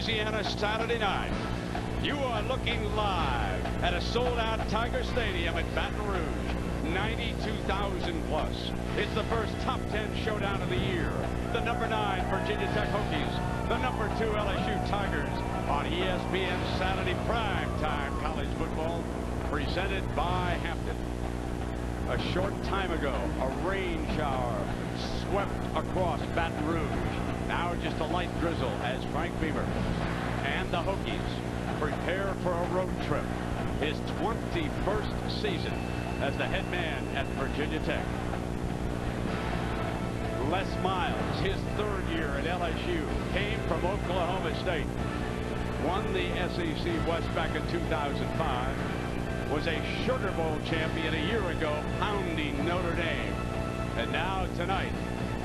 Louisiana Saturday night. You are looking live at a sold-out Tiger Stadium at Baton Rouge. 92,000 plus. It's the first top 10 showdown of the year. The number 9 Virginia Tech Hokies, the number 2 LSU Tigers on ESPN Saturday prime time college football, presented by Hampton. A short time ago, a rain shower swept across Baton Rouge. Now just a light drizzle as Frank Beamer and the Hokies prepare for a road trip. His 21st season as the head man at Virginia Tech. Les Miles, his 3rd year at LSU, came from Oklahoma State. Won the SEC West back in 2005. Was a Sugar Bowl champion a year ago, pounding Notre Dame. And now tonight,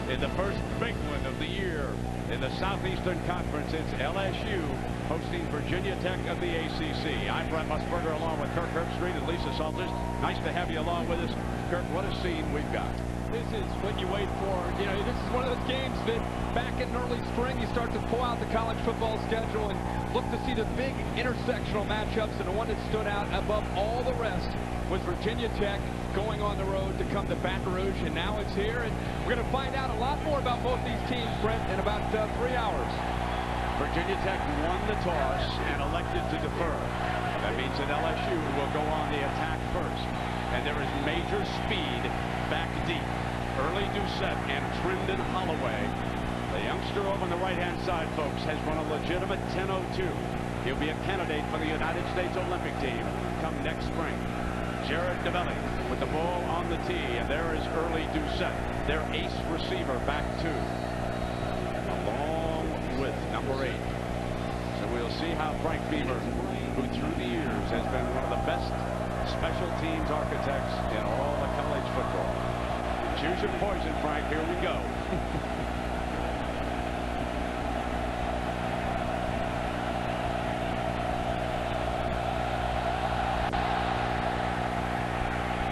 in the first big one of the year in the Southeastern Conference, it's LSU hosting Virginia Tech of the ACC. I'm Brent Musburger along with Kirk Herbstreit and Lisa Salters. Nice to have you along with us. Kirk, what a scene we've got. This is what you wait for. You know, this is one of those games that back in early spring you start to pull out the college football schedule and look to see the big intersectional matchups, and the one that stood out above all the rest was Virginia Tech going on the road to come to Baton Rouge, and now it's here, and we're going to find out a lot more about both these teams, Brent, in about 3 hours. Virginia Tech won the toss and elected to defer. That means that LSU will go on the attack first, and there is major speed back deep. Early Doucette and Trindon Holloway. The youngster over on the right-hand side, folks, has run a legitimate 10.02. He'll be a candidate for the United States Olympic team come next spring. Jared DeBelli with the ball on the tee, and there is Early Doucette, their ace receiver, back two, along with number 8. So we'll see how Frank Beamer, who through the years has been one of the best special teams architects in all of college football. Choose your poison, Frank. Here we go.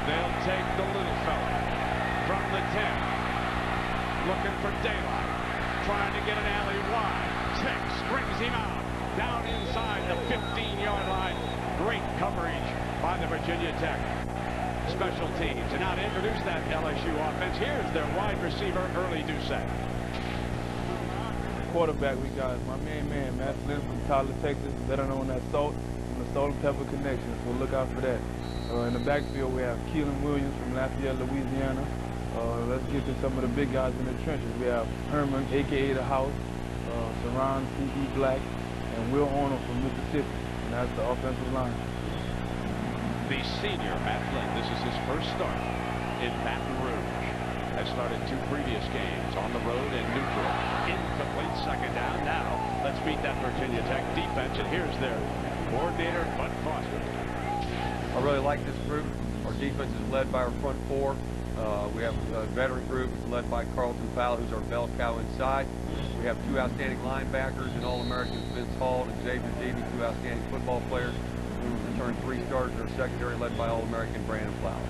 They'll take the little fella from the 10. Looking for daylight. Trying to get an alley wide. Tech springs him out. Down inside the 15-yard line. Great coverage by the Virginia Tech special teams. And now to introduce that LSU offense, here's their wide receiver, Early Doucette. Quarterback, we got my main man, Matt Flynn from Tyler, Texas, better known as Salt, from the Salt and Pepper Connection, so look out for that. In the backfield, we have Keelan Williams from Lafayette, Louisiana. Let's get to some of the big guys in the trenches. We have Herman, a.k.a. The House, Saran, C.D. Black, and Will Arnold from Mississippi, and that's the offensive line. The senior, Matt Flynn, this is his first start in Baton Rouge. Has started 2 previous games on the road and neutral. Incomplete second down. Now, let's beat that Virginia Tech defense, and here's their coordinator, Bud Foster. I really like this group. Our defense is led by our front 4. We have a veteran group led by Carlton Fowler, who's our bell cow inside. We have 2 outstanding linebackers and All-Americans, Vince Hall and Xavier Deavy, 2 outstanding football players who returned 3 starters in our secondary, led by All-American Brandon Flower.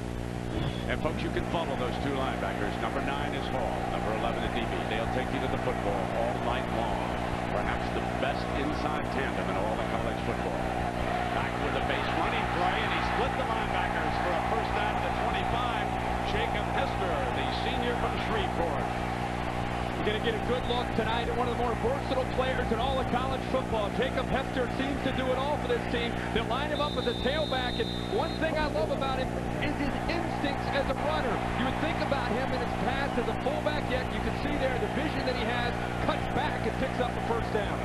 And folks, you can follow those 2 linebackers. Number 9 is Hall. Number 11 is Deavy. They'll take you to the football all night long. Perhaps the best inside tandem in all of college football. Back with a base running play, and he split the linebackers for a first down to the 25. Jacob Hester, the senior from Shreveport. You're going to get a good look tonight at one of the more versatile players in all of college football. Jacob Hester seems to do it all for this team. They'll line him up as a tailback, and one thing I love about him is his instincts as a runner. You would think about him in his past as a fullback, yet you can see there the vision that he has, cuts back and picks up a first down.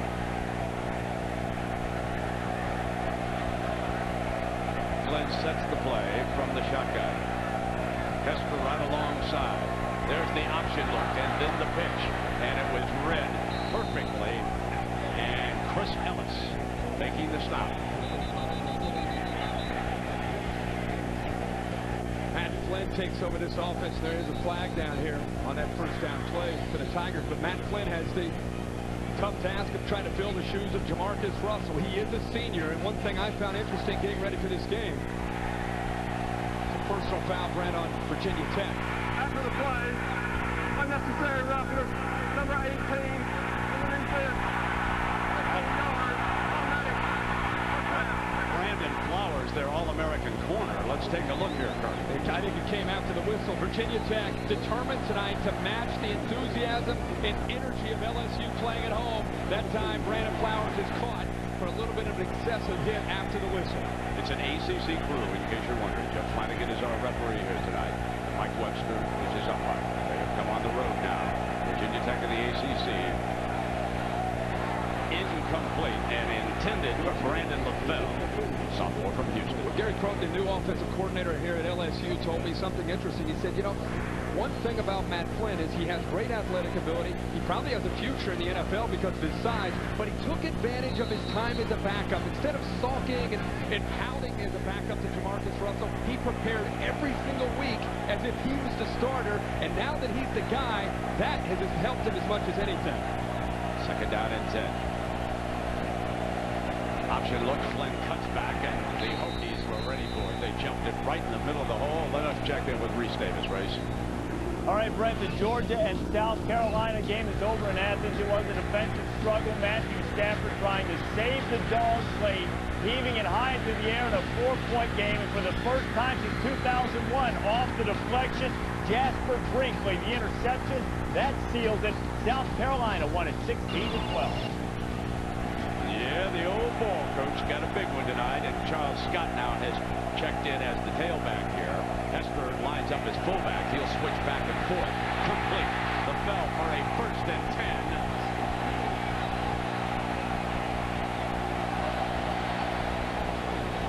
Glenn sets the play from the shotgun. Hester right alongside. There's the option look, and then the pitch. And it was read perfectly. And Chris Ellis making the stop. Matt Flynn takes over this offense. There is a flag down here on that first down play for the Tigers. But Matt Flynn has the tough task of trying to fill the shoes of Jamarcus Russell. He is a senior, and one thing I found interesting getting ready for this game, it's a personal foul, Brent, on Virginia Tech. After the play, unnecessary roughness, number 18, underneath it, 8 yards. their All-American corner. Let's take a look here, Kurt. I think it came after the whistle. Virginia Tech determined tonight to match the enthusiasm and energy of LSU playing at home. That time, Brandon Flowers is caught for a little bit of an excessive hit after the whistle. It's an ACC crew, in case you're wondering. Jeff Flanagan is our referee here tonight. Mike Webster is his umpire. They have come on the road now. Virginia Tech and the ACC. Incomplete and intended for Brandon LaFell, sophomore from Houston. Well, Gary Crowton, the new offensive coordinator here at LSU, told me something interesting. He said, you know, one thing about Matt Flynn is he has great athletic ability. He probably has a future in the NFL because of his size, but he took advantage of his time as a backup. Instead of sulking and pouting as a backup to Jamarcus Russell, he prepared every single week as if he was the starter, and now that he's the guy, that has helped him as much as anything. Second down and 10. Option look, Flynn cuts back, and the Hokies were ready for it. They jumped it right in the middle of the hole. Let us check in with Reese Davis, Race. All right, Brett, the Georgia and South Carolina game is over in Athens. It was a defensive struggle. Matthew Stafford trying to save the Dogs late, heaving it high into the air in a 4-point game. And for the first time since 2001, off the deflection, Jasper Brinkley, the interception, that seals it. South Carolina won it 16-12. Yeah, the old ball coach got a big one tonight, and Charles Scott now has checked in as the tailback here. Hester lines up as fullback. He'll switch back and forth. Complete. LaFell for a 1st and 10.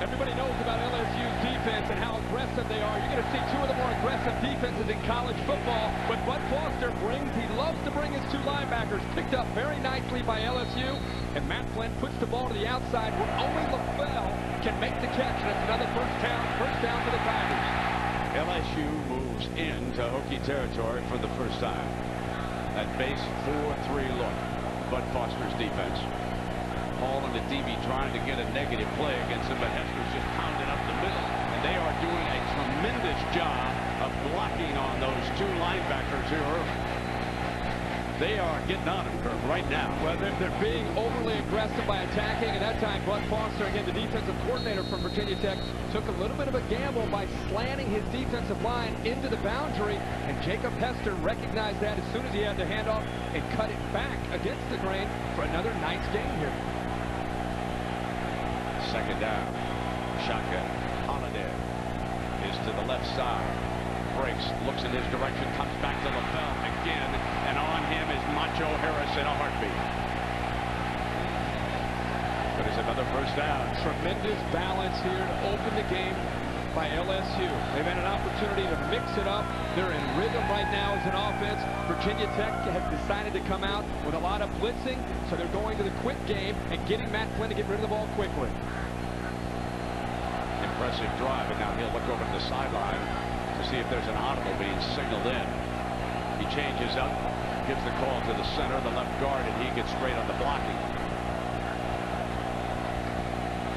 Everybody knows about LSU's defense and how aggressive they are. You're going to see two of the more aggressive defenses in college football. But Bud Foster he loves to bring his two linebackers. Picked up very nicely by LSU. And Matt Flynn puts the ball to the outside where only LaFell can make the catch. And it's another first down for the Tigers. LSU moves into Hokie territory for the first time. That base 4-3 look. Bud Foster's defense. Hall and the DB trying to get a negative play against him, but Hester's just pounding up the middle. And they are doing a tremendous job of blocking on those two linebackers here early. They are getting on him, Kirk, right now. Well, they're being overly aggressive by attacking, and that time Bud Foster, again, the defensive coordinator from Virginia Tech, took a little bit of a gamble by slanting his defensive line into the boundary, and Jacob Hester recognized that as soon as he had the handoff and cut it back against the grain for another nice game here. Second down. Shotgun. Holiday is to the left side. Breaks, looks in his direction, comes back to LaFell again, and on him is Macho Harris in a heartbeat. But it's another first down. Tremendous balance here to open the game by LSU. They've had an opportunity to mix it up. They're in rhythm right now as an offense. Virginia Tech has decided to come out with a lot of blitzing, so they're going to the quick game and getting Matt Flynn to get rid of the ball quickly. Impressive drive, and now he'll look over to the sideline to see if there's an audible being signaled in. He changes up, gives the call to the center, the left guard, and he gets straight on the blocking.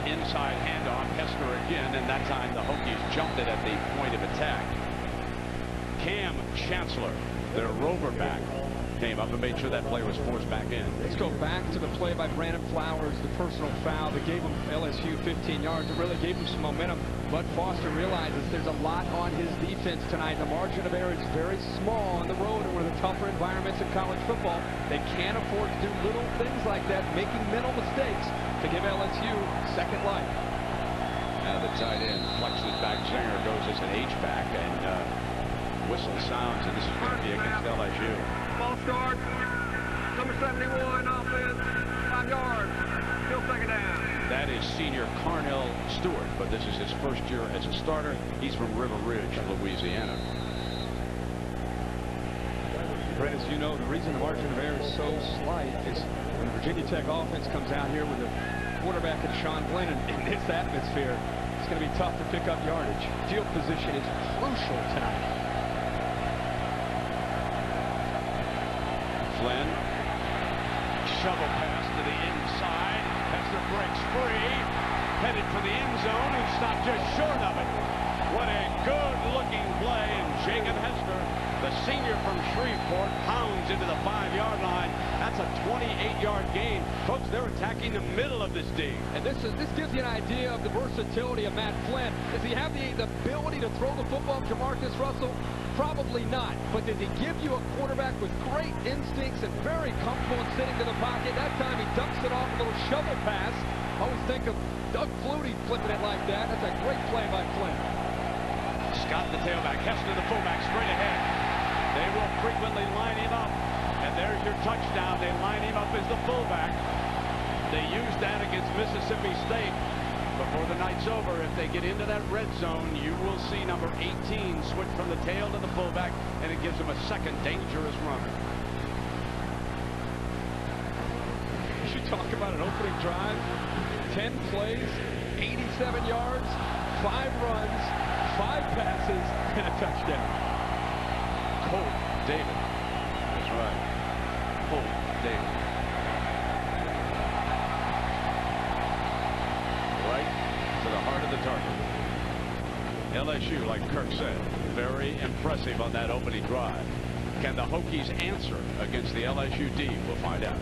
Inside handoff, Hester again, and that time the Hokies jumped it at the point of attack. Cam Chancellor, their rover back, came up and made sure that play was forced back in. Let's go back to the play by Brandon Flowers, the personal foul that gave him LSU 15 yards. It really gave him some momentum. Bud Foster realizes there's a lot on his defense tonight. The margin of error is very small on the road and one of the tougher environments in college football. They can't afford to do little things like that, making mental mistakes to give LSU second life. Now the tight end flexes back. Zinger goes as an H-back, and whistle sounds, and this is going to be against LSU. Ball start. Number 71 offense. 5 yards. Still second down. That is senior Carnell Stewart, but this is his first year as a starter. He's from River Ridge, Louisiana. Brett, as you know, the reason the margin of error is so slight is when the Virginia Tech offense comes out here with a quarterback in Sean Glennon in this atmosphere, it's going to be tough to pick up yardage. Field position is crucial tonight. Flynn, shovel pass to the inside. Hester breaks free. headed for the end zone and stopped just short of it. What a good-looking play, and Jacob Hester, the senior from Shreveport, pounds into the 5-yard line. That's a 28-yard gain. Folks, they're attacking the middle of this D. And this gives you an idea of the versatility of Matt Flynn. Does he have the ability to throw the football to Marcus Russell? Probably not. But did he give you a quarterback with great instincts and very comfortable in sitting to the pocket? That time he dumps it off a little shovel pass. I always think of Doug Flutie flipping it like that. That's a great play by Flynn. Scott, the tailback, Hester, the fullback, straight ahead. They will frequently line him up. And there's your touchdown. They line him up as the fullback. They used that against Mississippi State. Before the night's over, if they get into that red zone, you will see number 18 switch from the tail to the fullback, and it gives them a second dangerous runner. You should talk about an opening drive. 10 plays, 87 yards, 5 runs, 5 passes, and a touchdown. Colt David. That's right. Colt David. Right to the heart of the target. LSU, like Kirk said, very impressive on that opening drive. Can the Hokies answer against the LSU D? We'll find out.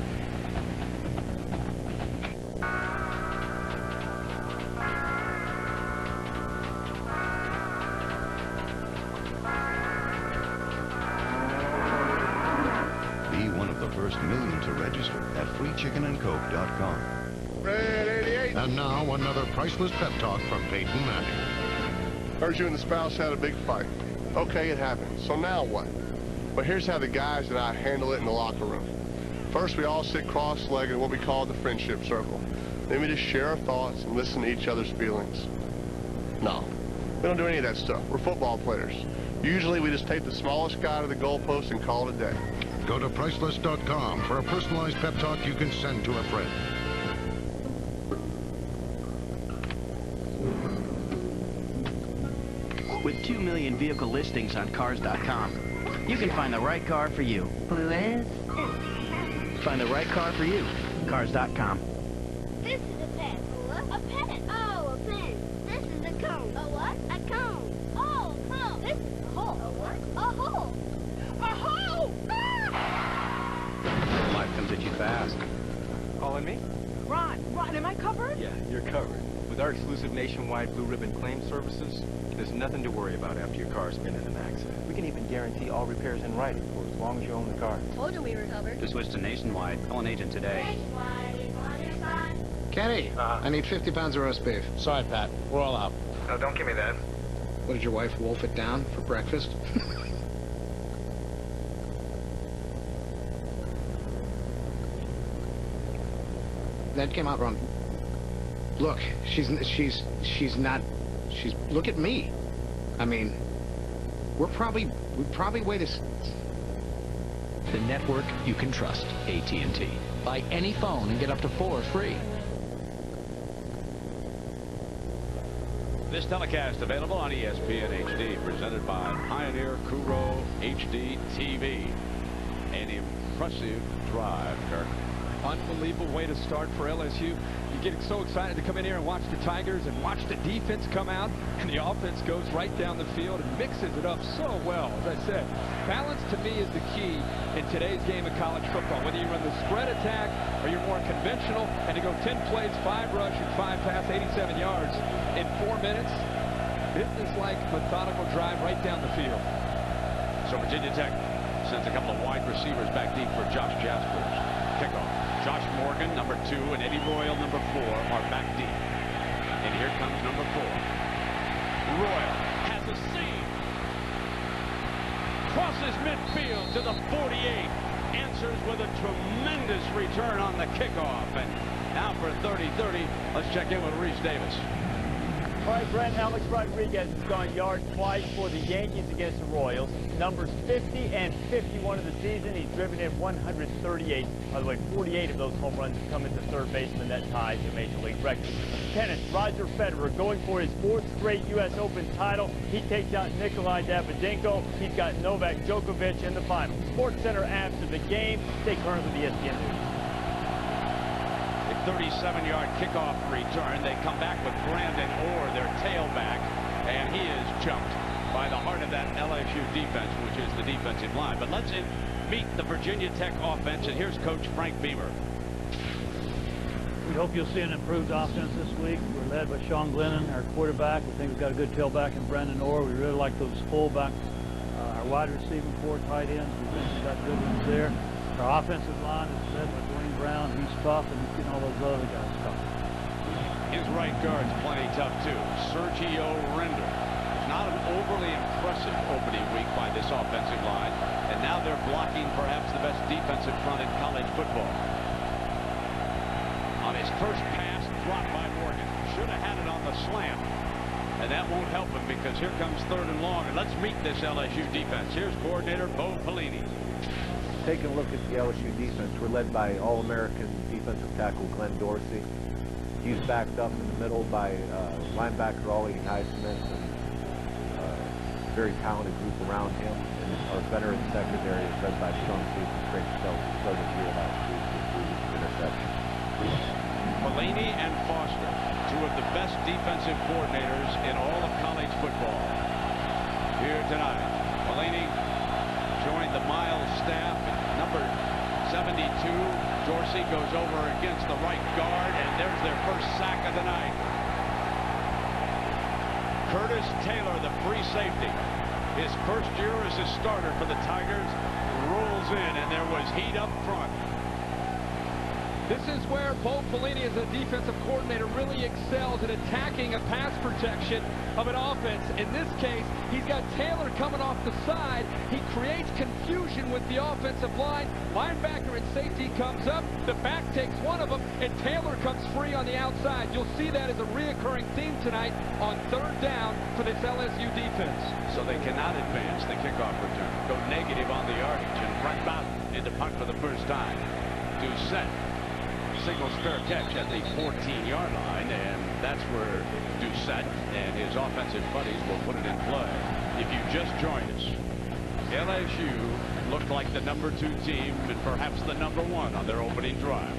First million to register at freechickenandcoke.com. Red 88. And now another priceless pep talk from Peyton Manning. Heard you and the spouse had a big fight. Okay, it happened. So now what? But here's how the guys and I handle it in the locker room. First, we all sit cross-legged in what we call the friendship circle. Then we just share our thoughts and listen to each other's feelings. No, we don't do any of that stuff. We're football players. Usually, we just take the smallest guy to the goalpost and call it a day. Go to Priceless.com for a personalized pep talk you can send to a friend. With 2 million vehicle listings on Cars.com, you can find the right car for you. Who is? Find the right car for you. Cars.com. This is a pen. A pen. Oh, a pen. This is a cone. A what? A cone. Oh, cone. This is a hole. A what? A hole. A hole! Life comes at you fast. Calling me? Ron, am I covered? Yeah, you're covered. With our exclusive nationwide blue ribbon claim services, there's nothing to worry about after your car's been in an accident. We can even guarantee all repairs in writing for as long as you own the car. Told you we were covered. To switch to Nationwide, call an agent today. Nationwide is on your side. Kenny, I need 50 pounds of roast beef. Sorry, Pat. We're all out. No, don't give me that. What, did your wife wolf it down for breakfast? That came out wrong. Look, look at me. I mean, we probably wait a... The network you can trust, AT&T. Buy any phone and get up to 4 free. This telecast available on ESPN HD, presented by Pioneer Kuro HD TV. An impressive drive, Kirk. Unbelievable way to start for LSU. You get so excited to come in here and watch the Tigers and watch the defense come out, and the offense goes right down the field and mixes it up so well. As I said, balance to me is the key in today's game of college football. Whether you run the spread attack or you're more conventional, and to go 10 plays, 5 rush, and 5 pass, 87 yards in 4 minutes, business-like methodical drive right down the field. So Virginia Tech sends a couple of wide receivers back deep for Josh Jaspers. Kickoff. Josh Morgan, number 2, and Eddie Royal, number 4, are back deep. And here comes number 4. Royal has a seam. Crosses midfield to the 48. Answers with a tremendous return on the kickoff. And now for 30-30, let's check in with Reese Davis. All right, Brent, Alex Rodriguez has gone yard twice for the Yankees against the Royals. Numbers 50 and 51 of the season. He's driven in 138. By the way, 48 of those home runs have come into third baseman. That ties the Major League record. Tennis, Roger Federer going for his 4th straight U.S. Open title. He takes out Nikolai Davydenko. He's got Novak Djokovic in the final. SportsCenter after the game. Stay current with ESPN News. 37-yard kickoff return. They come back with Brandon Orr, their tailback, and he is jumped by the heart of that LSU defense, which is the defensive line. But let's meet the Virginia Tech offense, and here's Coach Frank Beamer. We hope you'll see an improved offense this week. We're led by Glennon, our quarterback. We think we've got a good tailback in Brandon Orr. We really like those fullback, our wide receiving core tight ends. We think we've got good ones there. Our offensive line is led by Dwayne Brown. He's tough, and he's getting all those other guys tough. His right guard's plenty tough, too. Sergio Render. Not an overly impressive opening week by this offensive line, and now they're blocking perhaps the best defensive front in college football. On his first pass, dropped by Morgan. Should have had it on the slant, and that won't help him because here comes 3rd and long. And let's meet this LSU defense. Here's coordinator Bo Pelini. Taking a look at the LSU defense, we're led by All-American defensive tackle Glenn Dorsey. He's backed up in the middle by linebacker Ollie Highsmith and very talented group around him. And our veteran secondary is led by strong safety Craig Stokes, who started here last week with 3 interceptions. Pelini and Foster, 2 of the best defensive coordinators in all of college football. Here tonight, Pelini joined the Miles staff at number 72. Dorsey goes over against the right guard, and there's their first sack of the night. Curtis Taylor, the free safety, his first year as a starter for the Tigers, rolls in, and there was heat up front. This is where Bo Pelini, as a defensive coordinator, really excels at attacking a pass protection of an offense. In this case, he's got Taylor coming off the side. He creates confusion with the offensive line. Linebacker and safety comes up. The back takes one of them, and Taylor comes free on the outside. You'll see that as a reoccurring theme tonight on 3rd down for this LSU defense. So they cannot advance the kickoff return, go negative on the yardage, and front Bowden into punt for the first time. Doucette signals fair catch at the 14-yard line, and that's where Doucette and his offensive buddies will put it in play. If you just joined us, LSU looked like the number 2 team and perhaps the number 1 on their opening drive.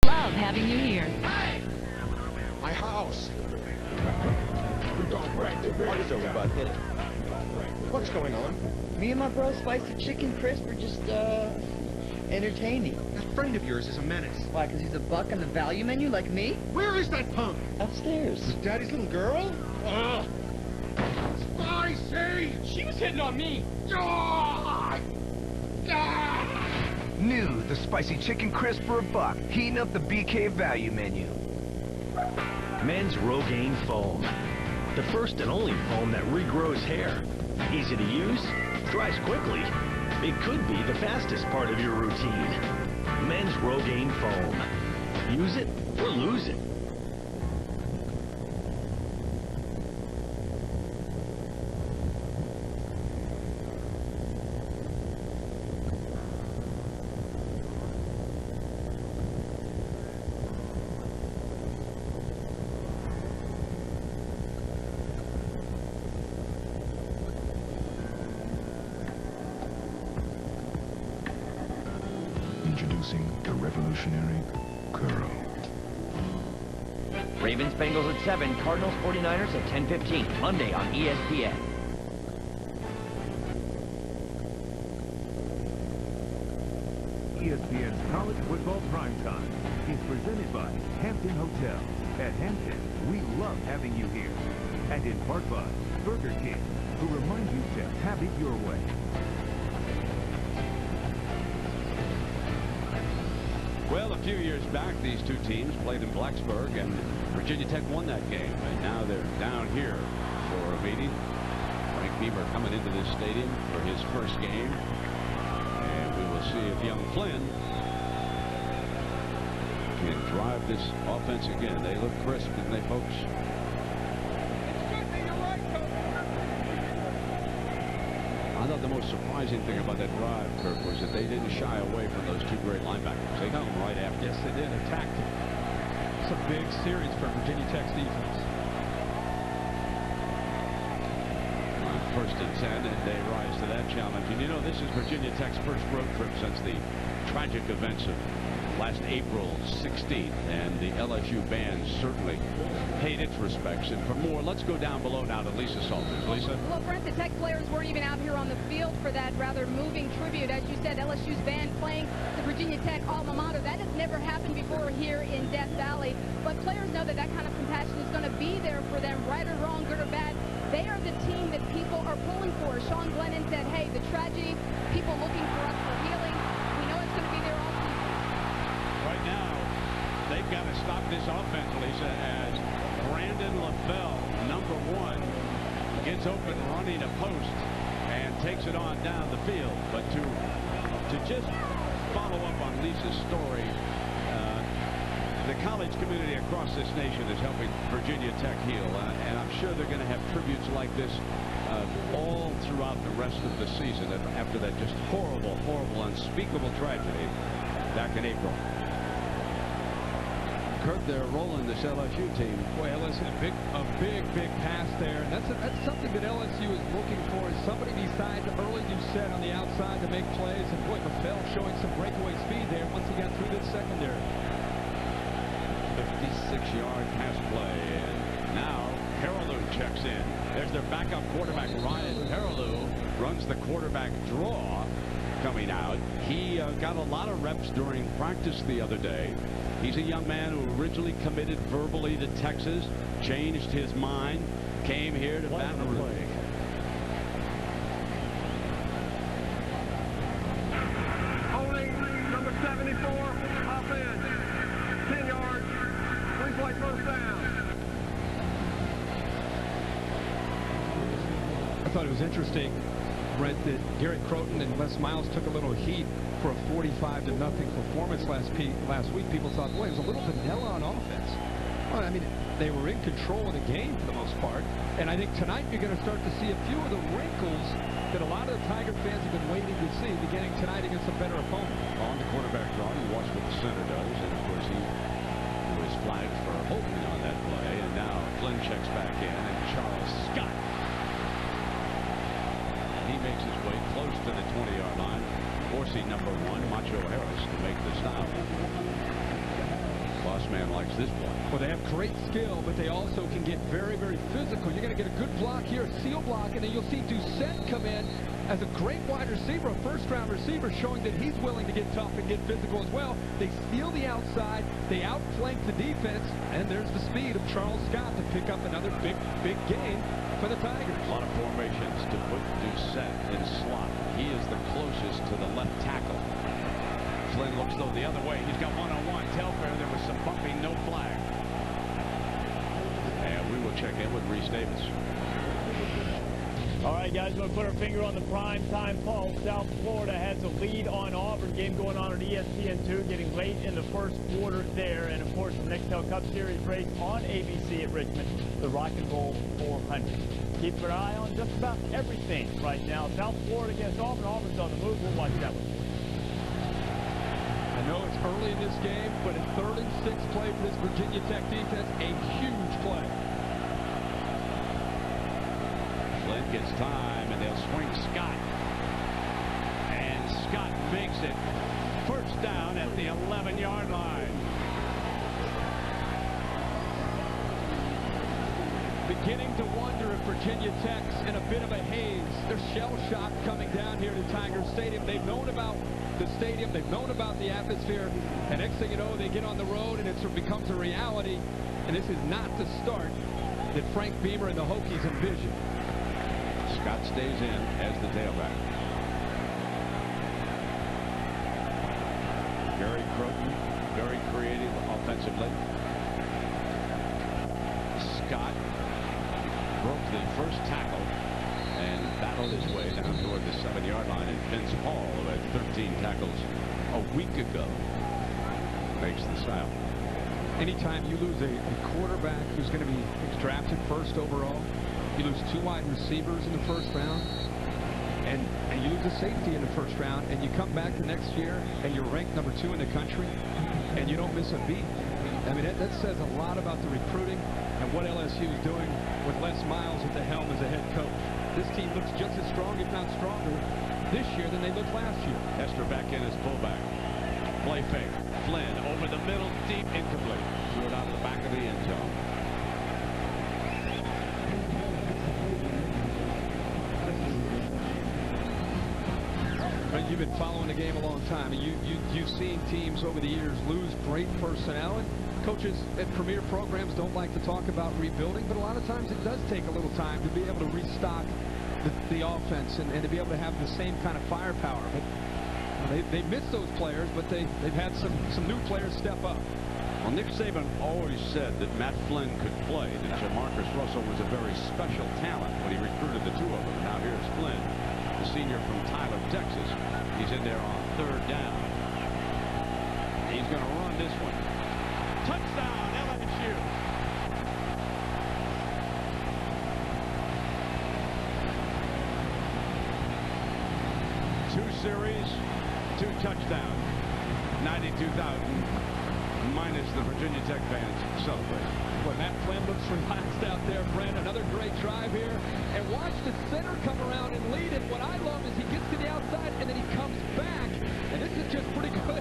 Love having you here. My house. Party's over, bud. Hit it. What's going on? Me and my bro Spicy Chicken Crisp are just, entertaining. That friend of yours is a menace. Why, because he's a buck on the value menu like me? Where is that punk? Upstairs. Is Daddy's little girl? Ugh. Spicy! She was hitting on me. Ah! Ah! New, the Spicy Chicken Crisp for $1. Heating up the BK value menu. Men's Rogaine Foam. The first and only foam that regrows hair. Easy to use, dries quickly. It could be the fastest part of your routine. Men's Rogaine Foam. Use it or lose it. Introducing the revolutionary Curl. Ravens Bengals at 7, Cardinals 49ers at 10:15, Monday on ESPN. ESPN's College Football Primetime is presented by Hampton Hotel. At Hampton, we love having you here. And in part by Burger King, who remind you to have it your way. Well, a few years back, these 2 teams played in Blacksburg, and Virginia Tech won that game. And now they're down here for a meeting. Frank Beamer coming into this stadium for his first game. And we will see if young Flynn and drive this offense again. They look crisp, didn't they, folks? I thought the most surprising thing about that drive, Kirk, was that they didn't shy away from those two great linebackers. They came right after. Yes, they did. Attacked him. It's a big series for Virginia Tech's defense. First and 10, and they rise to that challenge. And you know, this is Virginia Tech's first road trip since the tragic events of last April 16th, and the LSU band certainly paid its respects. And for more, let's go down below now to Lisa Salters. Lisa? Well, Brent, the Tech players weren't even out here on the field for that rather moving tribute. As you said, LSU's band playing the Virginia Tech alma mater. That has never happened before here in Death Valley. But players know that that kind of compassion is going to be there for them, right or wrong, good or bad. They are the team that people are pulling for. Sean Glennon said, hey, the tragedy, people looking for us for healing. We know it's going to be there all season. Right now, they've got to stop this offense, Lisa, as Brandon LaFell, number 1, gets open running a post and takes it on down the field. But to just follow up on Lisa's story, the college community across this nation is helping Virginia Tech heal, and I'm sure they're going to have tributes like this all throughout the rest of the season after that just horrible, unspeakable tragedy back in April. Kirk, they're rolling this LSU team. Boy, LSU, a big pass there. And that's something that LSU is looking for, is somebody besides Early Doucette on the outside to make plays. And boy, LaFell showing some breakaway speed there once he got through this secondary. 56-yard pass play, and now Harrelou checks in. There's their backup quarterback, Ryan Harrelou, runs the quarterback draw coming out. He got a lot of reps during practice the other day. He's a young man who originally committed verbally to Texas, changed his mind, came here to Baton Rouge. Holding number 74, offense, 10 yards, 3-play first down. I thought it was interesting, Brent, that Garrett Croton and Les Miles took a little heat for a 45-0 performance last week. People thought, boy, it was a little vanilla on offense. Well, I mean, they were in control of the game for the most part. And I think tonight you're going to start to see a few of the wrinkles that a lot of the Tiger fans have been waiting to see beginning tonight against a better opponent. On the quarterback draw, you watch what the center does, and of course he was flagged for holding on that play. And now Flynn checks back in, and Charles Scott. He makes his way close to the 20-yard line. Forcing number 1, Macho Harris, to make the stop. Boss man likes this play. Well, they have great skill, but they also can get very physical. You're going to get a good block here, a seal block, and then you'll see Doucette come in as a great wide receiver, a first-round receiver, showing that he's willing to get tough and get physical as well. They steal the outside, they outflank the defense, and there's the speed of Charles Scott to pick up another big game for the Tigers. A lot of formations to put Doucette in slot. He is the closest to the left tackle. Flynn looks though the other way. He's got one-on-one. Telfair, there was some bumping, no flag. And we will check in with Reese Davis. All right, guys, we're going to put our finger on the prime time pulse. South Florida has a lead on Auburn. Game going on ESPN2, getting late in the first quarter there. And, of course, the Nextel Cup Series race on ABC at Richmond, the Rock and Roll 400. Keep an eye on just about everything right now. South Florida against Auburn. Auburn's on the move. We'll watch that one. I know it's early in this game, but a 3rd and 6 play for this Virginia Tech defense, a huge play. Flynn gets time, and they'll swing Scott. And Scott makes it. First down at the 11-yard line. Beginning to wonder if Virginia Tech's in a bit of a haze. They're shell-shocked coming down here to Tiger Stadium. They've known about the stadium. They've known about the atmosphere. And next thing you know, they get on the road, and it becomes a reality. And this is not the start that Frank Beamer and the Hokies envisioned. Scott stays in as the tailback. Gary Croton, very creative offensively. Scott broke the first tackle and battled his way down toward the 7-yard line. And Vince Paul, who had 13 tackles a week ago, makes the stop. anytime you lose a quarterback who's going to be drafted first overall, you lose 2 wide receivers in the first round, and you lose a safety in the first round, and you come back the next year and you're ranked number 2 in the country, and you don't miss a beat. I mean, that says a lot about the recruiting and what LSU is doing with Les Miles at the helm as a head coach. This team looks just as strong, if not stronger, this year than they looked last year. Hester back in as fullback. Play fake. Flynn over the middle, deep, incomplete. Threw it out of the back of the end zone. But you've been following the game a long time, and you've seen teams over the years lose great personnel. And coaches at premier programs don't like to talk about rebuilding, but a lot of times it does take a little time to be able to restock the offense and to be able to have the same kind of firepower. But they've missed those players, but they've had some new players step up. Well, Nick Saban always said that Matt Flynn could play, that Jamarcus Russell was a very special talent when he recruited the 2 of them. Now here's Flynn, the senior from Tyler, Texas. He's in there on 3rd down. He's going to run this one. Touchdown, LSU. Two series, 2 touchdowns. 92,000 minus the Virginia Tech fans celebrate. Boy, Matt Flynn looks relaxed out there, Brent. Another great drive here. And watch the center come around and lead it. What I love is he gets to the outside and then he comes back. And this is just pretty good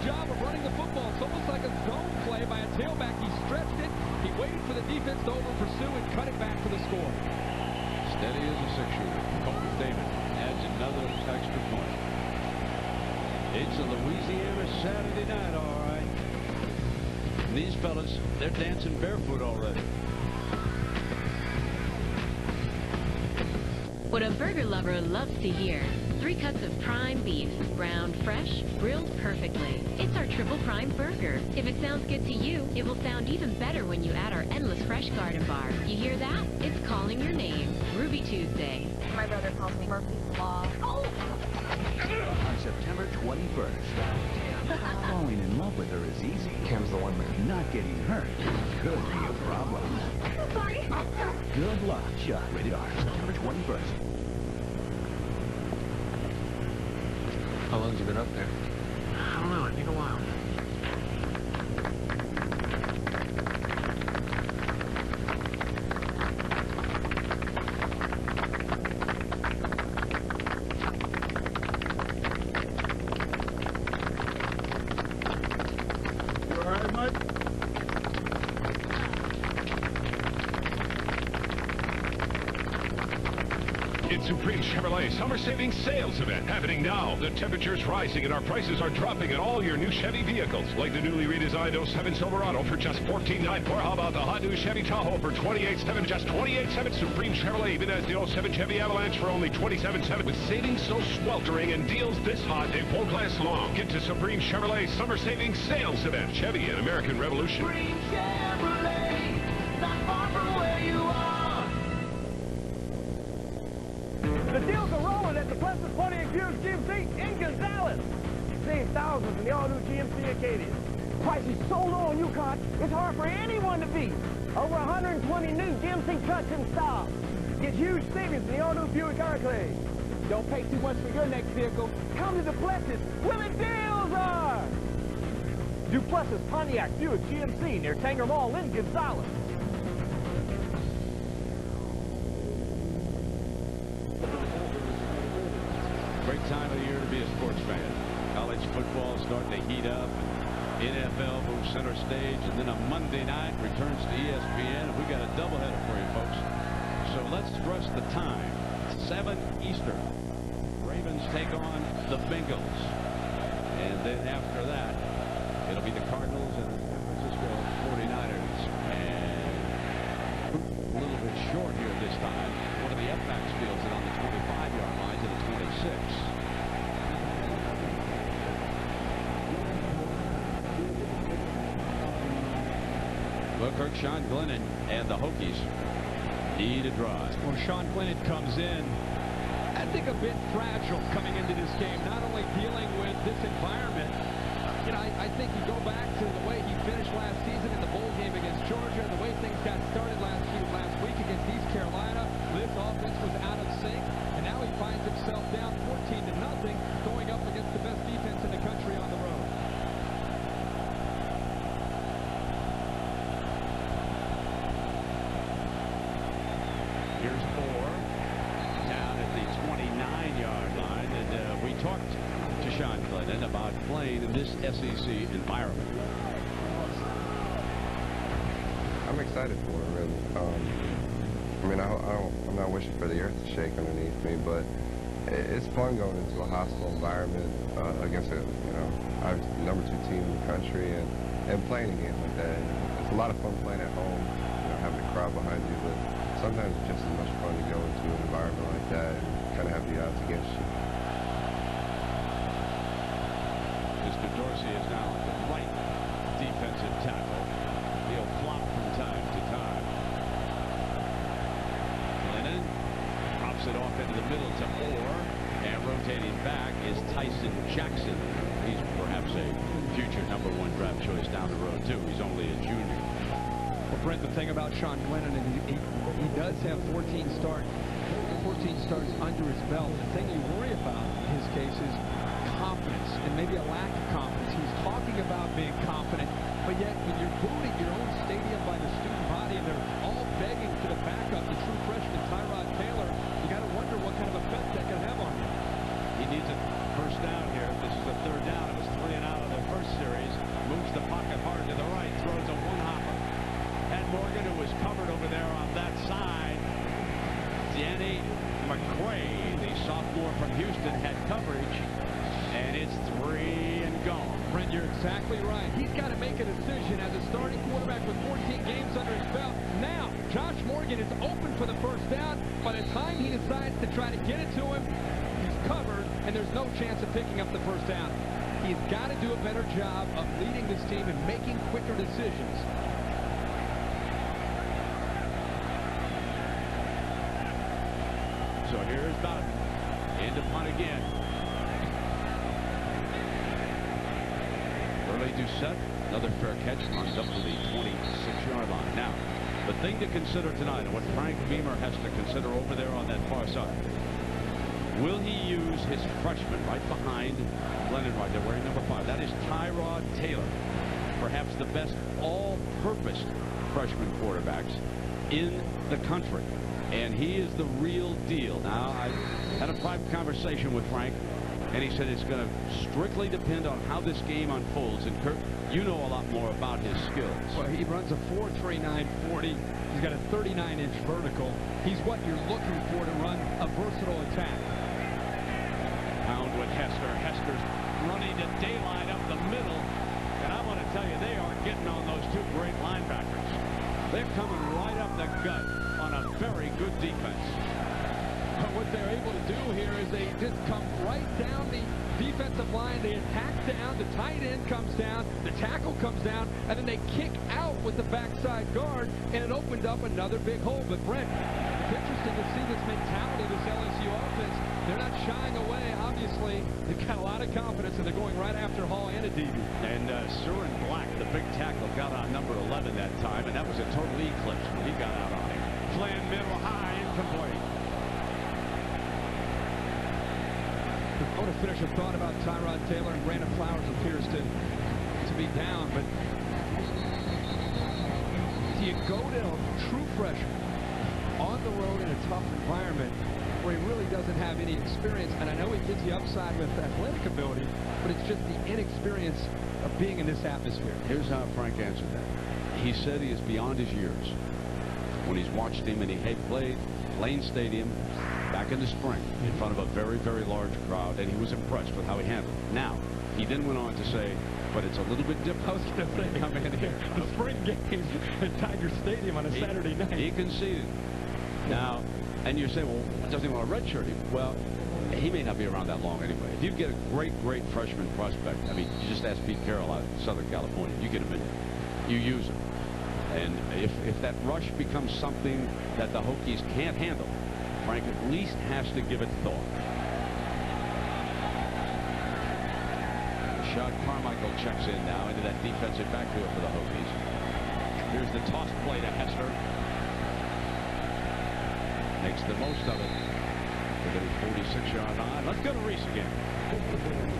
job of running the football. It's almost like a zone play by a tailback. He stretched it. He waited for the defense to over-pursue and cut it back for the score. Steady as a 6-shooter. Colton David adds another extra point. It's a Louisiana Saturday night, all right. These fellas, they're dancing barefoot already. What a burger lover loves to hear. 3 cuts of prime beef, browned fresh, grilled perfectly. It's our triple prime burger. If it sounds good to you, it will sound even better when you add our endless fresh garden bar. You hear that? It's calling your name. Ruby Tuesday. My brother calls me Murphy's Law. Oh! On September 21st, falling in love with her is easy. Kim's the one man. Not getting hurt could be a problem. Sorry. Good luck. Shot. Rated R. September 21st. How long have you been up there? I don't know. I think a while. It's Supreme Chevrolet Summer Savings Sales Event happening now. The temperature's rising and our prices are dropping on all your new Chevy vehicles, like the newly redesigned 07 Silverado for just $14,900. Or how about the hot new Chevy Tahoe for $28,700? Just $28,700. Supreme Chevrolet even has the 07 Chevy Avalanche for only $27,700. With savings so sweltering and deals this hot, they won't last long. Get to Supreme Chevrolet Summer Savings Sales Event. Chevy, an American Revolution. Supreme Chevrolet, not far from where you are. The deals are rolling at the Pleasant 20 Accused GMC in Gonzales. Save thousands in the all-new GMC Acadia. Prices so low on Yukon, it's hard for anyone to beat. Over 120 new GMC trucks in stock. Get huge savings in the all-new Buick Arcade. Don't pay too much for your next vehicle. Come to the Duplessis where the deals are. Duplessis Pontiac Buick GMC near Tanger Mall in Gonzales. Great time of the year to be a sports fan. College football starting to heat up. NFL moves center stage, and then a Monday night returns to ESPN. We got a doubleheader for you, folks. So let's stress the time. 7 Eastern. Ravens take on the Bengals. And then after that, it'll be the Cardinals and the San Francisco 49ers. And a little bit short here this time. One of the FMAX fields is on the 25-yard line to the 26. Well, Kirk, Sean Glennon and the Hokies need a drive. Well, Sean Glennon comes in, I think, a bit fragile coming into this game, not only dealing with this environment, You know, I think you go back to the way he finished last season in the bowl game against Georgia and the way things got started last week against East Carolina. This offense was out of sync, and now he finds himself down 14-0 going up against the best defense in the country on the road. Here's 4 down at the 29-yard line, and we talked to Sean Glennon about playing in this SEC environment. I'm excited for it, really. I mean, I'm not wishing for the earth to shake underneath me, but it's fun going into a hostile environment against a, our #2 team in the country and playing a game like that. It's a lot of fun playing at home, having a crowd behind you, but sometimes it's just as much fun to go into an environment like that and kind of have the odds against you. Mr. Dorsey is now the right defensive tackle. He'll flop from time to time. Glennon drops it off into the middle to Moore, and rotating back is Tyson Jackson. He's perhaps a future #1 draft choice down the road too. He's only a junior. Well, Brent, the thing about Sean Glennon, and he does have 14 starts under his belt. The thing you worry about in his case is confidence and maybe a lack of confidence. He's talking about being confident, but yet when you're booing your own stadium by the student body and they're all begging for the backup, the true freshman Tyrod Taylor, you got to wonder what kind of effect that can have on him. He needs a first down here. This is the 3rd down. It was 3 and out of the first series. Moves the pocket hard to the right, throws a one-hopper. And Morgan, who was covered over there on that side. Danny McQuay, the sophomore from Houston, had coverage. And it's 3 and gone. Brent, you're exactly right. He's got to make a decision as a starting quarterback with 14 games under his belt. Now, Josh Morgan is open for the first down. By the time he decides to try to get it to him, he's covered, and there's no chance of picking up the first down. He's got to do a better job of leading this team and making quicker decisions. So here's Donovan. End of punt again. Early Doucette, another fair catch, runs up to the 26-yard line. Now, the thing to consider tonight, and what Frank Beamer has to consider over there on that far side, will he use his freshman right behind Glennon right there, wearing number 5? That is Tyrod Taylor, perhaps the best all-purpose freshman quarterbacks in the country. And he is the real deal. Now, I had a private conversation with Frank, and he said it's going to strictly depend on how this game unfolds. And Kurt, you know a lot more about his skills. Well, he runs a 4.39 40. He's got a 39-inch vertical. He's what you're looking for to run a versatile attack. Pound with Hester. Hester's running to daylight up the middle. And I want to tell you, they are getting on those 2 great linebackers. They're coming right up the gut on a very good defense. But what they're able to do here is they just come right down the defensive line. They attack down. The tight end comes down. The tackle comes down. And then they kick out with the backside guard. And it opened up another big hole. But, Brent, it's interesting to see this mentality of this LSU offense. They're not shying away, obviously. They've got a lot of confidence, and they're going right after Hall and Adebe. And Surin Black, the big tackle, got on number 11 that time, and that was a total eclipse when he got out on him. Flynn, middle, high, incomplete. I want to finish a thought about Tyrod Taylor, and Brandon Flowers appears to be down, but do you go to a true freshman on the road in a tough environment where he really doesn't have any experience? And I know he gives you upside with athletic ability, but it's just the inexperience of being in this atmosphere. Here's how Frank answered that. He said he is beyond his years. When he's watched him, and he had played Lane Stadium back in the spring in front of a very, very large crowd, and he was impressed with how he handled it. Now, he then went on to say, but it's a little bit different. I was going to say, come in here. The spring games at Tiger Stadium on a Saturday night. He conceded. Now, and you say, well, doesn't he want a red shirt? Well, he may not be around that long anyway. If you get a great, great freshman prospect, I mean, you just ask Pete Carroll out in Southern California, you get him in there. You use him. And if that rush becomes something that the Hokies can't handle, Frank at least has to give it thought. Sean Carmichael checks in now into that defensive backfield for the Hokies. Here's the toss play to Hester. Makes the most of it. With a 46-yard line. Let's go to Reese again.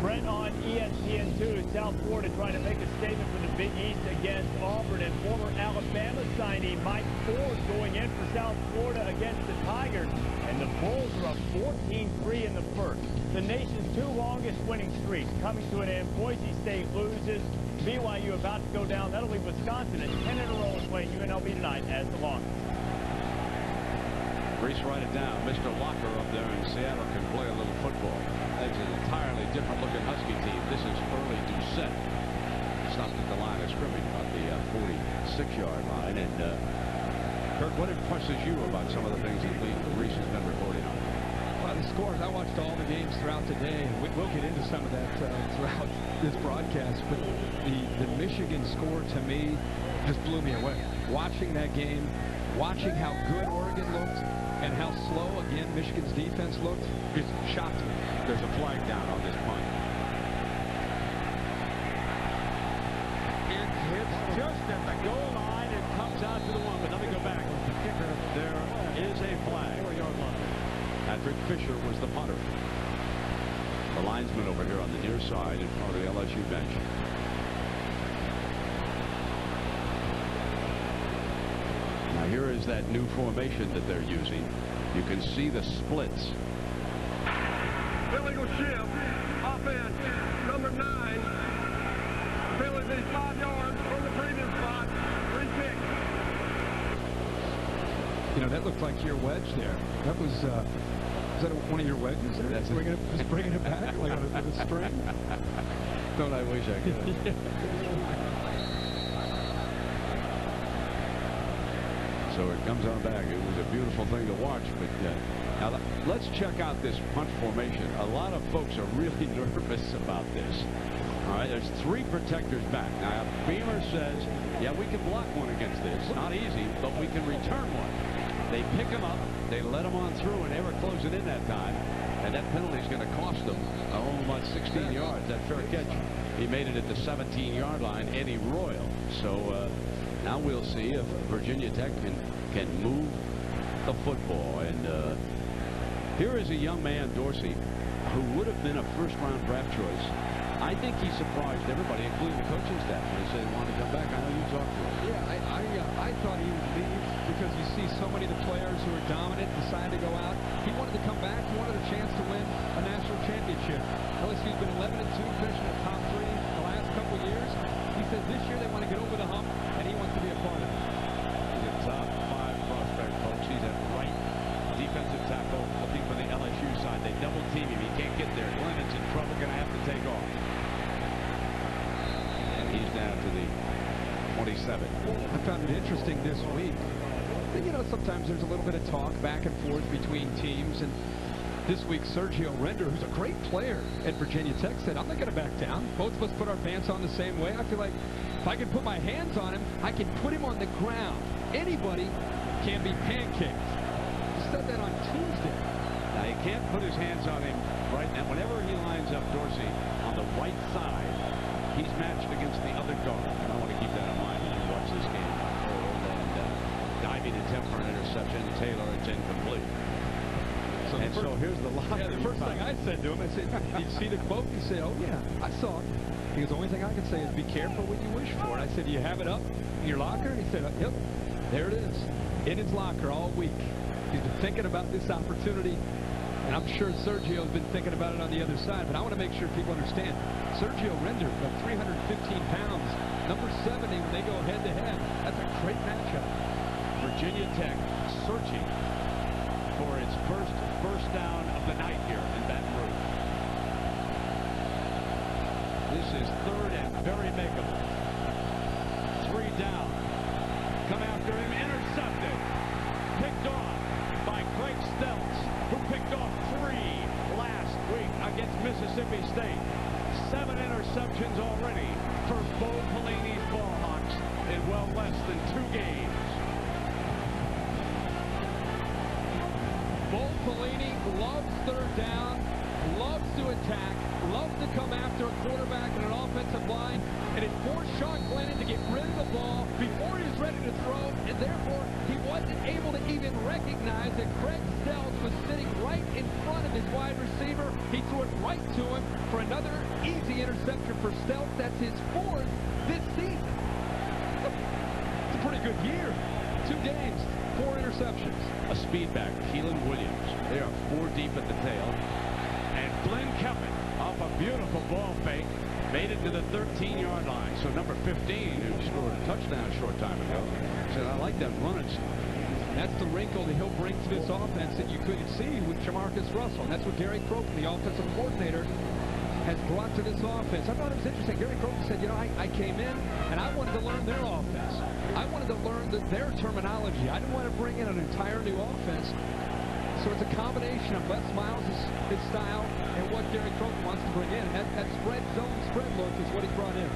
Brent on ESPN2. South Florida trying to make a statement for the Big East against Auburn, and former Alabama signee Mike Ford going in for South Florida against the Tigers. And the Bulls are up 14-3 in the first. The nation's 2 longest winning streaks coming to an end. Boise State loses. BYU about to go down. That'll leave Wisconsin at 10 in a row and playing UNLV tonight as the longest. Reese, write it down. Mr. Locker up there in Seattle can play a little football. That's an entirely different looking Husky team. This is early Doucette. Stopped at the line of scrimmage about the 46-yard line. And Kirk, what impresses you about some of the things that Reese has been reporting on? Well, the scores, I watched all the games throughout today, and we'll get into some of that throughout this broadcast, but the Michigan score to me just blew me away. Watching that game, watching how good Oregon looked, and how slow, again, Michigan's defense looked, just shocked me. There's a flag down on this punt. It hits just at the goal line and comes out to the one, but let me go back. There is a flag. 4-yard line. Patrick Fisher was the punter. The linesman over here on the near side in front of the LSU bench. Now here is that new formation that they're using. You can see the splits. Illegal shift. Offense. Number 9. Penalty 5 yards from the previous spot. Free kick. You know, that looked like your wedge there. That was that one of your wedges? That's just bringing it back like on a string? Don't I wish I could. So it comes on back. It was a beautiful thing to watch. But now let's check out this punt formation. A lot of folks are really nervous about this. All right, there's 3 protectors back. Now, Beamer says, yeah, we can block one against this. Not easy, but we can return one. They pick him up, they let him on through, and they were closing in that time. And that penalty is going to cost them about 16 yards. That fair catch. He made it at the 17-yard line, Eddie Royal. So now we'll see if Virginia Tech can move the football. And here is a young man, Dorsey, who would have been a first-round draft choice. I think he surprised everybody, including the coaching staff, when they said he wanted to come back. I know you talked to him. Yeah, I thought he would leave because you see so many of the players who are dominant decide to go out. He wanted to come back. He wanted a chance to win a national championship. LSU's been 11-2, finishing at top 3 the last couple years. He said this year they want to get over the hump, and he wants to be a part of it. He's a top 5 prospect, folks. He's at right defensive tackle, looking for the LSU side. They double team him. He can't get there. Glennon's in trouble, going to have to take off. And he's down to the 27. I found it interesting this week. You know, sometimes there's a little bit of talk back and forth between teams, and this week Sergio Render, who's a great player at Virginia Tech, said, I'm not going to back down. Both of us put our pants on the same way. I feel like if I can put my hands on him, I can put him on the ground. Anybody can be pancaked. He said that on Tuesday. Now, he can't put his hands on him right now. Whenever he lines up Dorsey on the right side, he's matched against the other guard. And I want to keep that in mind when you watch this game. Diving attempt for an interception. Taylor, it's incomplete. So here's the locker. Yeah, the first thing I said to him, I said, did you see the quote? He said, oh, yeah, I saw it. He goes, the only thing I can say is be careful what you wish for. And I said, do you have it up in your locker? And he said, yep, there it is, in his locker all week. He's been thinking about this opportunity, and I'm sure Sergio's been thinking about it on the other side. But I want to make sure people understand, Sergio Render, about 315 pounds, number 70 when they go head-to-head. That's a great matchup. Virginia Tech searching for its first down of the night here in Baton Rouge. This is 3rd and very makeable. 3 down. Come after him, intercepted. Picked off by Craig Stelz, who picked off 3 last week against Mississippi State. 7 interceptions already for Bo Pelini's Ballhawks in well less than 2 games. Bo Pelini loves 3rd down. loves to attack, loves to come after a quarterback and an offensive line, and it forced Sean Glennon to get rid of the ball before he was ready to throw, and therefore he wasn't able to even recognize that Craig Stelz was sitting right in front of his wide receiver. He threw it right to him for another easy interception for Stelz. That's his 4th this season. It's a pretty good year. 2 games, 4 interceptions. A speedback, Keelan Williams. They are 4 deep at the tail. And Flynn kept it off a beautiful ball fake. Made it to the 13-yard line. So number 15, who scored a touchdown a short time ago, said, I like that running style. That's the wrinkle that he'll bring to this offense that you couldn't see with Jamarcus Russell. And that's what Gary Croton, the offensive coordinator, has brought to this offense. I thought it was interesting. Gary Croton said, you know, I came in and I wanted to learn their offense. I wanted to learn their terminology. I didn't want to bring in an entire new offense. So it's a combination of Les Miles' his style and what Gary Croton wants to bring in. And that spread zone spread look is what he brought in.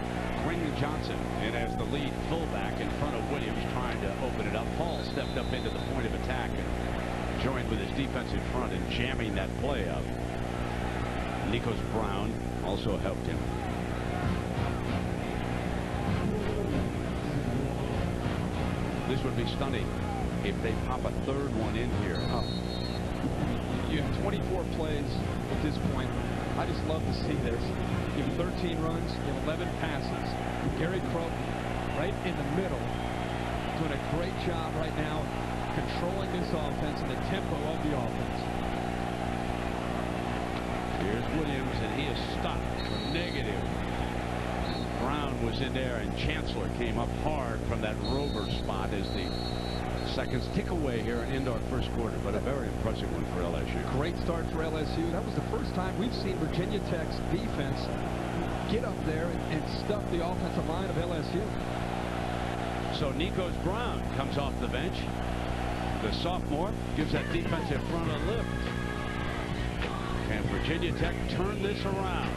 Ring Johnson in as the lead fullback in front of Williams, trying to open it up. Paul stepped up into the point of attack and joined with his defensive front in jamming that play up. Nikos Brown also helped him. This would be stunning if they pop a 3rd one in here. Oh. You have 24 plays at this point. I just love to see this. You have 13 runs, you have 11 passes. Gary Croton right in the middle, doing a great job right now controlling this offense and the tempo of the offense. Here's Williams, and he is stopped for negative. Brown was in there, and Chancellor came up hard from that rover spot as the seconds tick away here in our first quarter, but a very impressive one for LSU. Great start for LSU. That was the first time we've seen Virginia Tech's defense get up there and stuff the offensive line of LSU. So Nikos Brown comes off the bench. The sophomore gives that defensive front a lift. Can Virginia Tech turn this around?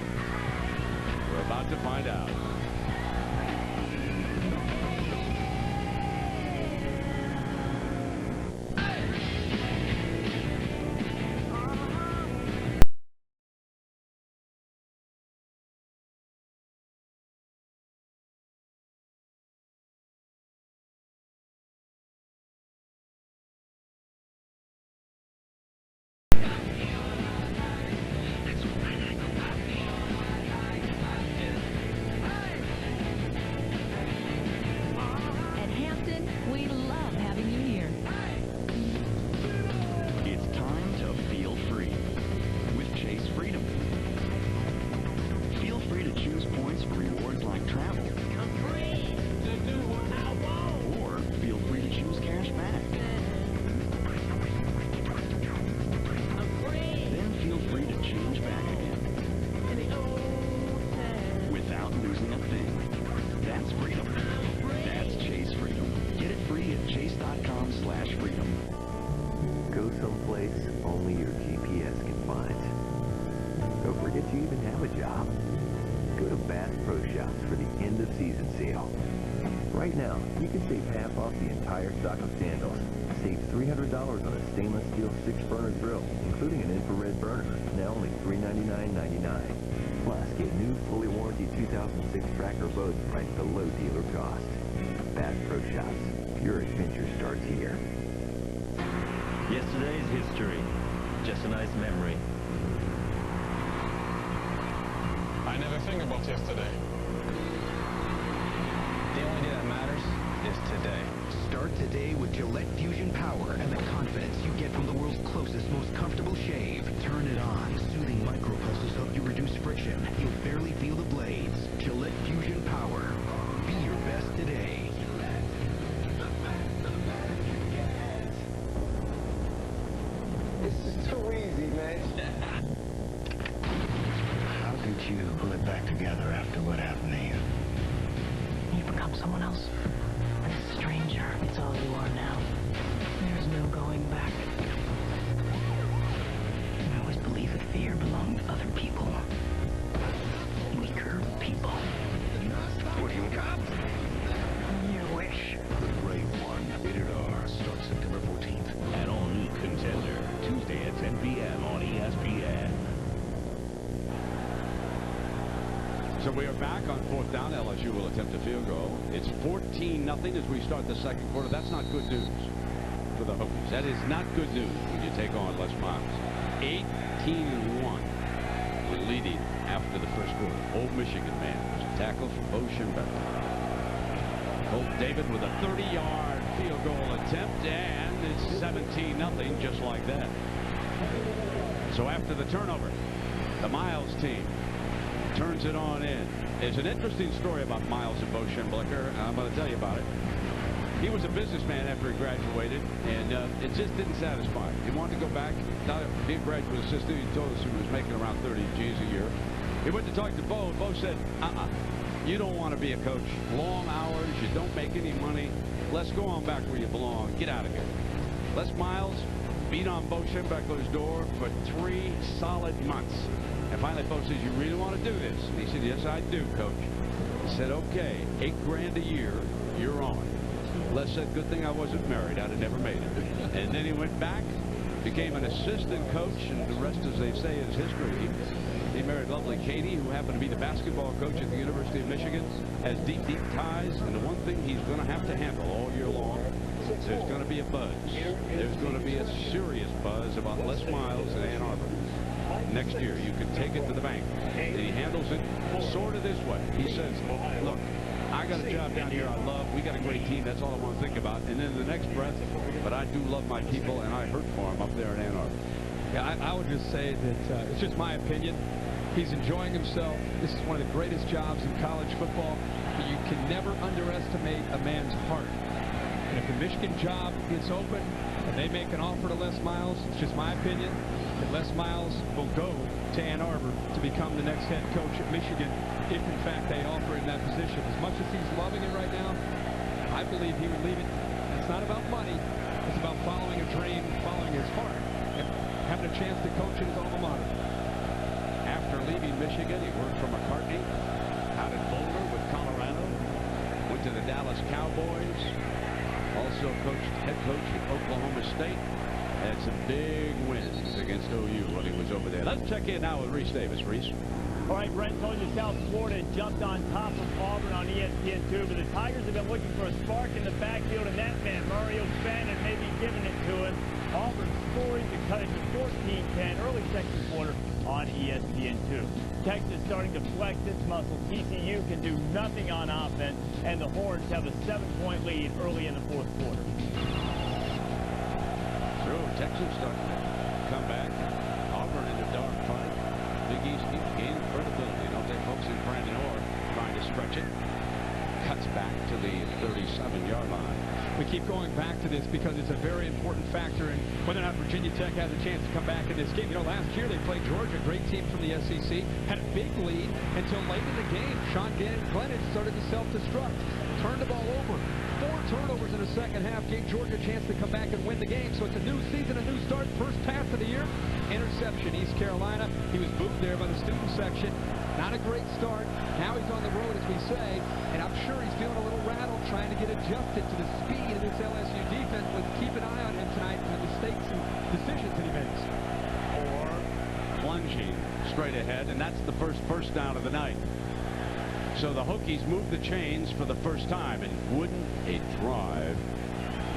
We're about to find out. Right now, you can save half off the entire stock of sandals. Save $300 on a stainless steel 6-burner grill, including an infrared burner, now only $399.99. Plus, get new fully warranty 2006 Tracker boats right below dealer cost. Bass Pro Shops. Your adventure starts here. Yesterday's history. Just a nice memory. I never think about yesterday. The only day that matters is today. Start today with Gillette Fusion Power and the confidence you get from the world's closest, most comfortable shave. Turn it on. Soothing micropulses help you reduce friction. You'll barely feel the blades. Gillette Fusion Power. Be your best today. This is too easy, man. How did you pull it back together after what happened to you? You've become someone else. A stranger. It's all you are now. There's no going back. I always believed that fear belonged to other people. Weaker people. What do you got? Your wish. The Brave One. Rated R. Starts September 14th. An all-new Contender. Tuesday at 10 p.m. on ESPN. So we are back on 4th down. LSU will attempt a field goal. It's 14-0 as we start the second quarter. That's not good news for the Hokies. That is not good news when you take on Les Miles. 18-1. We're leading after the first quarter. Old Michigan man was a tackle from Bo Schembechler. Colt David with a 30-yard field goal attempt, and it's 17-0 just like that. So after the turnover, the Miles team turns it on in. There's an interesting story about Miles and Bo Schembechler, and I'm going to tell you about it. He was a businessman after he graduated, and it just didn't satisfy him. He wanted to go back, not be a graduate assistant. He told us he was making around 30 G's a year. He went to talk to Bo, and Bo said, you don't want to be a coach. Long hours, you don't make any money. Let's go on back where you belong. Get out of here. Les Miles beat on Bo Schembechler's door for 3 solid months. And finally, Bo says, you really want to do this? And he said, yes, I do, coach. He said, okay, $8 grand a year, you're on. Les said, good thing I wasn't married. I'd have never made it. And then he went back, became an assistant coach, and the rest, as they say, is history. He married lovely Katie, who happened to be the basketball coach at the University of Michigan, has deep, deep ties, and the one thing he's going to have to handle all year long, there's going to be a buzz. There's going to be a serious buzz about Les Miles in Ann Arbor. Next year, you can take it to the bank. And he handles it sort of this way. He says, look, I got a job down here I love. We got a great team. That's all I want to think about. And then in the next breath, but I do love my people, and I hurt for them up there in Ann Arbor. Yeah, I would just say that it's just my opinion. He's enjoying himself. This is one of the greatest jobs in college football. But you can never underestimate a man's heart. And if the Michigan job gets open and they make an offer to Les Miles, it's just my opinion that Les Miles will go to Ann Arbor to become the next head coach at Michigan if, in fact, they offer him that position. As much as he's loving it right now, I believe he would leave it. It's not about money. It's about following a dream, following his heart, and having a chance to coach at his alma mater. After leaving Michigan, he worked for McCartney out in Boulder with Colorado. Went to the Dallas Cowboys. Also head coach at Oklahoma State. Had some big wins against OU when he was over there. Let's check in now with Reese Davis. Reese. All right, Brent, told you South Florida jumped on top of Auburn on ESPN2, but the Tigers have been looking for a spark in the backfield, and that man, Mario Spannon, may be giving it to him. Auburn scoring to cut it to 14-10 early second quarter on ESPN2. Texas starting to flex its muscle. TCU can do nothing on offense, and the Horns have a 7-point lead early in the fourth quarter. So Texas starting to come back. Auburn in the dark fight. Big East keeps gaining credibility. Don't they, folks in Brandon Orr trying to stretch it. Cuts back to the 37-yard line. We keep going back to this because it's a very important factor in whether or not Virginia Tech has a chance to come back in this game. You know, last year they played Georgia, a great team from the SEC, had a big lead until late in the game. Sean Glennon started to self-destruct, turned the ball over. 4 turnovers in the second half gave Georgia a chance to come back and win the game. So it's a new season, a new start. First pass of the year, interception, East Carolina. He was booed there by the student section. Not a great start. Now he's on the road, as we say, and I'm sure he's feeling a little rattled, trying to get adjusted to the speed of this LSU defense. But keep an eye on him tonight for the mistakes and decisions that he makes. Or plunging straight ahead, and that's the first down of the night. So the Hokies move the chains for the first time, and wouldn't a drive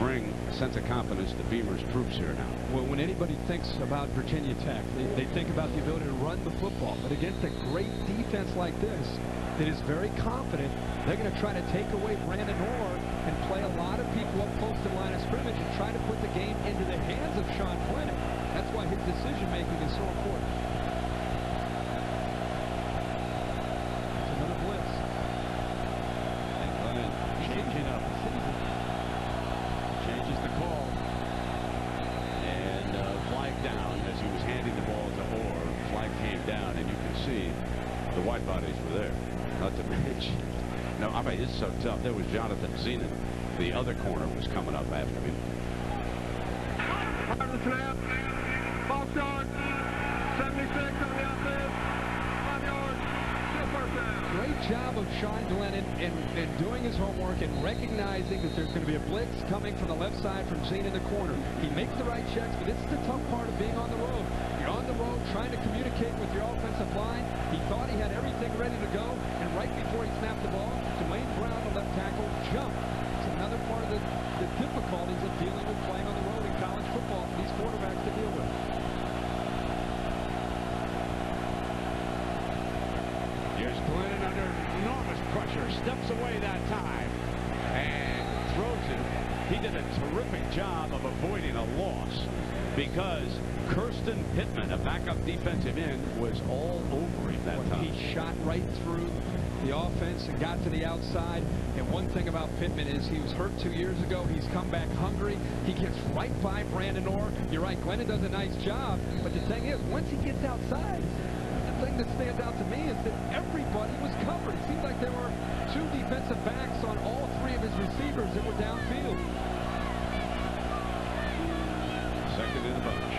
bring a sense of confidence to Beamer's troops here now? Well, when anybody thinks about Virginia Tech, they think about the ability to run the football. But against a great defense like this that is very confident, they're going to try to take away Brandon Orr and play a lot of people up close to the line of scrimmage and try to put the game into the hands of Sean Glennon. That's why his decision-making is so important. Another blitz. And Glennon changing up. Changes the call. And flag down as he was handing the ball to Orr. Flag came down, and you can see the white bodies were there. Not to mention. No, I mean, it's so tough. There was Jonathan Zenon. The other corner was coming up after him. Part of the snap. Ball start. 76 on the offense. 5 yards. Still first. Great job of Sean Glennon in doing his homework and recognizing that there's going to be a blitz coming from the left side from Zane in the corner. He makes the right checks, but this is the tough part of being on the road. You're on the road trying to communicate with your offensive line. He thought he had everything ready to go, and right before he snapped the ball, Dwayne Brown, the left tackle, jumped. It's another part of the difficulties of dealing with playing on the road in college football for these quarterbacks to deal with. Here's Glennon under enormous pressure, steps away that time, and throws it. He did a terrific job of avoiding a loss because Kirsten Pittman, a backup defensive end, was all over him that time. He shot right through the offense and got to the outside. And one thing about Pittman is he was hurt 2 years ago. He's come back hungry. He gets right by Brandon Orr. You're right, Glennon does a nice job. But the thing is, once he gets outside, the thing that stands out to me is that everybody was covered. It seemed like there were two defensive backs on all three of his receivers that were downfield. Second in the bunch.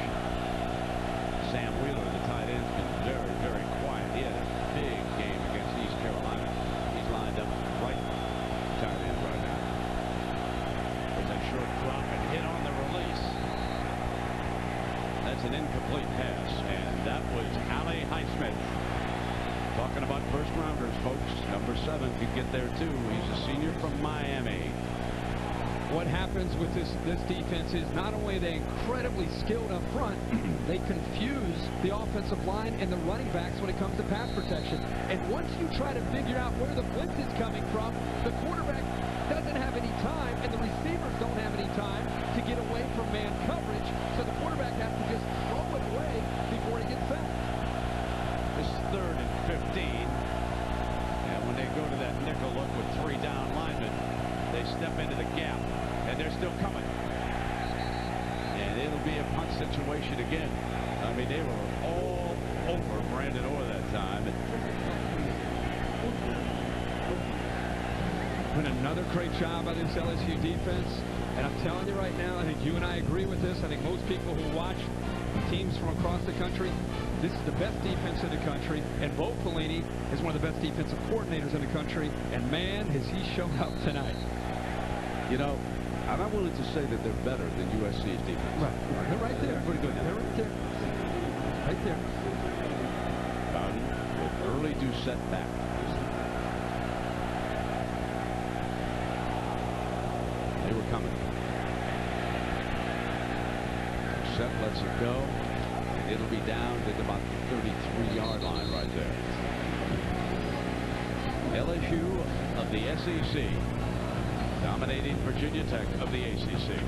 Sam Wheeler, the tight end, has been very, very quiet. He had a big game against East Carolina. He's lined up right tight end right now. There's that short drop and hit on the release. That's an incomplete pass, and that was Ali Highsmith. Talking about first rounders, folks. Number 7 could get there too. He's a senior from Miami. What happens with this defense is not only are they incredibly skilled up front, they confuse the offensive line and the running backs when it comes to pass protection. And once you try to figure out where the blitz is coming from, the quarterback doesn't have any time, and the receivers don't have any time to get away from man coverage, so the quarterback has to just throw it away before he gets sacked. This is 3rd and 15. And when they go to that nickel look with 3 down linemen, they step into the gap, and they're still coming. And it'll be a punt situation again. I mean, they were all over Brandon Orr that time. Doing another great job by this LSU defense. And I'm telling you right now, I think you and I agree with this. I think most people who watch teams from across the country, this is the best defense in the country. And Bo Pelini is one of the best defensive coordinators in the country. And man, has he shown up tonight. You know, I'm not willing to say that they're better than USC's defense. Right. They're right there. They're pretty good. They're right there. Right there. With early Doucette back. They were coming. Doucette lets it go. And it'll be down to about the 33-yard line right there. LSU of the SEC. Dominating Virginia Tech of the ACC.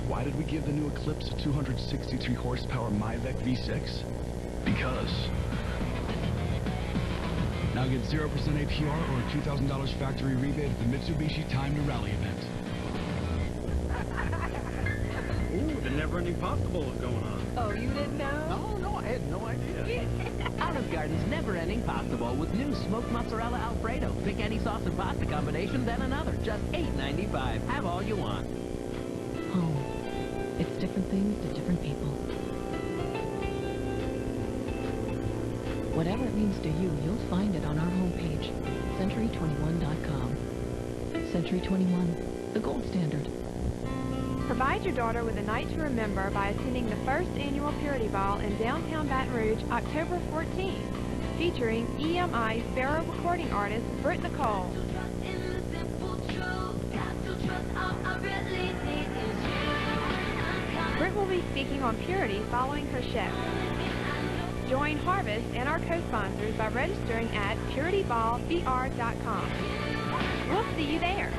Why did we give the new Eclipse a 263 horsepower Myvec V6? Because now get 0% APR or a $2,000 factory rebate at the Mitsubishi Time to Rally event. Ooh, the never-ending pasta bowl is going on. Oh, you didn't know? No, I had no idea. Olive Garden's never-ending pasta bowl with new smoked mozzarella Alfredo. Pick any sauce and pasta combination, then another. Just $8.95. Have all you want. Home. It's different things to different people. Whatever it means to you, you'll find it on our homepage, Century21.com. Century 21, the gold standard. Provide your daughter with a night to remember by attending the first annual Purity Ball in downtown Baton Rouge, October 14th, featuring EMI Sparrow recording artist Britt Nicole. Britt will be speaking on purity following her show. Join Harvest and our co-sponsors by registering at purityballvr.com. We'll see you there.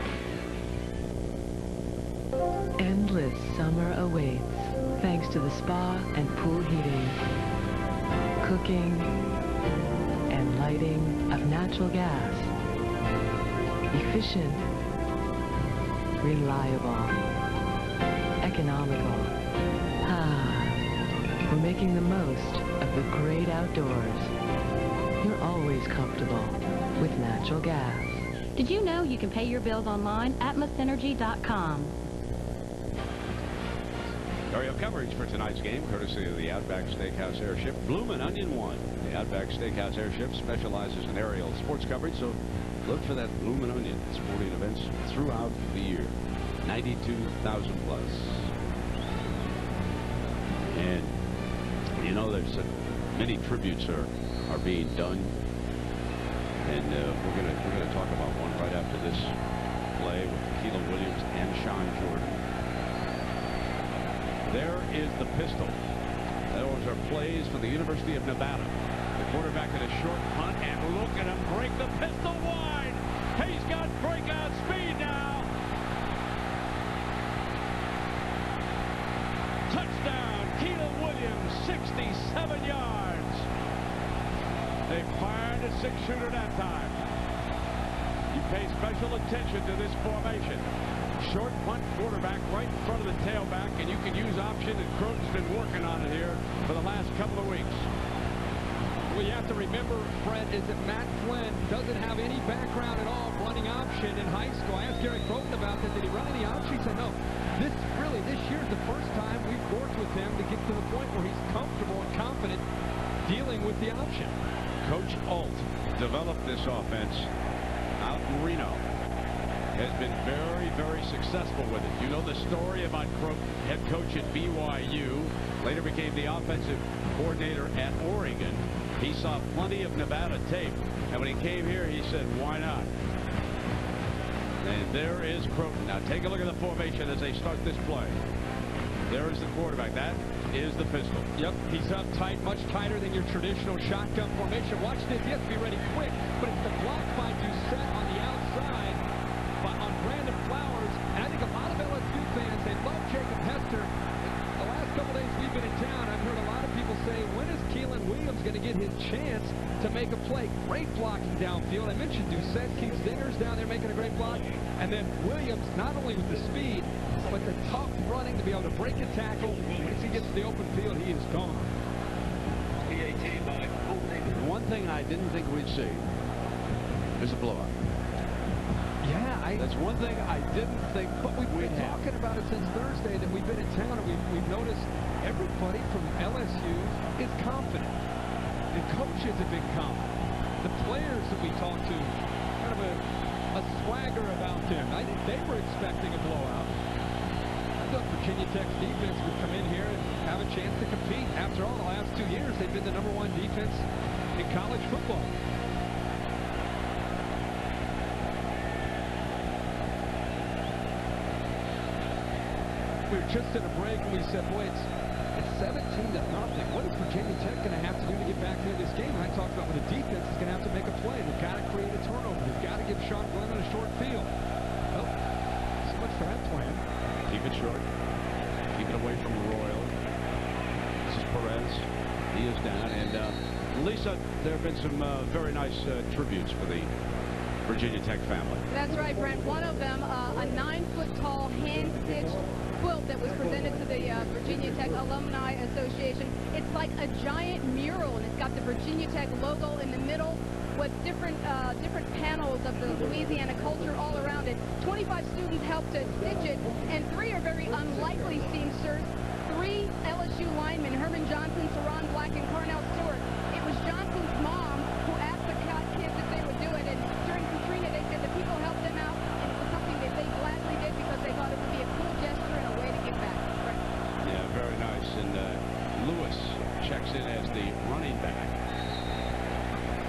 Endless summer awaits, thanks to the spa and pool heating, cooking, and lighting of natural gas. Efficient, reliable, economical. for making the most of the great outdoors. You're always comfortable with natural gas. Did you know you can pay your bills online? AtmosEnergy.com. Aerial coverage for tonight's game, courtesy of the Outback Steakhouse Airship, Bloomin' Onion 1. The Outback Steakhouse Airship specializes in aerial sports coverage, so look for that Bloomin' Onion sporting events throughout the year. 92,000 plus. And you know, there's many tributes are being done, and we're gonna talk about one right after this play with Keelan Williams and Sean Jordan. There is the pistol. Those are plays for the University of Nevada. The quarterback at a short punt, and look at him break the pistol wide. He's got breakout speed now. Touchdown, Keelan Williams, 67 yards. They fired a six-shooter that time. You pay special attention to this formation. Short punt quarterback right in front of the tailback, and you can use option, and Croton's been working on it here for the last couple of weeks. Well, you have to remember, Fred, is that Matt Flynn doesn't have any background at all running option in high school. I asked Gary Croton about that. Did he run any option? He said, no. This year is the first time we've worked with him to get to the point where he's comfortable and confident dealing with the option. Coach Alt developed this offense out in Reno. Has been very, very successful with it. You know the story about Croton, head coach at BYU, later became the offensive coordinator at Oregon. He saw plenty of Nevada tape, and when he came here, he said, why not? And there is Croton. Now take a look at the formation as they start this play. There is the quarterback. That is the pistol. Yep, he's up tight, much tighter than your traditional shotgun formation. Watch this. He has to be ready quick, but it's the block by Doucette on the outside on Brandon Flowers. And I think a lot of LSU fans, they love Jacob Hester. The last couple days we've been in town, I've heard a lot of people say, when is Keelan Williams going to get his chance to make a play? Great blocking downfield. I mentioned Doucette, Keith Zinger's down there making a great block. And then Williams, not only with the speed, but the tough running to be able to break a tackle. Once he gets to the open field, he is gone. One thing I didn't think we'd see is a blowout. Yeah, that's one thing I didn't think. But we've been talking about it since Thursday that we've been in town, and we've noticed everybody from LSU is confident. The coaches have been confident. The players that we talked to, kind of a swagger about them. I think they were expecting a blowout. I thought Virginia Tech's defense would come in here and have a chance to compete. After all, the last 2 years, they've been the #1 defense in college football. We were just at a break and we said, boy, it's 17-0. What is Virginia Tech going to have to do to get back into this game? And I talked about when the defense is going to have to make a play. They've got to create a turnover. They've got to give Sean Glennon a short field. Well, so much for that plan. Keep it short. Keep it away from Royal. This is Perez. He is down. And Lisa, there have been some very nice tributes for the Virginia Tech family. That's right, Brent. One of them, a 9-foot-tall hand-stitched quilt that was presented to the Virginia Tech Alumni Association. It's like a giant mural, and it's got the Virginia Tech logo in the middle with different panels of the Louisiana culture all around it. 25 students helped to stitch it, and 3 are very unlikely seamsters. 3 LSU linemen, Herman Johnson, Saron Black, and Cornell Stewart. It was Johnson's mom who asked the kids if they would do it, and during Katrina, they said the people helped them out, and it was something that they gladly did because they thought it would be a cool gesture and a way to give back. Right? Yeah, very nice. And Lewis checks in as the running back.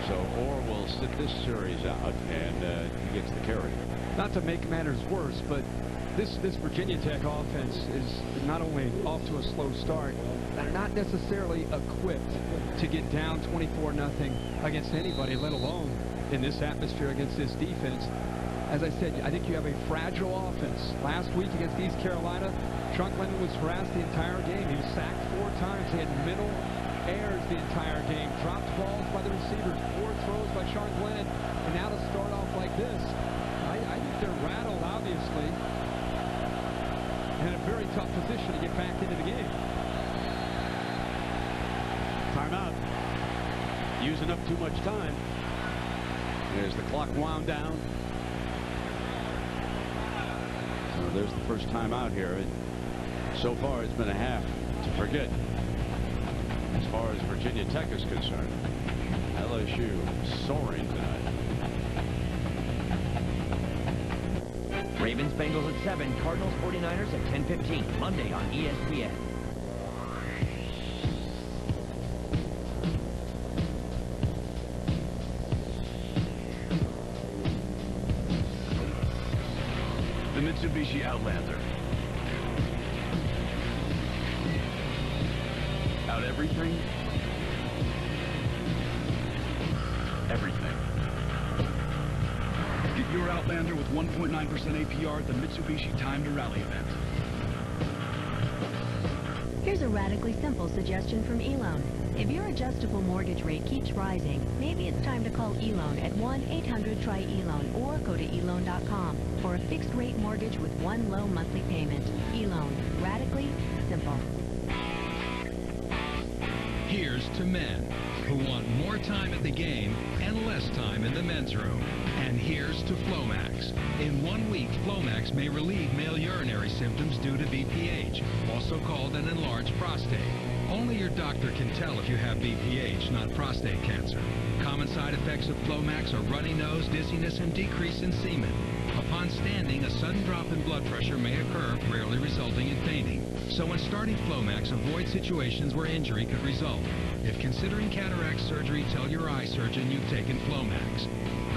So Orr will sit this series out, and he gets the carry. Not to make matters worse, but this Virginia Tech offense is not only off to a slow start, they're not necessarily equipped to get down 24-0 against anybody, let alone in this atmosphere against this defense. As I said, I think you have a fragile offense. Last week against East Carolina, Sean Glennon was harassed the entire game. He was sacked 4 times. He had mental errors the entire game. Dropped balls by the receivers. 4 throws by Sean Glennon. And now to start off like this, I think they're rattled, obviously, in a very tough position to get back into the game. Timeout. Using up too much time. There's the clock wound down. So there's the first timeout here. So far, it's been a half to forget as far as Virginia Tech is concerned. LSU soaring tonight. Ravens Bengals at 7, Cardinals 49ers at 10:15, Monday on ESPN. The Mitsubishi Outlander. Out everything? Everything. Get your Outlander with 1.9% APR at the Mitsubishi Time to Rally event. Here's a radically simple suggestion from eLoan. If your adjustable mortgage rate keeps rising, maybe it's time to call eLoan at 1-800-TRY-eLoan or go to eLoan.com for a fixed rate mortgage with one low monthly payment. eLoan. Radically simple. Here's to men who want more time at the game and less time in the men's room. And here's to Flomax. In 1 week, Flomax may relieve male urinary symptoms due to BPH, also called an enlarged prostate. Only your doctor can tell if you have BPH, not prostate cancer. Common side effects of Flomax are runny nose, dizziness, and decrease in semen. Upon standing, a sudden drop in blood pressure may occur, rarely resulting in fainting. So when starting Flomax, avoid situations where injury could result. If considering cataract surgery, tell your eye surgeon you've taken Flomax.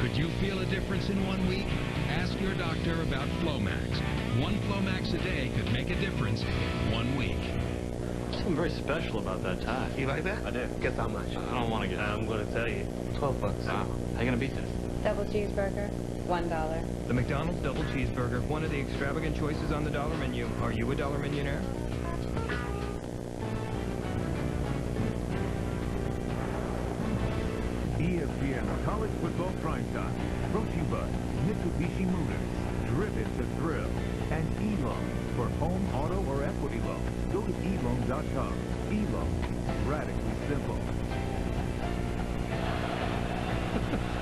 Could you feel a difference in 1 week? Ask your doctor about Flomax. One Flomax a day could make a difference in 1 week. Something very special about that tie. You like that? I do. Guess how much? I don't want to get. I'm going to tell you. $12. Oh, how you going to beat this? Double cheeseburger, $1. The McDonald's Double Cheeseburger, one of the extravagant choices on the dollar menu. Are you a dollar millionaire? ESPN College Football Primetime. Brought to you by Mitsubishi Motors. Driven to thrill. And eLoan. For home, auto, or equity loan. Go to eLoan.com. eLoan. Radically simple.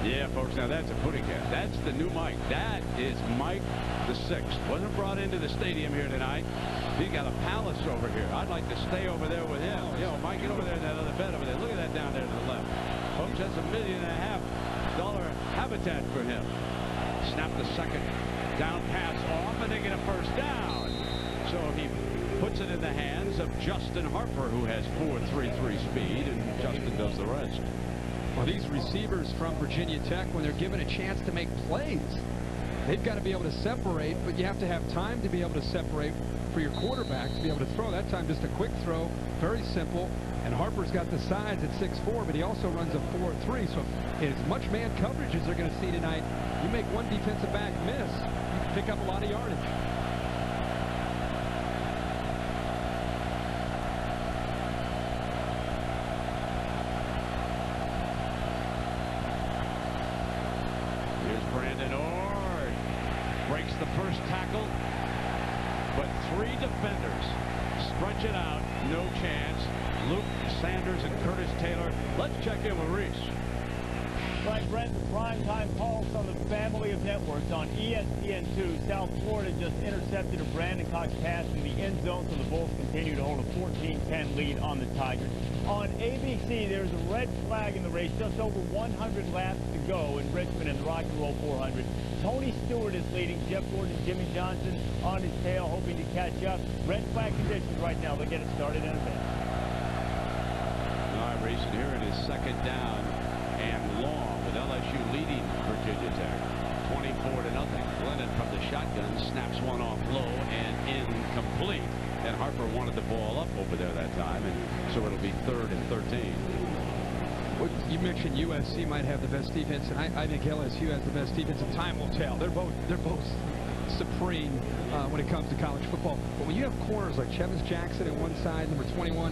Yeah, folks, now that's a putting cat. That's the new Mike. That is Mike the Sixth. Wasn't brought into the stadium here tonight. He got a palace over here. I'd like to stay over there with him. Yo, Mike, get over there in that other bed over there. Look at that down there to the left. Folks, that's $1.5 million habitat for him. Snap the second down pass off, and they get a first down. So he puts it in the hands of Justin Harper, who has 4.33 speed, and Justin does the rest. Well, these receivers from Virginia Tech, when they're given a chance to make plays, they've got to be able to separate, but you have to have time to be able to separate for your quarterback to be able to throw. That time, just a quick throw, very simple. And Harper's got the size at 6'4", but he also runs a 4.3. So as much man coverage as they're going to see tonight, you make one defensive back miss, you can pick up a lot of yardage. Breaks the first tackle, but three defenders stretch it out. No chance. Luke Sanders and Curtis Taylor. Let's check in with Reese. Right, Brent, primetime pulse on the family of networks on ESPN2. South Florida just intercepted a Brandon Cox pass in the end zone, so the Bulls continue to hold a 14-10 lead on the Tigers. On ABC, there's a red flag in the race, just over 100 laps to go in Richmond in the Rock and Roll 400. Tony Stewart is leading. Jeff Gordon and Jimmy Johnson on his tail, hoping to catch up. Red flag conditions right now. They'll get it started in a bit. All right, Reese, and here it is second down and long with LSU leading Virginia Tech 24-0. Glennon from the shotgun snaps one off low and incomplete. And Harper wanted the ball up over there that time, and so it'll be 3rd and 13. Well, you mentioned USC might have the best defense, and I think LSU has the best defense, and time will tell. They're both supreme when it comes to college football. But when you have corners like Chevis Jackson on one side, number 21,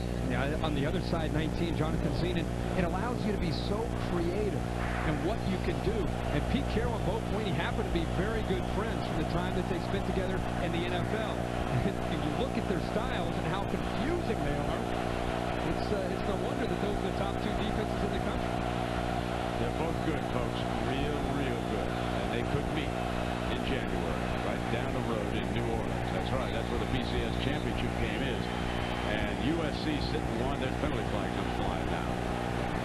on the other side, 19, Jonathan Zenon, it allows you to be so creative in what you can do. And Pete Carroll and Bo Pelini happen to be very good friends from the time that they spent together in the NFL. And you look at their styles and how confusing they are. It's no wonder that those are the top 2 defenses in the country. They're both good, folks. Real good. And they could meet in January, right down the road in New Orleans. That's right. That's where the BCS championship game is. And USC sitting 1. Their penalty flag comes flying now.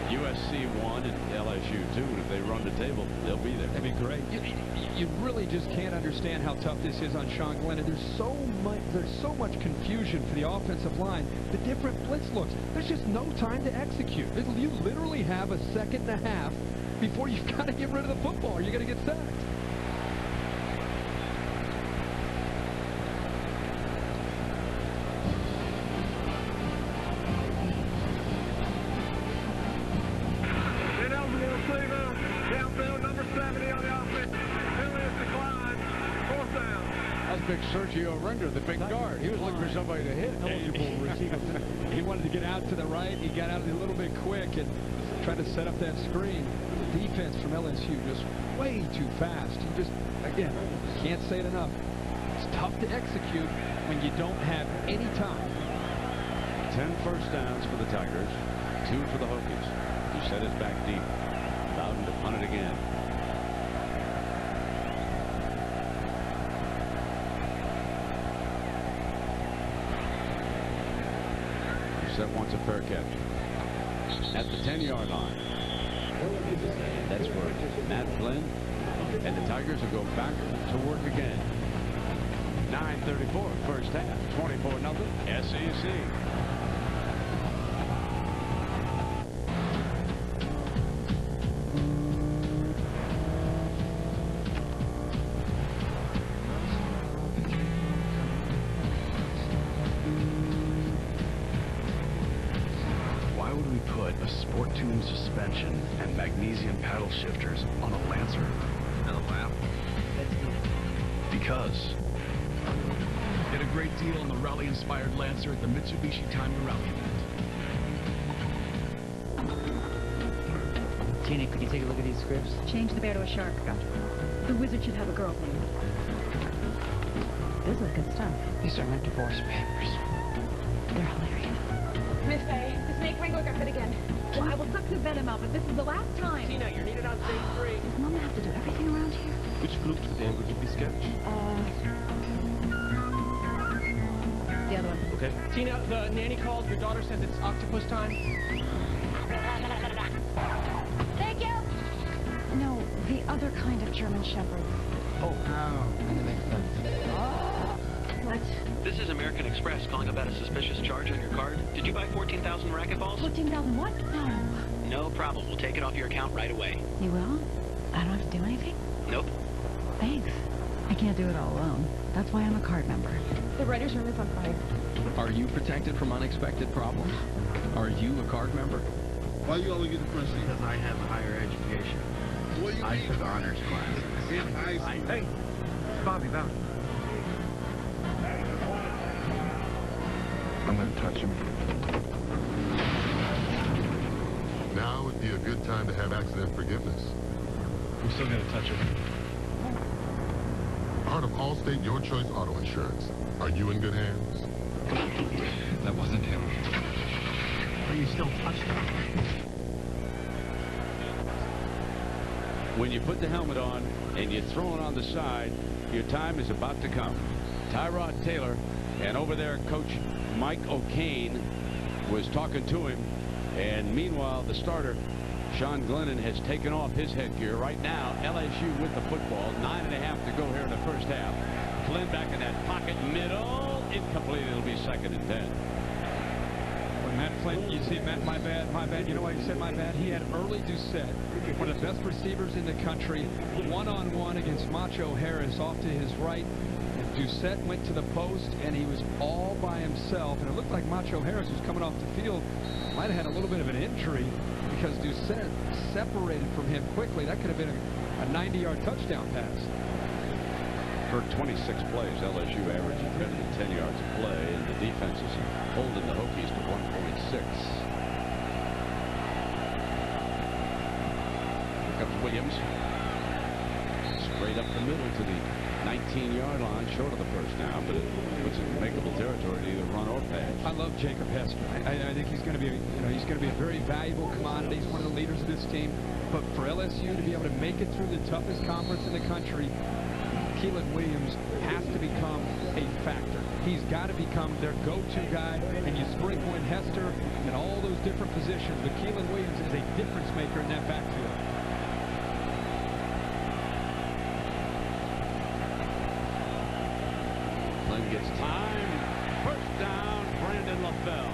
USC 1 and LSU 2. And if they run the table, they'll be there. That'd be great. You really just can't understand how tough this is on Sean Glennon. There's so much confusion for the offensive line. The different blitz looks. There's just no time to execute. You literally have a second and a half before you've got to get rid of the football, or you're going to get sacked. Big Sergio Render, the big guard. He was looking for somebody to hit. Eligible receiver. He wanted to get out to the right. He got out a little bit quick and tried to set up that screen. The defense from LSU just way too fast. You just, again, can't say it enough. It's tough to execute when you don't have any time. 10 first downs for the Tigers, 2 for the Hokies. He set his back deep. Bowden to punt it again. That wants a fair catch at the 10-yard line. That's where Matt Flynn and the Tigers will go back to work again. 9:34 first half, 24-0 SEC. Sport-tuned suspension and magnesium paddle shifters on a Lancer? LOL. Because get a great deal on the rally-inspired Lancer at the Mitsubishi Time to Rally event. Tina, could you take a look at these scripts? Change the bear to a shark. Gotcha. The wizard should have a girlfriend. Those are good stuff. These are my divorce papers. They're hilarious. Miss Faye, the snake wrangler got bit again. Well, I will suck the venom out, but this is the last time. Tina, you're needed on stage 3. Does Mama have to do everything around here? Which flute then would you be sketch? The other one. Okay. Tina, the nanny called. Your daughter says it's octopus time. Thank you. No, the other kind of German Shepherd. Oh, that makes sense. What? This is American Express calling about a suspicious charge on your card. Did you buy 14,000 racquetballs? 14,000 what? No. No problem. We'll take it off your account right away. You will? I don't have to do anything? Nope. Thanks. I can't do it all alone. That's why I'm a card member. The writer's room is on fire. Are you protected from unexpected problems? Are you a card member? Why you always get the first seat? Because I have a higher education. What do you I mean? took honors class. In high school. Hey, Bobby. I'm going to touch him. Now would be a good time to have accident forgiveness. I'm still going to touch him. Part of Allstate Your Choice Auto Insurance. Are you in good hands? That wasn't him. Are you still touching him? When you put the helmet on and you throw it on the side, your time is about to come. Tyrod Taylor and over there Coach Mike O'Kane was talking to him, and meanwhile the starter Sean Glennon has taken off his headgear. Right now LSU with the football, 9.5 to go here in the first half. Flynn back in that pocket, middle, incomplete. It'll be 2nd and 10. When Matt Flynn, you see Matt, my bad. You know why he said my bad? He had early Doucette, one of the best receivers in the country, one-on-one against Macho Harris off to his right. Doucette went to the post, and he was all by himself, and it looked like Macho Harris was coming off the field. Might have had a little bit of an injury because Doucette separated from him quickly. That could have been a 90-yard touchdown pass. For 26 plays, LSU averaging better than 10 yards a play, and the defense is holding the Hokies to 1.6. Here comes Williams. Straight up the middle to the 19-yard line, short of the first down, but it puts it in makeable territory to either run or pass. I love Jacob Hester. I think he's going to be, he's going to be a very valuable commodity. He's one of the leaders of this team. But for LSU to be able to make it through the toughest conference in the country, Keelan Williams has to become a factor. He's got to become their go-to guy, and you sprinkle in Hester and all those different positions. But Keelan Williams is a difference maker in that backfield. Flynn gets time. First down, Brandon LaFell.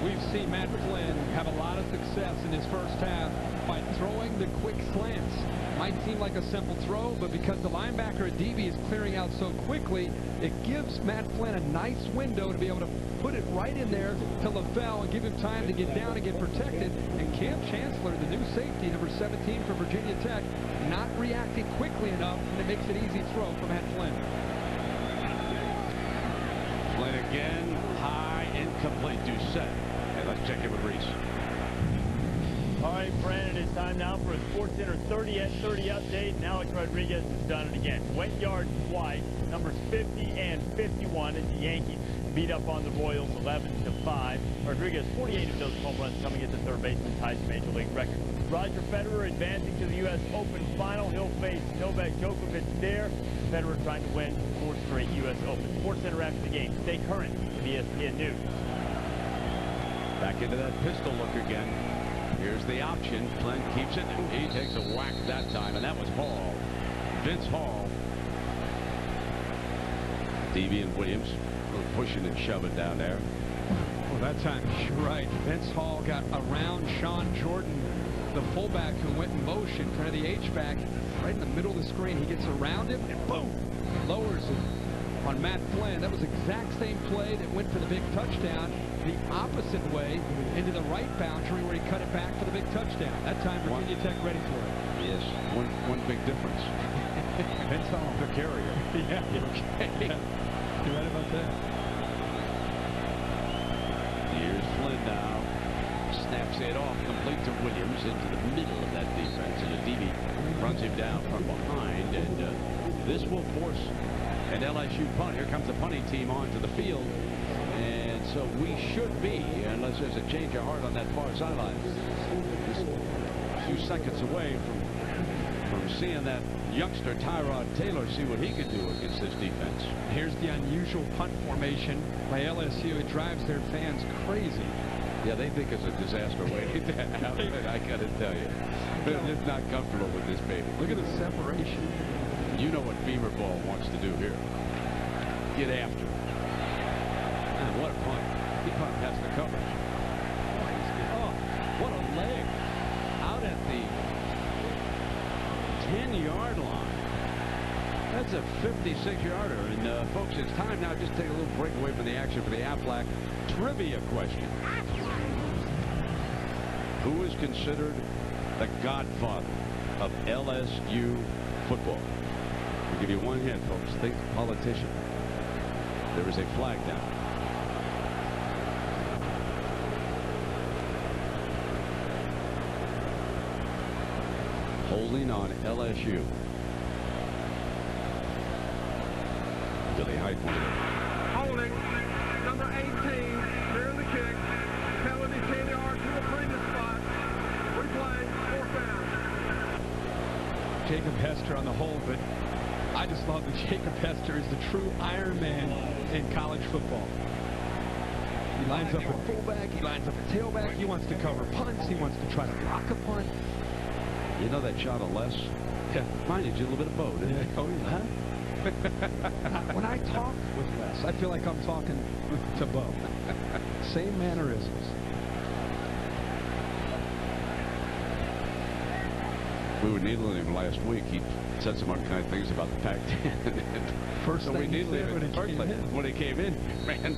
We've seen Matt Flynn have a lot of success in his first half by throwing the quick slants. Might seem like a simple throw, but because the linebacker at DB is clearing out so quickly, it gives Matt Flynn a nice window to be able to put it right in there to LaFell and give him time to get down and get protected. And Cam Chancellor, the new safety, number 17 for Virginia Tech, not reacting quickly enough, and it makes an easy throw for Matt Flynn. Flynn again, high, incomplete, Doucette. And let's check in with Reese. All right, Brandon, it's time now for a SportsCenter 30 at 30 update. And Alex Rodriguez has done it again. Went yard twice, numbers 50 and 51 as the Yankees beat up on the Royals 11-5. Rodriguez, 48 of those home runs coming into third baseman, ties Major League record. Roger Federer advancing to the U.S. Open final. He'll face Novak Djokovic there. Federer trying to win 4th straight U.S. Open. SportsCenter after the game. Stay current with ESPN News. Back into that pistol look again. Here's the option. Flynn keeps it. He takes a whack that time, and that was Hall. Vince Hall. DB and Williams pushing and shoving down there. Well, that time, you're right. Vince Hall got around Sean Jordan, the fullback who went in motion, kind of the H-back, right in the middle of the screen. He gets around him, and boom, lowers it on Matt Flynn. That was the exact same play that went for the big touchdown the opposite way into the right boundary where he cut it back for the big touchdown. That time, Virginia Tech ready for it. Yes, one big difference. Vince Hall, the carrier. Yeah, okay. You're right about that. Here's Flynn now. Snaps it off, complete to Williams into the middle of that defense. And the DB runs him down from behind. And this will force an LSU punt. Here comes the punting team onto the field. And so we should be, unless there's a change of heart on that far sideline, just a few seconds away from seeing that youngster Tyrod Taylor see what he can do against this defense. Here's the unusual punt formation by LSU. It drives their fans crazy. Yeah, they think it's a disaster waiting to happen. I got to tell you, they're just not comfortable with this baby. Look at the separation. You know what Beamer Ball wants to do here. Get after it. Man, what a punt. He punt past the coverage. Oh, what a leg. Out at the 10-yard line. That's a 56-yarder. And, folks, it's time now just to take a little break away from the action for the Aflac trivia question. Who is considered the godfather of LSU football? I'll give you one hint, folks. Think politician. There is a flag down. Holding on LSU. Billy Hyde wanted it. Holding, number 18, near the kick. Penalty 10 yards to the previous spot. Replay, 4th down. Jacob Hester on the hold, but I just love that Jacob Hester is the true Iron Man in college football. He lines up at fullback, he lines up at tailback, he wants to cover punts, he wants to try to block a punt. You know that shot of Les? Yeah. Reminded you a little bit of Bo, didn't it? Oh, yeah. When I talk with Les, I feel like I'm talking to Bo. Same mannerisms. We were needling him last week. He said some unkind things about the Pac-10. First so thing we needled him when he came in, man.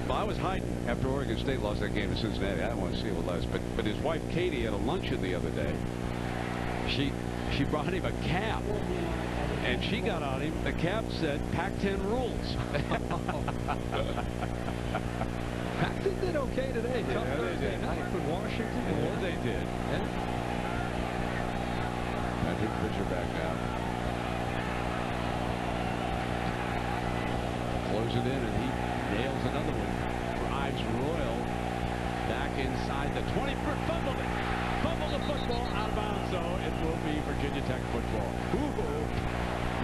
Well, I was hiding after Oregon State lost that game to Cincinnati. I didn't want to see it with Les. But his wife, Katie, at a luncheon the other day, she brought him a cap. And she got on him. The cap said Pac-10 rules. Pac-10 did okay today. Yeah, Tough they Thursday did. night with Washington. Yeah, they did. Yeah. Patrick Fisher back now. Blows it in, and he nails another one. Drives Royal back inside the 20. Fumbled it. Fumbled the football out of bounds, so it will be Virginia Tech football. Ooh,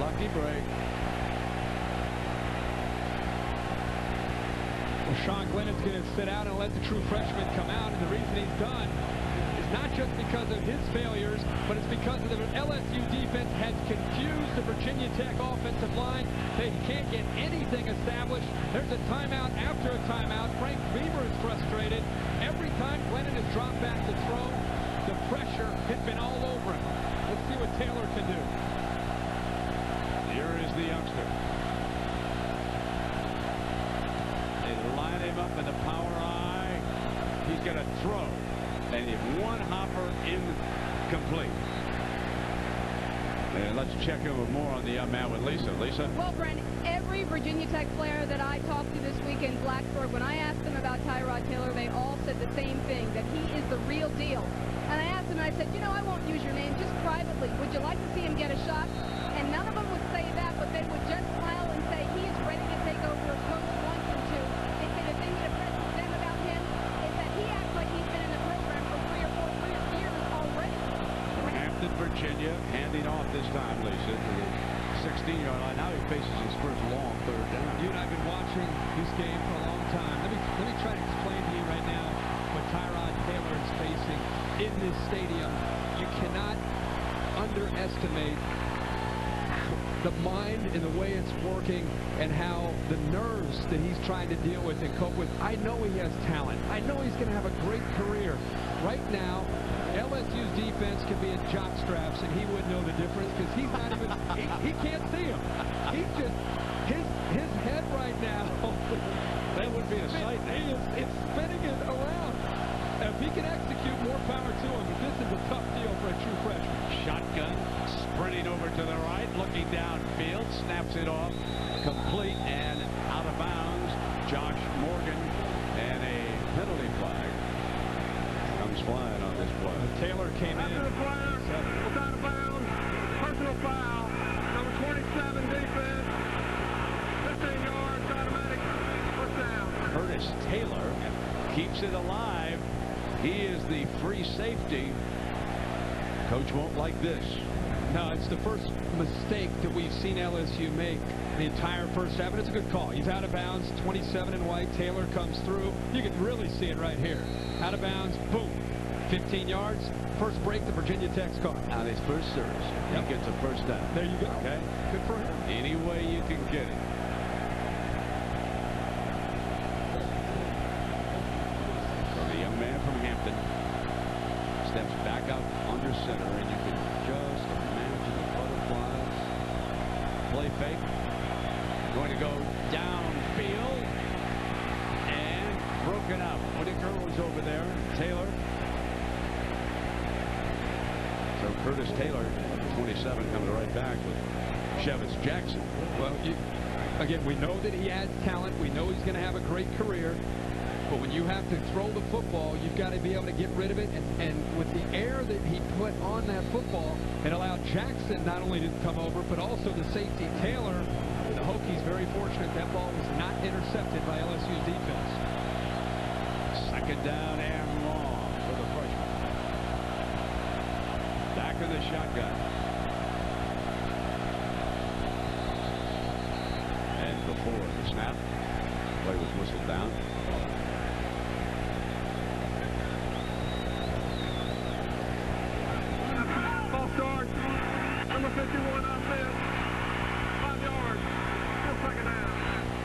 lucky break. Well, Sean Glennon's going to sit out and let the true freshman come out, and the reason he's done is not just because of his failures, but it's because of the LSU defense has confused the Virginia Tech offensive line. They can't get anything established. There's a timeout after a timeout. Frank Beamer is frustrated. Every time Glennon has dropped back to throw, the pressure has been all over him. Let's see what Taylor can do. Here is the youngster. They line him up in the power eye. He's going to throw. And if one hopper incomplete. And let's check in with more on the young man with Lisa. Lisa? Well, Brent, every Virginia Tech player that I talked to this week in Blacksburg, when I asked them about Tyrod Taylor, they all said the same thing, that he is the real deal. And I asked them, and I said, you know, I won't use your name, just privately. Would you like to see him get a shot? And none of them would say that, but they would just smile and say he is ready to take over a coach once or two. They say the thing that impresses them about him is that he acts like he's been in the program for 3 or 4 years already. Hampton, Virginia, handing off this time, Lisa, to the 16-yard line. Now he faces his first long third down. You and I have been watching this game for a long time. Let me try to explain to you right now what Tyrod Taylor is facing in this stadium. You cannot underestimate the mind and the way it's working and how the nerves that he's trying to deal with and cope with. I know he has talent. I know he's going to have a great career. Right now, LSU's defense could be in jock straps and he wouldn't know the difference because he's not even, he can't see him. He's just, his head right now. That would be a sight. It's spinning it around. If he can execute, more power to him. But this is a tough deal for a true freshman. Shotgun, sprinting over to the right, looking downfield, snaps it off, complete and out of bounds. Josh Morgan, and a penalty flag comes flying on this play. Taylor came in. After the player was out of bounds, personal foul, number 27 defense, 15 yards, automatic first down. Curtis Taylor keeps it alive. He is the free safety. Coach won't like this. No, it's the first mistake that we've seen LSU make the entire first half, and it's a good call. He's out of bounds, 27 in white. Taylor comes through. You can really see it right here. Out of bounds, boom. 15 yards. First break the Virginia Tech's caught. On his first service, he gets a first down. There you go. Okay. Good for him. Any way you can get it. From Hampton steps back up under center, and you can just imagine the butterflies. Play fake. Going to go downfield and broken up. Whitaker was over there. Taylor. So Curtis Taylor, 27, coming right back with Chevis Jackson. Well, again, we know that he has talent. We know he's going to have a great career. But when you have to throw the football, you've got to be able to get rid of it. And with the air that he put on that football, it allowed Jackson not only to come over, but also the safety Taylor. The Hokies very fortunate that ball was not intercepted by LSU's defense. Second down and long for the freshman. Back in the shotgun. And before the snap, play was whistled down. Start. Number 51 offense. 5 yards. Still second down.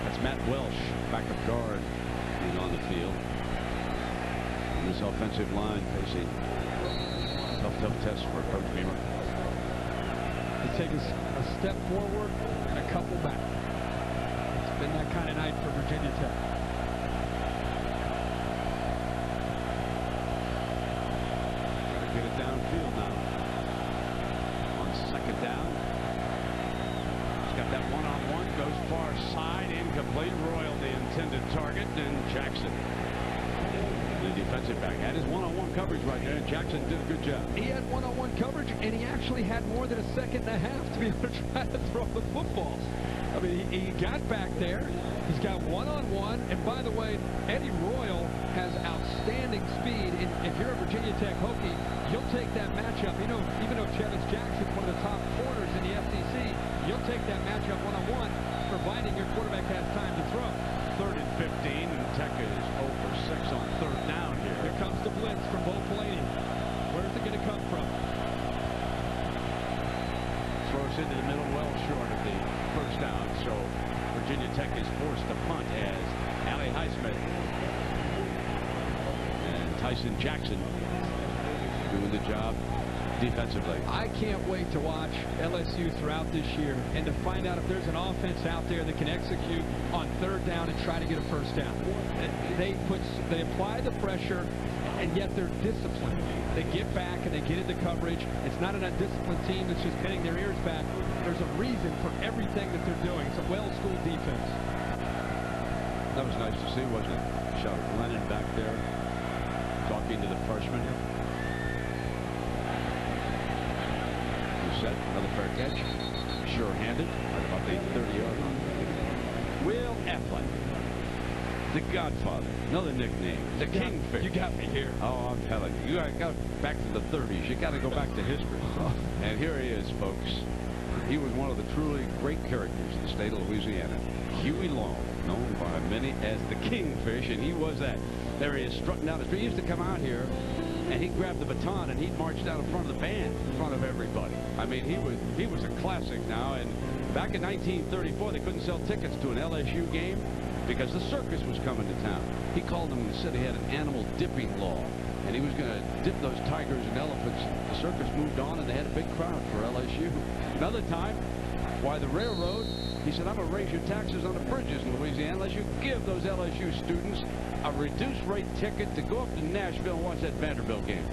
That's Matt Welsh, backup guard, in on the field. And this offensive line facing tough test for Coach Beamer. They take a step forward and a couple back. It's been that kind of night for Virginia Tech. Got to get it downfield now. Second down. He's got that one-on-one, goes far side, incomplete. Royal, the intended target, and Jackson The defensive back had his one-on-one coverage right there, and Jackson did a good job. He had one-on-one coverage, and he actually had more than a second and a half to be able to try to throw the football. I mean, he got back there. He's got one-on-one. And by the way, Eddie Royal has outstanding speed. And if you're a Virginia Tech Hokie, you'll take that matchup. You know, even though Chevis Jackson's one of the top corners in the SEC, you'll take that matchup one-on-one, providing your quarterback has time to throw. 3rd and 15, and Tech is 0 for 6 on 3rd down here. Here comes the blitz from Bo Pelini. Where's it going to come from? Throws into the middle, well short of the 1st down. So Virginia Tech is forced to punt as Ali Highsmith and Tyson Jackson doing the job defensively. I can't wait to watch LSU throughout this year and to find out if there's an offense out there that can execute on 3rd down and try to get a 1st down. They apply the pressure, and yet they're disciplined. They get back and they get into coverage. It's not an undisciplined team that's just pinning their ears back. There's a reason for everything that they're doing. It's a well-schooled defense. That was nice to see, wasn't it? Shot of Glennon back there talking to the freshman. Set another fair catch, sure-handed, right about the 30-yard line. Will Eflin, the Godfather, another nickname, the Kingfish. You got me here. Oh, I'm telling you, you got back to the 30s. You got to go back to history. And here he is, folks. He was one of the truly great characters in the state of Louisiana. Huey Long, known by many as the Kingfish, and he was that. There he is, strutting down the street. He used to come out here, and he'd grab the baton and he'd march down in front of the band, in front of everybody. I mean, he was a classic now. And back in 1934, they couldn't sell tickets to an LSU game because the circus was coming to town. He called them and said he had an animal dipping law, and he was going to dip those tigers and elephants. The circus moved on, and they had a big crowd for LSU. Another time, why the railroad, he said, I'm going to raise your taxes on the bridges in Louisiana unless you give those LSU students a reduced rate ticket to go up to Nashville and watch that Vanderbilt game.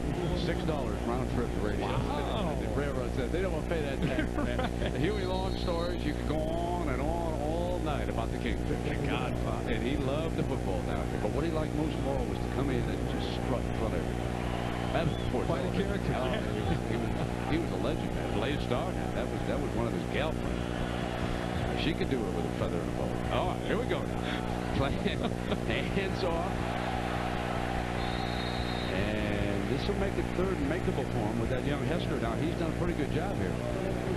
$6 round trip ratio. Wow. The railroad said they don't want to pay that tax. Right. The Huey Long stories, you could go on and on all night about the Kingfish. The Godfather. And he loved the football down here. But what he liked most of all was to come in and just strut in front of everybody. That was quite a character. He was a legend, man. Blaze Star. That was one of his gal friends. She could do it with a feather in a bow. All right, here we go now. Playing hands off. And this will make it 3rd and makeable for him with that young Hester. Now, he's done a pretty good job here.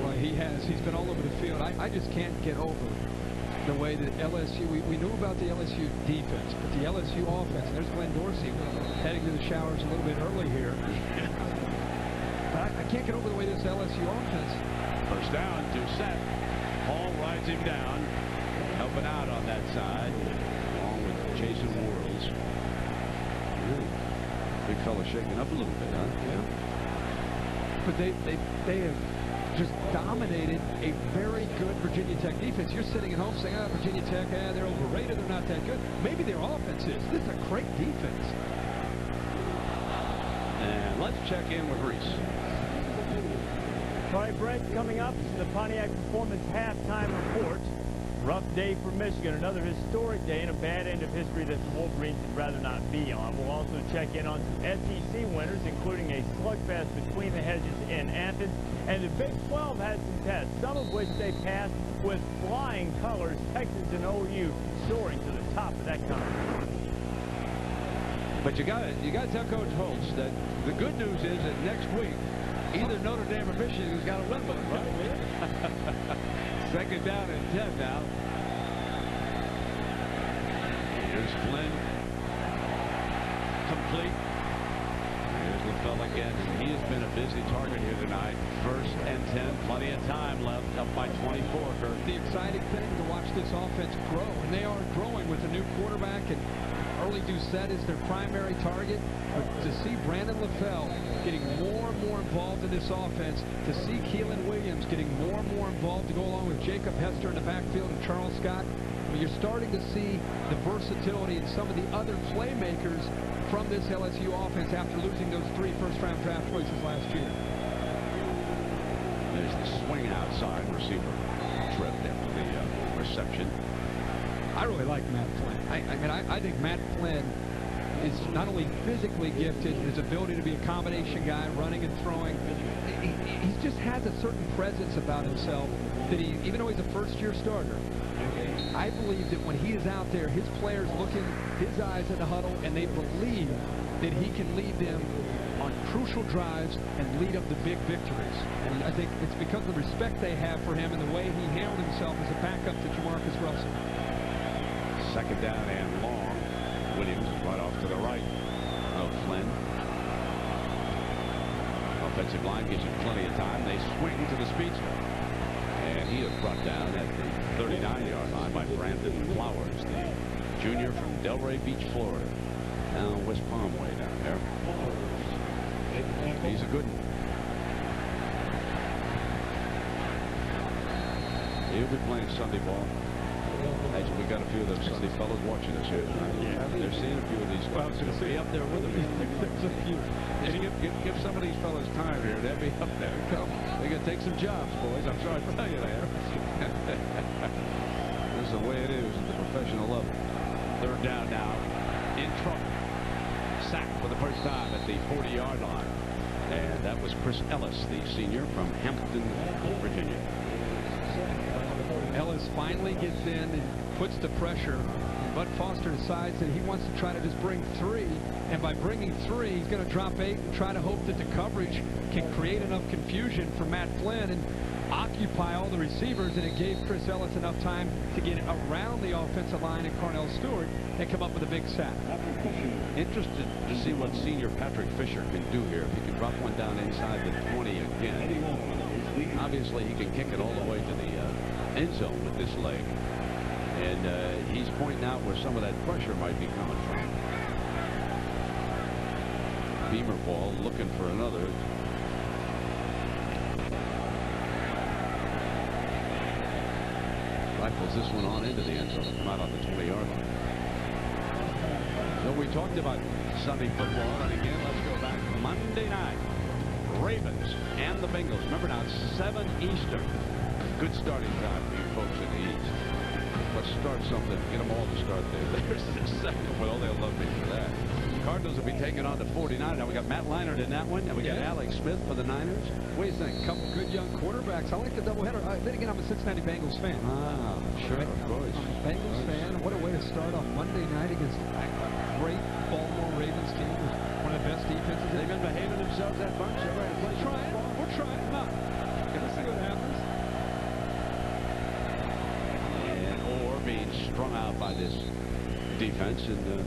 Well, he has. He's been all over the field. I just can't get over the way that LSU, we knew about the LSU defense, but the LSU offense, and there's Glenn Dorsey heading to the showers a little bit early here. But I can't get over the way this LSU offense. 1st down, Doucette. Hall rides him down, helping out on that side, along with Jason Worlds. Big fella shaking up a little bit, huh? Yeah. But they have just dominated a very good Virginia Tech defense. You're sitting at home saying, Virginia Tech, they're overrated, they're not that good. Maybe their offense is. This is a great defense. And let's check in with Reese. All right, Brett, coming up, the Pontiac Performance halftime report. Rough day for Michigan, another historic day and a bad end of history that the Wolverines would rather not be on. We'll also check in on some SEC winners, including a slugfest between the hedges in Athens. And the Big 12 had some tests, some of which they passed with flying colors. Texas and OU soaring to the top of that conference. But you got to tell Coach Holtz that the good news is that next week, either Notre Dame or Michigan's got to win one, right? 2nd down and 10 now. Here's Flynn. Complete. Here's LaFell again. He has been a busy target here tonight. 1st and 10. Plenty of time left. Up by 24, Kurt. The exciting thing to watch this offense grow, and they are growing with a new quarterback, and early Doucette is their primary target. But to see Brandon LaFell getting more and more involved in this offense, to see Keelan Williams getting more and more involved to go along with Jacob Hester in the backfield and Charles Scott, I mean, you're starting to see the versatility in some of the other playmakers from this LSU offense after losing those 3 first-round draft choices last year. There's the swing outside receiver trip after the reception. I really like Matt Flynn. I think Matt Flynn is not only physically gifted, his ability to be a combination guy, running and throwing. He just has a certain presence about himself that even though he's a first-year starter, I believe that when he is out there, his players look in his eyes in the huddle, and they believe that he can lead them on crucial drives and lead up to big victories. And I think it's because of the respect they have for him and the way he handled himself as a backup to Jamarcus Russell. Second down and long. Williams is right off to the right of Flynn. Offensive line gives him plenty of time. They swing to the speedster. And he is brought down at the 39-yard line by Brandon Flowers, the junior from Delray Beach, Florida. Down West Palm way down there. He's a good one. He'll be playing Sunday ball. Actually, we got a few of those Sunday fellows watching us here tonight. Yeah, they're seeing a few of these fellows. They'll be up there with them. There's a few. Give some of these fellows time here. They'll be up there. Come. They got to take some jobs, boys. I'm sorry to tell you that. This is the way it is at the professional level. Third down now. In trouble. Sacked for the first time at the 40-yard line. And that was Chris Ellis, the senior from Hampton, Virginia. Ellis finally gets in and puts the pressure. Bud Foster decides that he wants to try to just bring 3. And by bringing 3, he's going to drop 8 and try to hope that the coverage can create enough confusion for Matt Flynn and occupy all the receivers. And it gave Chris Ellis enough time to get around the offensive line and Cornell Stewart and come up with a big sack. Interested to see what senior Patrick Fisher can do here. If he can drop one down inside the 20 again. Obviously, he can kick it all the way to the end zone with this leg. And he's pointing out where some of that pressure might be coming from. Beamer ball looking for another. Rifles this one on into the end zone. Come out on the 20-yard line. So we talked about Sunday football, and again, let's go back Monday night. Ravens and the Bengals. Remember now, it's 7 Eastern. Good starting time for you folks in the East. Let's start something. Get them all to start there. There's the second. Well, they'll love me for that. Cardinals will be taking on the 49. Now we got Matt Leinart in that one, and we got Alex Smith for the Niners. What do you think? A couple good young quarterbacks. I like the doubleheader. Then again, I'm a Cincinnati Bengals fan. Ah, sure, of course. I'm a Bengals fan. What a way to start off Monday night against a great Baltimore Ravens team with one of the best defenses. They've been behaving themselves that bunch. We're trying. We're trying. Gonna see what happens. And or being strung out by this defense, and the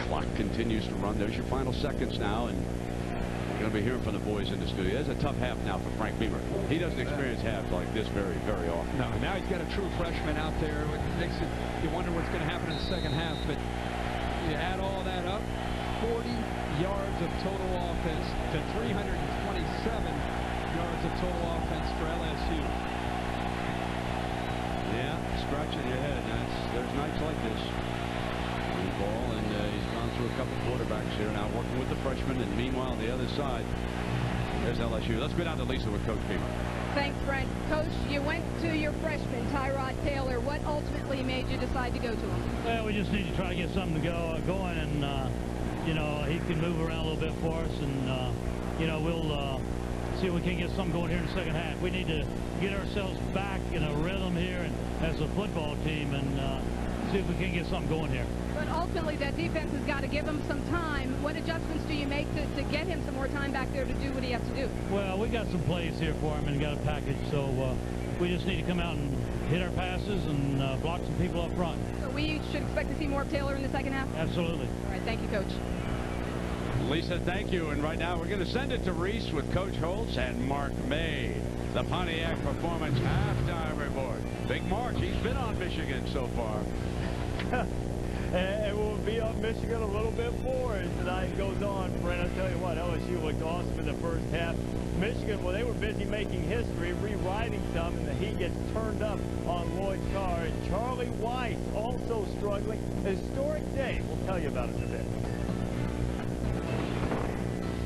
clock continues to run. There's your final seconds now, and we're going to be hearing from the boys in the studio. It's a tough half now for Frank Beamer. He doesn't experience halves like this very, very often. No, now he's got a true freshman out there. It makes it, you wonder what's going to happen in the second half, but you add all that up, 40 yards of total offense to 327 yards of total offense for LSU. Yeah, scratching your head. There's nights like this. Ball, and he's gone through a couple quarterbacks here now, working with the freshmen, and meanwhile on the other side, there's LSU. Let's go down to Lisa with Coach Beamer. Thanks, Frank. Coach, you went to your freshman, Tyrod Taylor. What ultimately made you decide to go to him? Well, we just need to try to get something going, and you know, he can move around a little bit for us, and you know, we'll see if we can get something going here in the second half. We need to get ourselves back in a rhythm here, and as a football team, and see if we can get something going here. But ultimately, that defense has got to give him some time. What adjustments do you make to get him some more time back there to do what he has to do? Well, we got some plays here for him and got a package, so we just need to come out and hit our passes and block some people up front. So we should expect to see more of Taylor in the second half? Absolutely. All right, thank you, Coach. Lisa, thank you. And right now, we're going to send it to Reese with Coach Holtz and Mark May. The Pontiac Performance halftime report. Big Mark, he's been on Michigan so far. And we'll be on Michigan a little bit more as the night goes on. Brent, I'll tell you what, LSU looked awesome in the first half. Michigan, well, they were busy making history, rewriting some, and the heat gets turned up on Lloyd Carr. And Charlie White also struggling. A historic day. We'll tell you about it in a bit.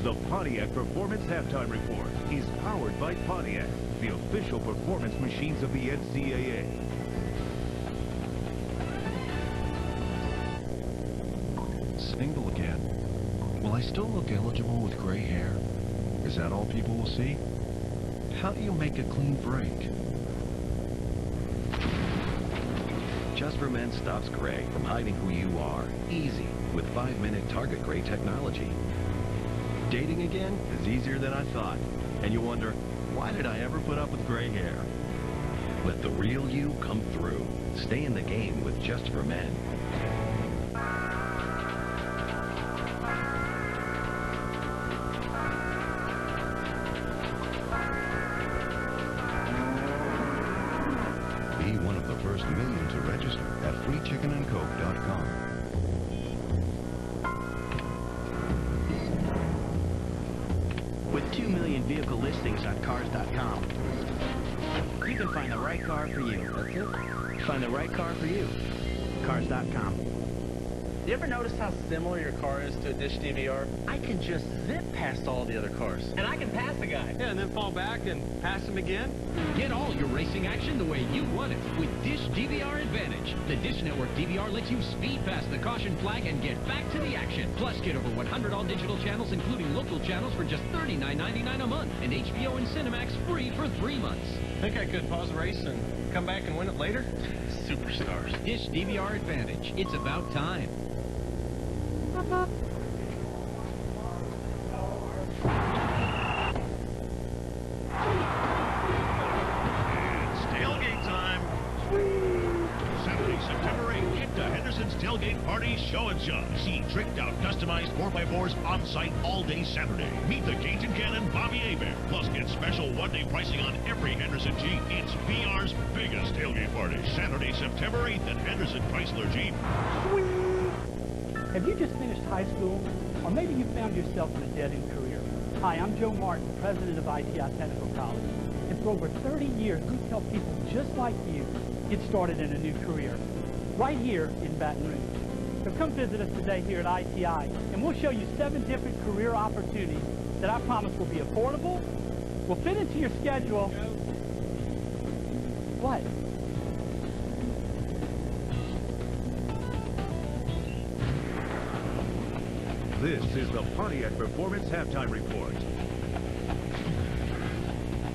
The Pontiac Performance Halftime Report is powered by Pontiac, the official performance machines of the NCAA. Single again. I still look eligible with gray hair? Is that all people will see? How do you make a clean break? Just for Men stops gray from hiding who you are. Easy with 5-minute target gray technology. Dating again is easier than I thought. And you wonder, why did I ever put up with gray hair? Let the real you come through. Stay in the game with Just for Men. Be one of the first million to register at freechickenandcoke.com. With 2 million vehicle listings on cars.com, you can find the right car for you. That's it. Find the right car for you. Cars.com. You ever notice how similar your car is to a dish DVR? I can just zip past all the other cars. And I can pass the guy. Yeah, and then fall back and pass him again. Get all your racing action the way you want it with Dish DVR Advantage. The Dish Network DVR lets you speed past the caution flag and get back to the action. Plus, get over 100 all-digital channels, including local channels, for just $39.99 a month. And HBO and Cinemax free for 3 months. Think I could pause the race and come back and win it later? Superstars. Dish DVR Advantage. It's about time. Tailgate time. Saturday, September 8th, get to Henderson's Tailgate Party Show and Shove. See tricked-out, customized 4x4s on-site all day Saturday. Meet the Cajun Cannon Bobby Hebert. Plus, get special one-day pricing on every Henderson Jeep. It's BR's biggest tailgate party. Saturday, September 8th at Henderson Chrysler Jeep. Have you just finished high school? Or maybe you found yourself in a dead-end career? Hi, I'm Joe Martin, president of ITI Technical College. And for over 30 years, we've helped people just like you get started in a new career, right here in Baton Rouge. So come visit us today here at ITI, and we'll show you 7 different career opportunities that I promise will be affordable, will fit into your schedule. What? This is the Pontiac Performance Halftime Report.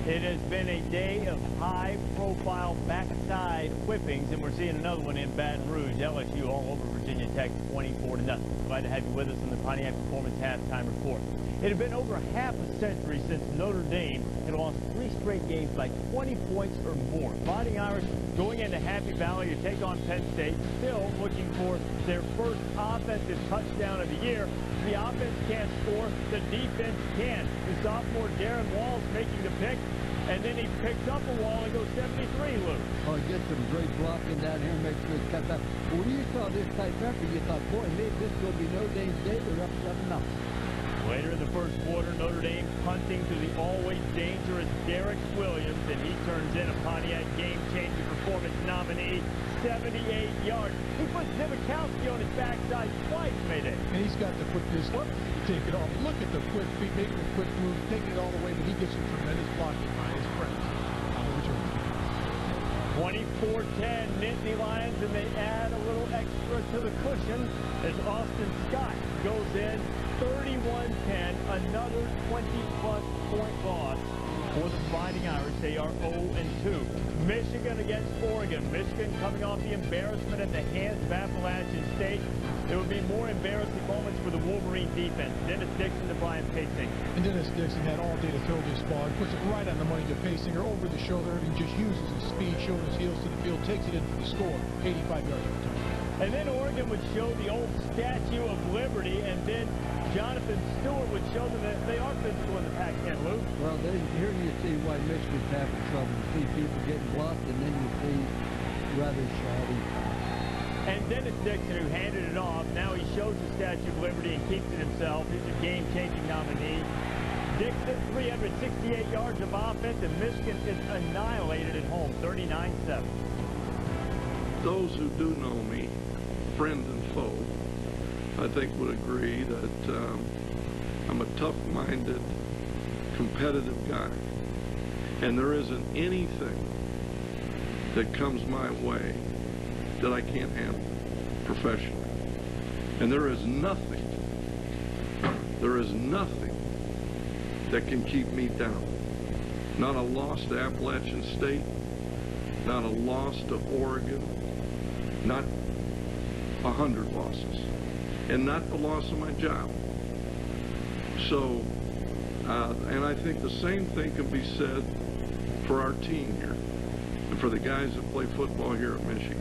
It has been a day of high-profile backside whippings, and we're seeing another one in Baton Rouge. LSU all over Virginia Tech, 24-0. Glad to have you with us in the Pontiac Performance Halftime Report. It had been over half a century since Notre Dame had lost 3 straight games by 20 points or more. Fighting Irish going into Happy Valley to take on Penn State, still looking for their first offensive touchdown of the year. The offense can't score, the defense can. The sophomore Darren Wall's making the pick, and then he picks up a wall and goes 73, Lou. Oh, he gets some great blocking down here and makes good cut back. When you saw this type effort, you thought, boy, maybe this will be Notre Dame's day. They're up 7-0. Later in the first quarter, Notre Dame punting to the always dangerous Derek Williams, and he turns in a Pontiac game-changing performance nominee, 78 yards. He puts Zimikowski on his backside twice, Mayday. And he's got the quickness to take it off. Look at the quick feet, making a quick move, taking it all the way, but he gets some tremendous blocking by his friends on the return. 24-10, Nittany Lions, and they add a little extra to the cushion as Austin Scott goes in 31-10, another 20-plus point loss for the Fighting Irish. They are 0-2. Michigan against Oregon. Michigan coming off the embarrassment at the hands of Appalachian State. There would be more embarrassing moments for the Wolverine defense. Dennis Dixon to Brian Paysinger. And Dennis Dixon had all day to throw this ball. He puts it right on the money to Paysinger over the shoulder, and he just uses his speed, shoulders, heels to the field, takes it in for the score, 85 yards per time. And then Oregon would show the old Statue of Liberty, and then Jonathan Stewart would show them that they are physical in the Pac-10, Lou. Well, here you see why Michigan's having trouble. You see people getting blocked, and then you see rather shoddy. And Dennis Dixon, who handed it off, now he shows the Statue of Liberty and keeps it himself. He's a game-changing nominee. Dixon, 368 yards of offense, and Michigan is annihilated at home, 39-7. Those who do know me, friend and foe, I think would agree that I'm a tough-minded, competitive guy. And there isn't anything that comes my way that I can't handle professionally. And there is nothing There is nothing that can keep me down. Not a loss to Appalachian State, not a loss to Oregon, not 100 losses, and not the loss of my job. So, and I think the same thing can be said for our team here, and for the guys that play football here at Michigan.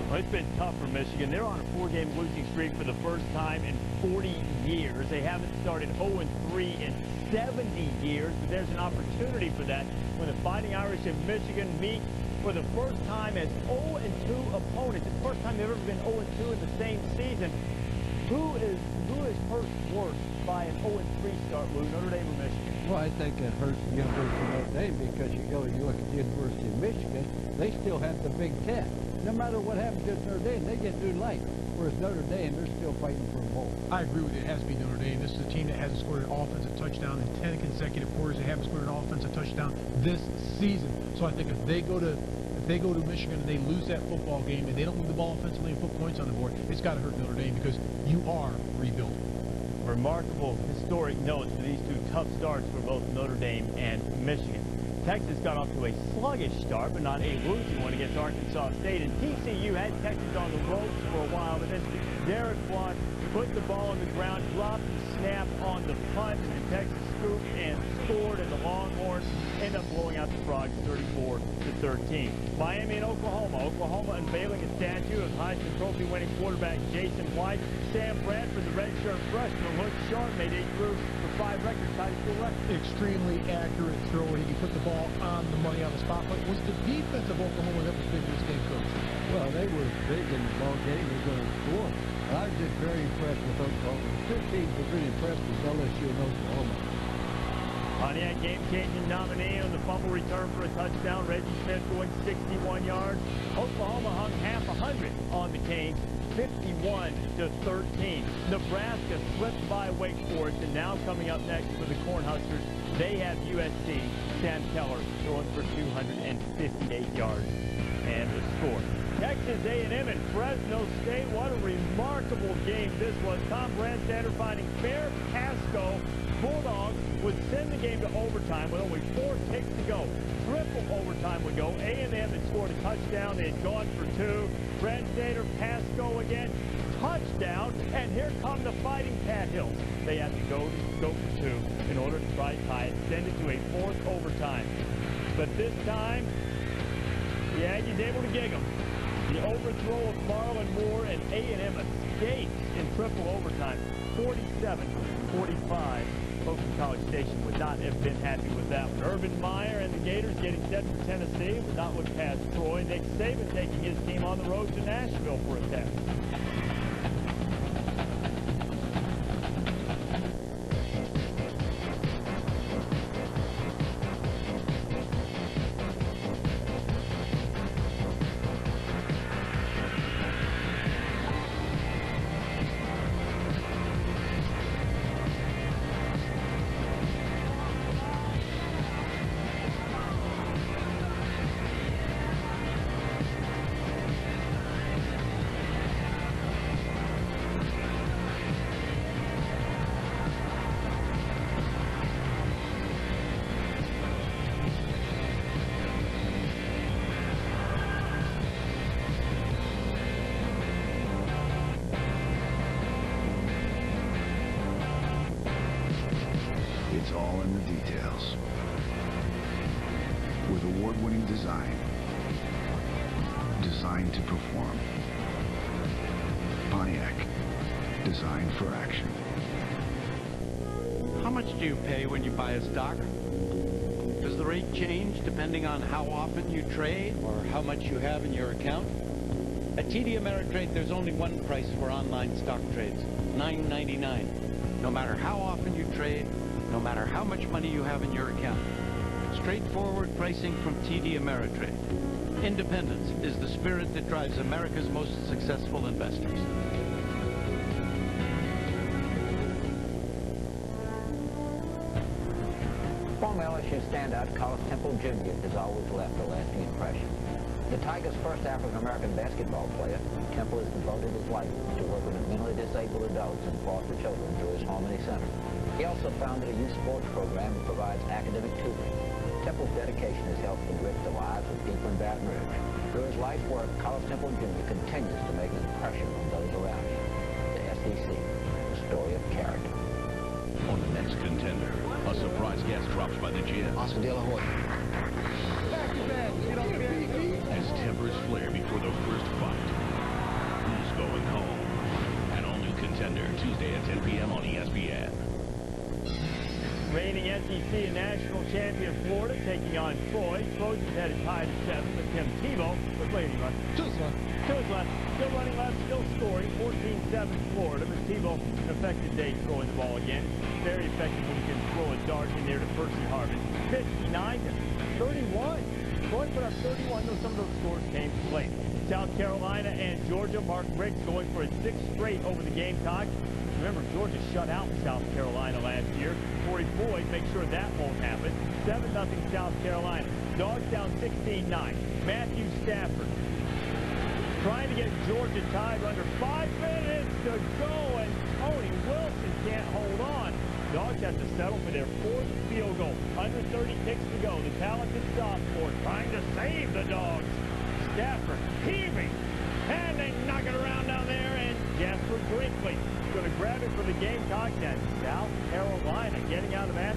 Well, it's been tough for Michigan. They're on a 4-game losing streak for the first time in 40 years. They haven't started 0-3 in 70 years, but there's an opportunity for that when the Fighting Irish and Michigan meet for the first time as 0-2 opponents. It's the first time they've ever been 0-2 in the same season. Who is hurt worse by an 0-3 start, Lou, Notre Dame or Michigan? Well, I think it hurts the University of Notre Dame because you look at the University of Michigan, they still have the Big Ten. No matter what happens to Notre Dame, they get through life. Whereas Notre Dame, they're still fighting for a bowl. I agree with you. It has to be Notre Dame. This is a team that hasn't scored an offensive touchdown in 10 consecutive quarters. They haven't scored an offensive touchdown this season. So I think if they go to Michigan and they lose that football game and they don't move the ball offensively and put points on the board, it's got to hurt Notre Dame because you are rebuilding. Remarkable historic notes for these two tough starts for both Notre Dame and Michigan. Texas got off to a sluggish start, but not a losing one against Arkansas State. And TCU had Texas on the ropes for a while, but then Derek Blount put the ball on the ground, dropped the snap on the punt, and Texas scooped and scored, and the Longhorns end up blowing out the Frogs 34-13. Miami and Oklahoma. Oklahoma unveiling a statue of Heisman Trophy winning quarterback Jason White. Sam Bradford, the redshirt freshman, looked sharp, made 8 throws for 5 records, tied a school record. Extremely accurate throw. He put the ball on the money on the spot. But was the defense of Oklahoma that was big in this game, Coach? Well, they were big in the ball game. They were going to score. But I was just very impressed with Oklahoma. The 2 teams were really impressed with LSU and Oklahoma. Pontiac game-changing nominee on the fumble return for a touchdown. Reggie Smith going 61 yards. Oklahoma hung half 100 on the Canes, 51-13. Nebraska slipped by Wake Forest, and now coming up next for the Cornhuskers, they have USC. Sam Keller throwing for 258 yards and a score. Texas A&M and Fresno State. What a remarkable game this was. Tom Brandstatter finding Fair Pasco. Bulldogs would send the game to overtime with only 4 kicks to go. Triple overtime would go. A&M had scored a touchdown. They had gone for 2. Brandstatter, Pasco again. Touchdown. And here come the Fighting Pat Hills. They have to go for 2 in order to try to tie it. Send it to a 4th overtime. But this time, the Aggies able to gig them. The overthrow of Marlon Moore, and A&M escapes in triple overtime, 47-45. Oakland College Station would not have been happy with that one. Urban Meyer and the Gators getting set for Tennessee would not look past Troy. Nick Saban taking his team on the road to Nashville for a test. It's all in the details. With award-winning design, designed to perform. Pontiac, designed for action. How much do you pay when you buy a stock? Does the rate change depending on how often you trade or how much you have in your account? At TD Ameritrade, there's only one price for online stock trades, $9.99. No matter how often you trade, no matter how much money you have in your account. Straightforward pricing from TD Ameritrade. Independence is the spirit that drives America's most successful investors. From LSU. LSU standout College Temple Jr. has always left a lasting impression. The Tigers' first African-American basketball player, Temple has devoted his life to working with mentally disabled adults and foster children through his Harmony Center. He also founded a youth sports program that provides academic tutoring. Temple's dedication has helped enrich the lives of people in Baton Rouge. Through his life's work, College Temple Jr. continues to make an impression on those around him. The SEC, the story of character. On the next Contender, a surprise guest drops by the gym. Oscar De La Hoya. As tempers flare before the first fight. Who's going home? An all-new Contender, Tuesday at 10 p.m. on ESPN. Reigning SEC and national champion Florida taking on Troy. Trojans headed tied at 7 with Tim Tebow. But waiting run. Two is left. Still running left, still scoring. 14-7 Florida. But Tebow, an effective day throwing the ball again. Very effective when he can throw a dart in there to Percy Harvin. 59-31. Troy put up 31, though some of those scores came late. South Carolina and Georgia. Mark Briggs going for his 6th straight over the Gamecocks. Remember, Georgia shut out South Carolina last year. Corey Boyd makes sure that won't happen. 7-0 South Carolina. Dogs down 16-9. Matthew Stafford trying to get Georgia tied under 5 minutes to go, and Tony Wilson can't hold on. Dogs have to settle for their 4th field goal. Under 30 kicks to go. The talented sophomore trying to save the Dogs. Stafford heaving, and they knock it around down there, and Jasper Brinkley going to grab it for the Gamecocks, and South Carolina getting out of that.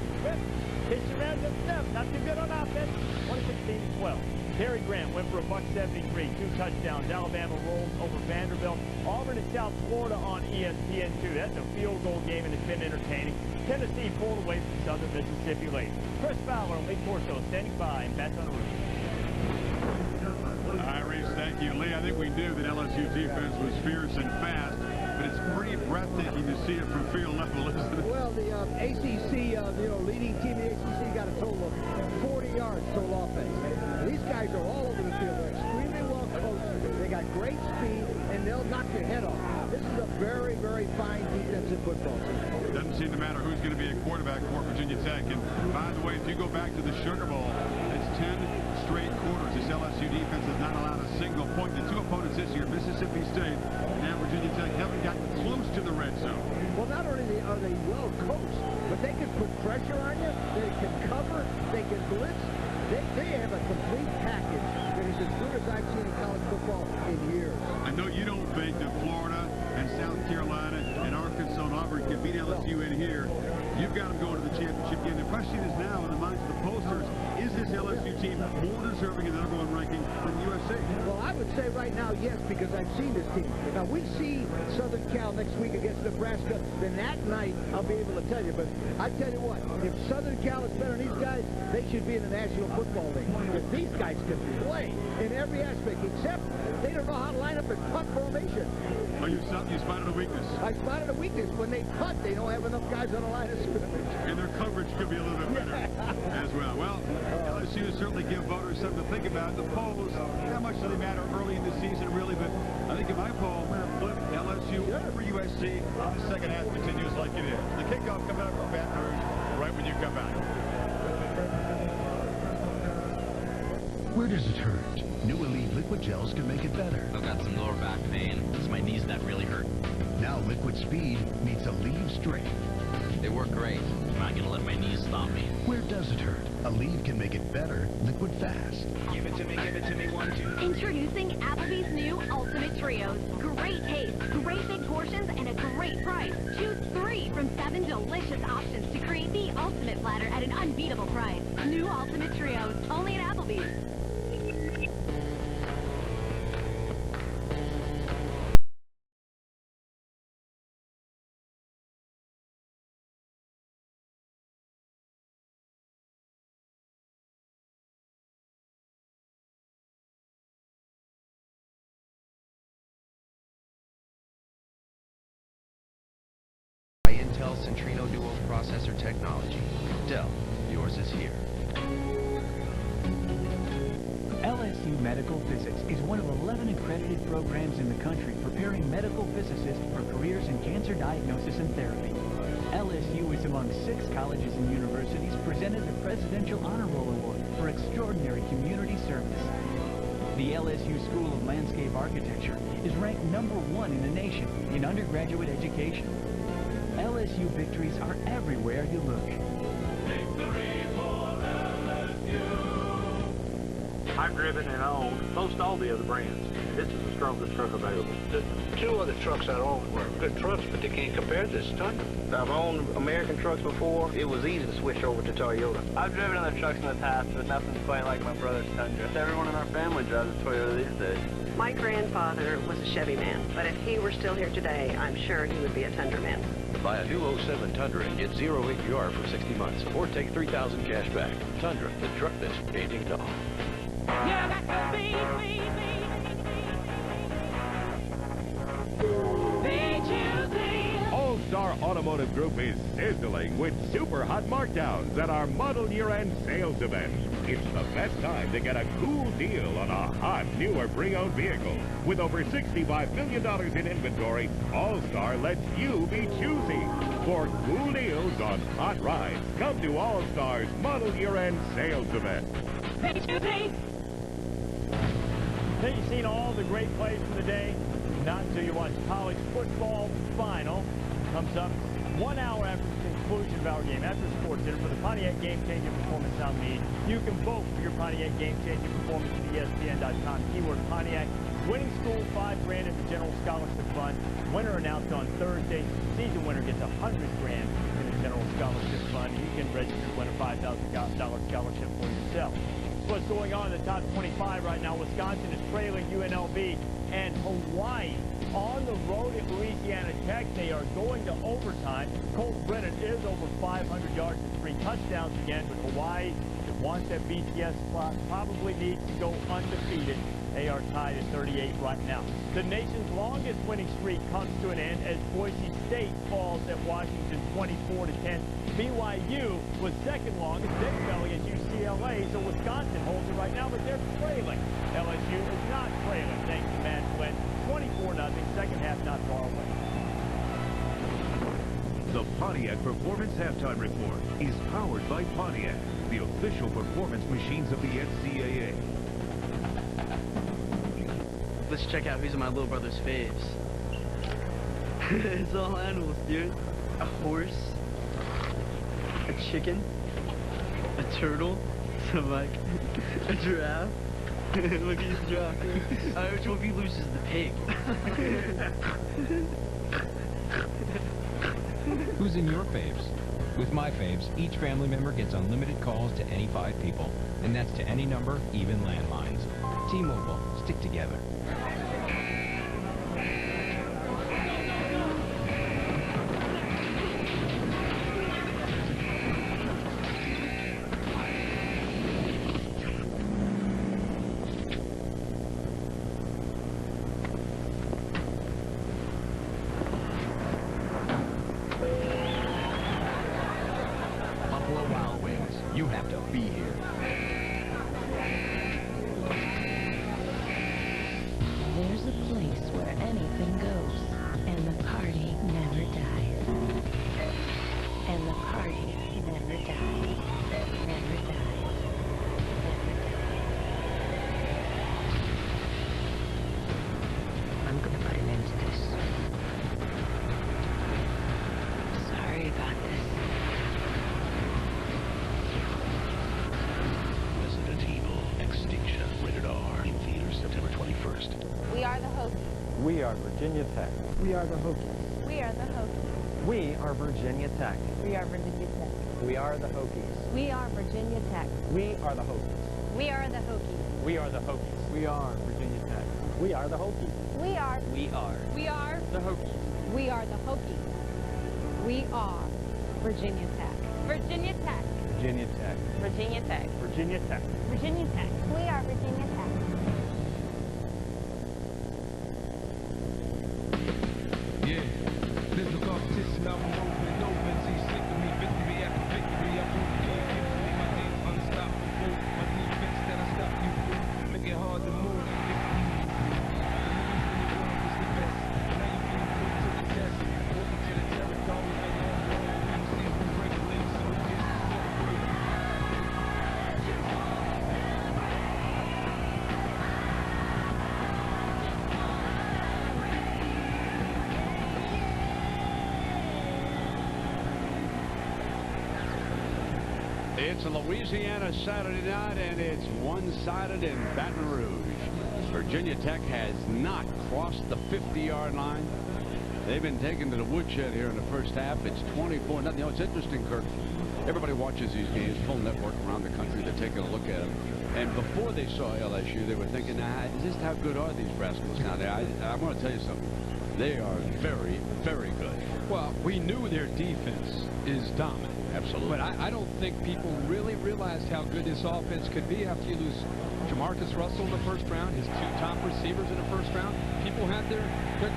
Kitchen rounds up 7, not too good on offense. 116-12. Terry Grant went for a $173, 2 touchdowns. Alabama rolls over Vanderbilt. Auburn and South Florida on ESPN2. That's a field goal game, and it's been entertaining. Tennessee pulled away from Southern Mississippi late. Chris Fowler and Lee Corso standing by in Baton Rouge. All right, Reese, thank you. Lee, I think we knew that LSU defense was fierce and fast, but it's pretty breathtaking to see it from field level, isn't it? Well, the ACC, leading team in the ACC got a total of 40 yards total offense. These guys are all over the field. They're extremely well coached. They got great speed, and they'll knock your head off. This is a very, very fine defensive football team. It doesn't seem to matter who's going to be a quarterback for Virginia Tech. And by the way, if you go back to the Sugar Bowl, it's 10 straight quarters. This LSU defense has not allowed a single point. The 2 opponents this year, Mississippi State and Virginia Tech, haven't gotten close to the red zone. Well, not only are they well coached, but they can put pressure on you. They can cover. They can blitz. They have a complete package that is as good as I've seen in college football in years. I know you don't think that Florida and South Carolina and Arkansas and Auburn can beat LSU in here. You've got them going to the championship game. The question is now, in the minds of the pollsters, is this LSU team more deserving of the #1 ranking than USC? Well, I would say right now, yes, because I've seen this team. Now, we see Southern Cal next week against Nebraska, then that night I'll be able to tell you. But I tell you what, if Southern Cal is better than these guys, they should be in the National Football League. Because these guys can play in every aspect, except they don't know how to line up in punt formation. Oh, you spotted a weakness. I spotted a weakness. When they punt, they don't have enough guys on the line of scrimmage. And their coverage could be a little bit better as well. Well, LSU certainly give voters something to think about. The polls, how much do they matter early in the season, really? But I think in my poll, I'm going to flip LSU over USC. The second half continues like it is. The kickoff coming up from Baton Rouge right when you come back. Where does it hurt? New Elite Liquid Gels can make it better. I've got some lower back pain. It's my knees that really hurt. Now Liquid Speed meets Aleve Strength. They work great. I'm not going to let my knees stop me. Where does it hurt? Aleve can make it better, liquid fast. Give it to me, 1, 2. Introducing Applebee's new Ultimate Trios. Great taste, great big portions, and a great price. Choose 3 from 7 delicious options to create the ultimate platter at an unbeatable price. New Ultimate Trios, only at Applebee's. Intel Centrino Duo processor technology. Dell, yours is here. LSU Medical Physics is one of 11 accredited programs in the country preparing medical physicists for careers in cancer diagnosis and therapy. LSU is among 6 colleges and universities presented the Presidential Honor Roll Award for extraordinary community service. The LSU School of Landscape Architecture is ranked #1 in the nation in undergraduate education. LSU victories are everywhere you look. I've driven and owned most all the other brands. This is the strongest truck available. The 2 other trucks I owned were good trucks, but they can't compare to this Tundra. I've owned American trucks before. It was easy to switch over to Toyota. I've driven other trucks in the past, but nothing's quite like my brother's Tundra. Everyone in our family drives a Toyota these days. My grandfather was a Chevy man, but if he were still here today, I'm sure he would be a Tundra man. Buy a new 07 Tundra and get 0 APR for 60 months, or take $3,000 cash back. Tundra, the truck that's changing dog. All-Star Automotive Group is sizzling with super hot markdowns at our model year-end sales event. It's the best time to get a cool deal on a hot, newer pre-owned vehicle. With over $65 million in inventory, All-Star lets you be choosy. For cool deals on hot rides, come to All-Star's model year-end sales event. Then you've seen all the great plays from the day. Not until you watch college football final. Comes up 1 hour after the conclusion of our game, after Sports Center, for the Pontiac Game Changing Performance nominee. You can vote for your Pontiac Game Changing Performance at ESPN.com. Keyword Pontiac. Winning school, $5,000 in the General Scholarship Fund. Winner announced on Thursday. Season winner gets $100,000 in the General Scholarship Fund. You can register to win a $5,000 scholarship for yourself. What's going on in the top 25 right now? Wisconsin is trailing UNLV, and Hawaii on the road at Louisiana Tech. They are going to overtime. Colt Brennan is over 500 yards and 3 touchdowns again, but Hawaii, that wants that BCS spot, probably needs to go undefeated. They are tied at 38 right now. The nation's longest winning streak comes to an end as Boise State falls at Washington 24-10. BYU was second longest, then fell against UCLA, so Wisconsin holds it right now, but they're trailing. LSU is not trailing, thanks to Matt Flynn. 24-0, second half not far away. The Pontiac Performance Halftime Report is powered by Pontiac, the official performance machines of the NCAA. Let's check out who's in my little brother's faves. It's all animals, dude. A horse, a chicken, a turtle, some like a giraffe. Look at this giraffe. Which one of you loses the pig? Who's in your faves? With my faves, each family member gets unlimited calls to any 5 people. And that's to any number, even landlines. T-Mobile, stick together. You have to be here. There's a place where anything goes, and the party never dies. And the party never dies. Never dies. I'm gonna put an end to this. Sorry about this. September 21st. We are the Hokies. We are Virginia Tech. We are the Hokies. We are the Hokies. We are Virginia Tech. We are Virginia Tech. We are the Hokies. We are Virginia Tech. We are the Hokies. We are the Hokies. We are the Hokies. We are Virginia Tech. We are the Hokies. We are. We are. We are. The Hokies. We are the Hokies. We are Virginia Tech. Virginia Tech. Virginia Tech. Virginia Tech. Virginia Tech. Virginia Tech. We are Virginia Tech. Yeah, physical competition, I'm open, see sick of me, victory after victory, I'm moving, my team's unstoppable, my defense that I stop you, make it hard to move. It's a Louisiana Saturday night, and it's one-sided in Baton Rouge. Virginia Tech has not crossed the 50-yard line. They've been taken to the woodshed here in the first half. It's 24-0. You know, it's interesting, Kirk. Everybody watches these games, full network around the country. They're taking a look at them. And before they saw LSU, they were thinking, just how good are these rascals down there? I want to tell you something. They are very, very good. Well, we knew their defense is dominant. Absolutely. But I don't think people really realized how good this offense could be after you lose Jamarcus Russell in the first round, his 2 top receivers in the first round. People had their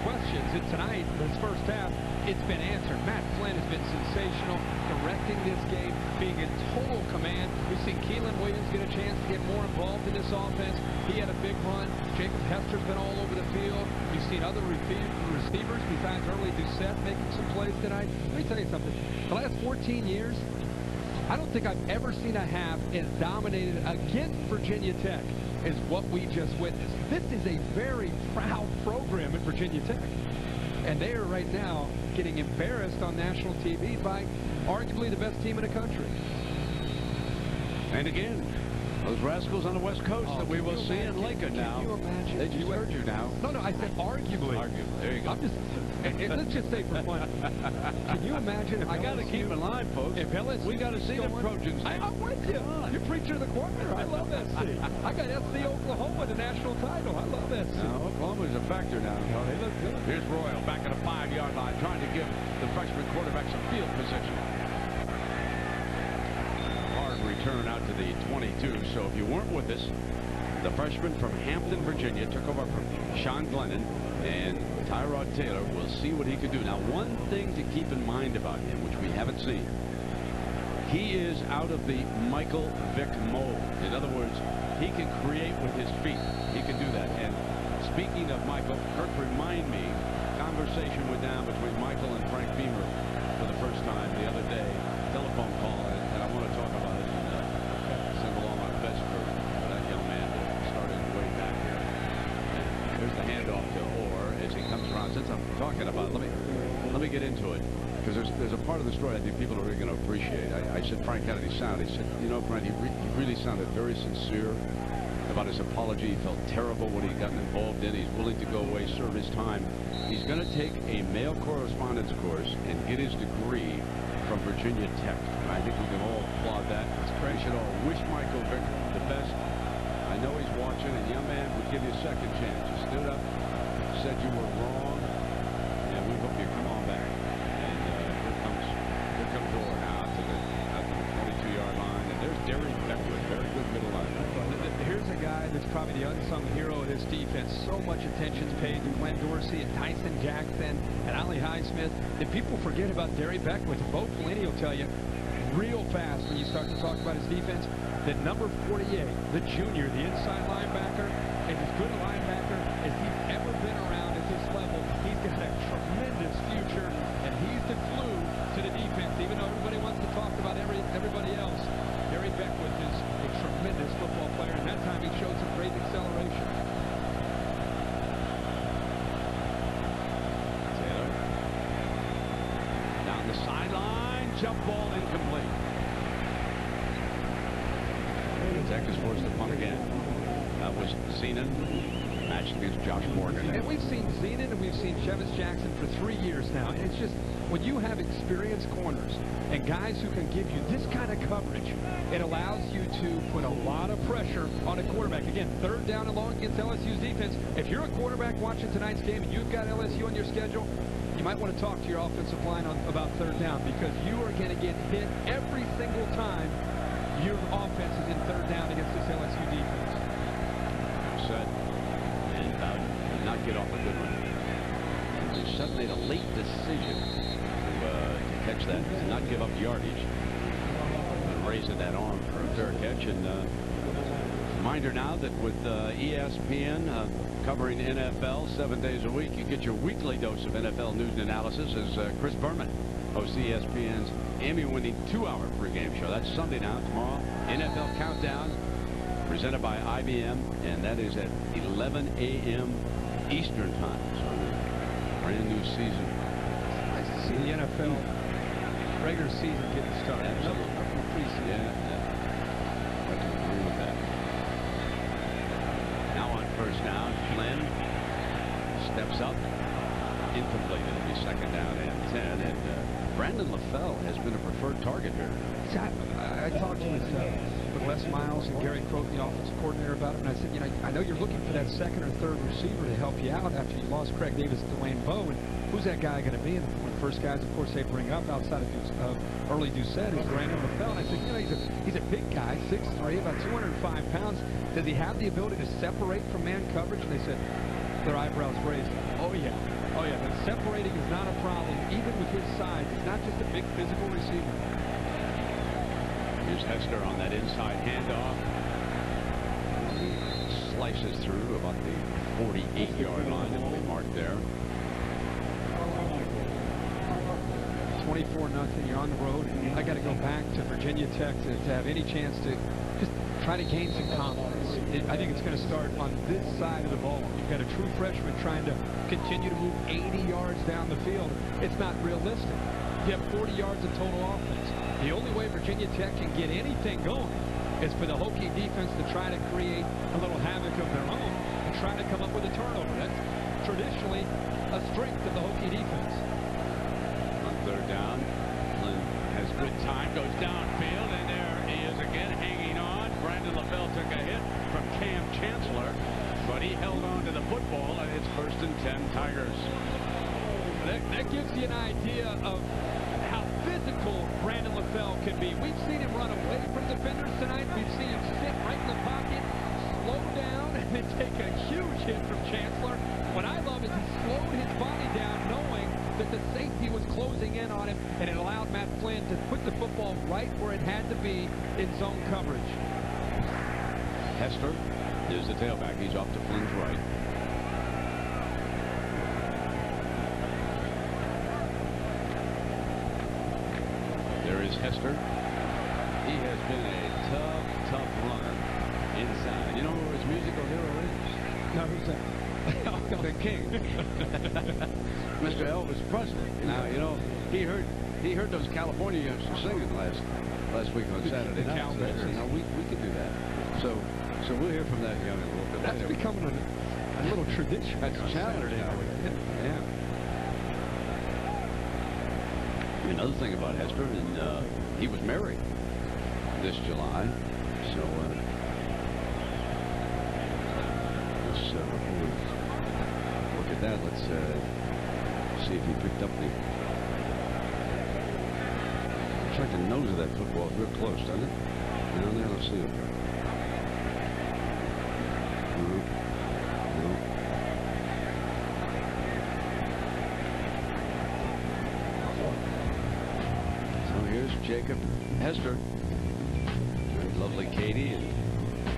questions. And tonight, this first half, it's been answered. Matt Flynn has been sensational, directing this game, being in total command. We've seen Keelan Williams get a chance to get more involved in this offense. He had a big run. Jacob Hester's been all over the field. We've seen other receivers besides Early Doucette making some plays tonight. Let me tell you something. The last 14 years, I don't think I've ever seen a half as dominated against Virginia Tech as what we just witnessed. This is a very proud program at Virginia Tech. And they are right now getting embarrassed on national TV by arguably the best team in the country. And again, those rascals on the West Coast that we will see in Lincoln now. Can you imagine? They just heard you now. No, I said arguably. Arguably. There you go. I'm just, let's just say for fun. Can you imagine? I got to keep in line, folks. If LSU, we got to see the Trojans. I'm with you. You're preaching to the choir. I love SC. I got SC Oklahoma, the national title. I love SC. Now, Oklahoma's a factor now. No, they look good. Here's Royal back at the 5-yard line, trying to give the freshman quarterback some field position. Hard return out to the 22. So if you weren't with us, the freshman from Hampton, Virginia, took over from Sean Glennon, and Tyrod Taylor will see what he could do. Now, one thing to keep in mind about him, which we haven't seen, he is out of the Michael Vick mold. In other words, he can create with his feet. He can do that. And speaking of Michael, Kirk, remind me, conversation went down between Michael and Frank Beamer for the first time the other day. Telephone call, and I want to talk about it and send along my best for that young man that started way back here. And there's the handoff to Orr as he comes around. Since I'm talking about it, let me get into it. Because there's a part of the story I think people are really going to appreciate. I said, Frank, how did he sound? He said, you know, Frank, he really sounded very sincere about his apology. He felt terrible what he'd gotten involved in. He's willing to go away, serve his time. He's going to take a mail correspondence course and get his degree from Virginia Tech. And I think we can all applaud that. We should all wish Michael Vick the best. I know he's watching, and young man would give you a second chance. You stood up, said you were wrong, and we hope you come on back. Here comes Orr now to the 22-yard line. And there's Derry Beckwith, very good middle lineman. Here's a guy that's probably the unsung hero of this defense. So much attention's paid to Glenn Dorsey and Tyson Jackson and Ali Highsmith that people forget about Derry Beckwith. Bo Pelini will tell you real fast when you start to talk about his defense that number 48, the junior, the inside linebacker, is as good a linebacker as he's ever been around at this level. He's got a tremendous future, and he's the glue to the defense. Even though everybody wants to talk about everybody else, Derry Beckwith is a tremendous football player, and that time he showed some great acceleration. Taylor down the sideline, jump ball incomplete. Tech is forced to punt again. That was Zenon matched against Josh Morgan. And we've seen Zenon and we've seen Chevis Jackson for 3 years now. And it's just, when you have experienced corners and guys who can give you this kind of coverage, it allows you to put a lot of pressure on a quarterback. Again, 3rd down and long against LSU's defense. If you're a quarterback watching tonight's game and you've got LSU on your schedule, you might want to talk to your offensive line about 3rd down, because you are going to get hit every single time your offense is in 3rd down against this LSU defense. Set and not get off a good one. Doucette made a late decision to catch that, to not give up yardage, and raising that arm for a fair catch. And reminder now that with ESPN covering NFL 7 days a week, you get your weekly dose of NFL news and analysis as Chris Berman hosts ESPN's Emmy-winning 2-hour pregame show. That's Sunday now. Tomorrow, NFL Countdown, presented by IBM, and that is at 11 a.m. Eastern Time. So, brand new season. Nice to see the NFL regular season getting started. Absolutely. Preseason. Yeah. Steps up. Incomplete. It'll be second down and 10. And Brandon LaFell has been a preferred target here. I talked with Les Miles and Gary Croat, the offensive coordinator, about it, and I said, you know, I know you're looking for that second or third receiver to help you out after you lost Craig Davis and Dwayne Bowe, and who's that guy going to be? And one of the first guys, of course, they bring up outside of early Doucette is Brandon LaFell, and I said, you know, he's a big guy, 6'3", about 205 pounds. Does he have the ability to separate from man coverage? And they said, their eyebrows raised. Oh, yeah. Oh, yeah, but separating is not a problem, even with his size. He's not just a big physical receiver. Here's Hester on that inside handoff. He slices through about the 48-yard line. It'll be marked there. 24-0. You're on the road. I got to go back to Virginia Tech to have any chance to just try to gain some confidence. I think it's going to start on this side of the ball. You've got a true freshman trying to continue to move 80 yards down the field. It's not realistic. You have 40 yards of total offense. The only way Virginia Tech can get anything going is for the Hokie defense to try to create a little havoc of their own and try to come up with a turnover. That's traditionally a strength of the Hokie defense. On third down, Flynn has good time, goes downfield, and there he is again hanging on. Brandon LaFell took a hit from Cam Chancellor, but he held on to the football, and it's 1st and 10 Tigers. That gives you an idea of how physical Brandon LaFell can be. We've seen him run away from defenders tonight. We've seen him sit right in the pocket, slow down, and then take a huge hit from Chancellor. What I love is he slowed his body down knowing that the safety was closing in on him, and it allowed Matt Flynn to put the football right where it had to be in zone coverage. Hester is the tailback. He's off to Flynn's right. There is Hester. He has been a tough runner inside. You know who his musical hero is? No, who's that? The King. Mr. Elvis Presley. Now, you know, he heard those California youngsters singing last week on Saturday night. So, you know, we could do that. So we'll hear from that young a little bit. That's becoming a little tradition. That's Saturday now. Yeah. Another thing about Hester, and he was married this July, so let's look at that. Let's see if he picked up the. Looks like the nose of that football is real close, doesn't it? Down there, let's see it. Jacob Hester. Very lovely Katie, and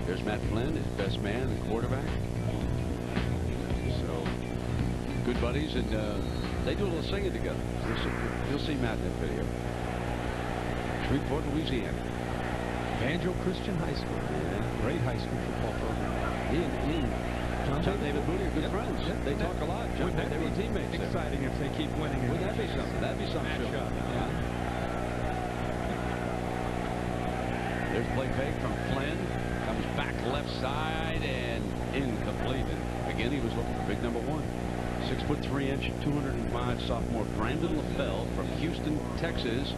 there's Matt Flynn, his best man, the quarterback. So good buddies, and they do a little singing together. You'll see Matt in that video. Shreveport, Louisiana. Banjo Christian High School. Yeah. Great high school football program. He and John David Moody are good friends. Yep. They talk a lot. John, they were teammates. Exciting if they keep winning. Wouldn't that be something? That'd be something. Yeah. There's play fake from Flynn. Comes back left side and incomplete. And again, he was looking for big number 1. 6'3", 205 sophomore Brandon LaFell from Houston, Texas.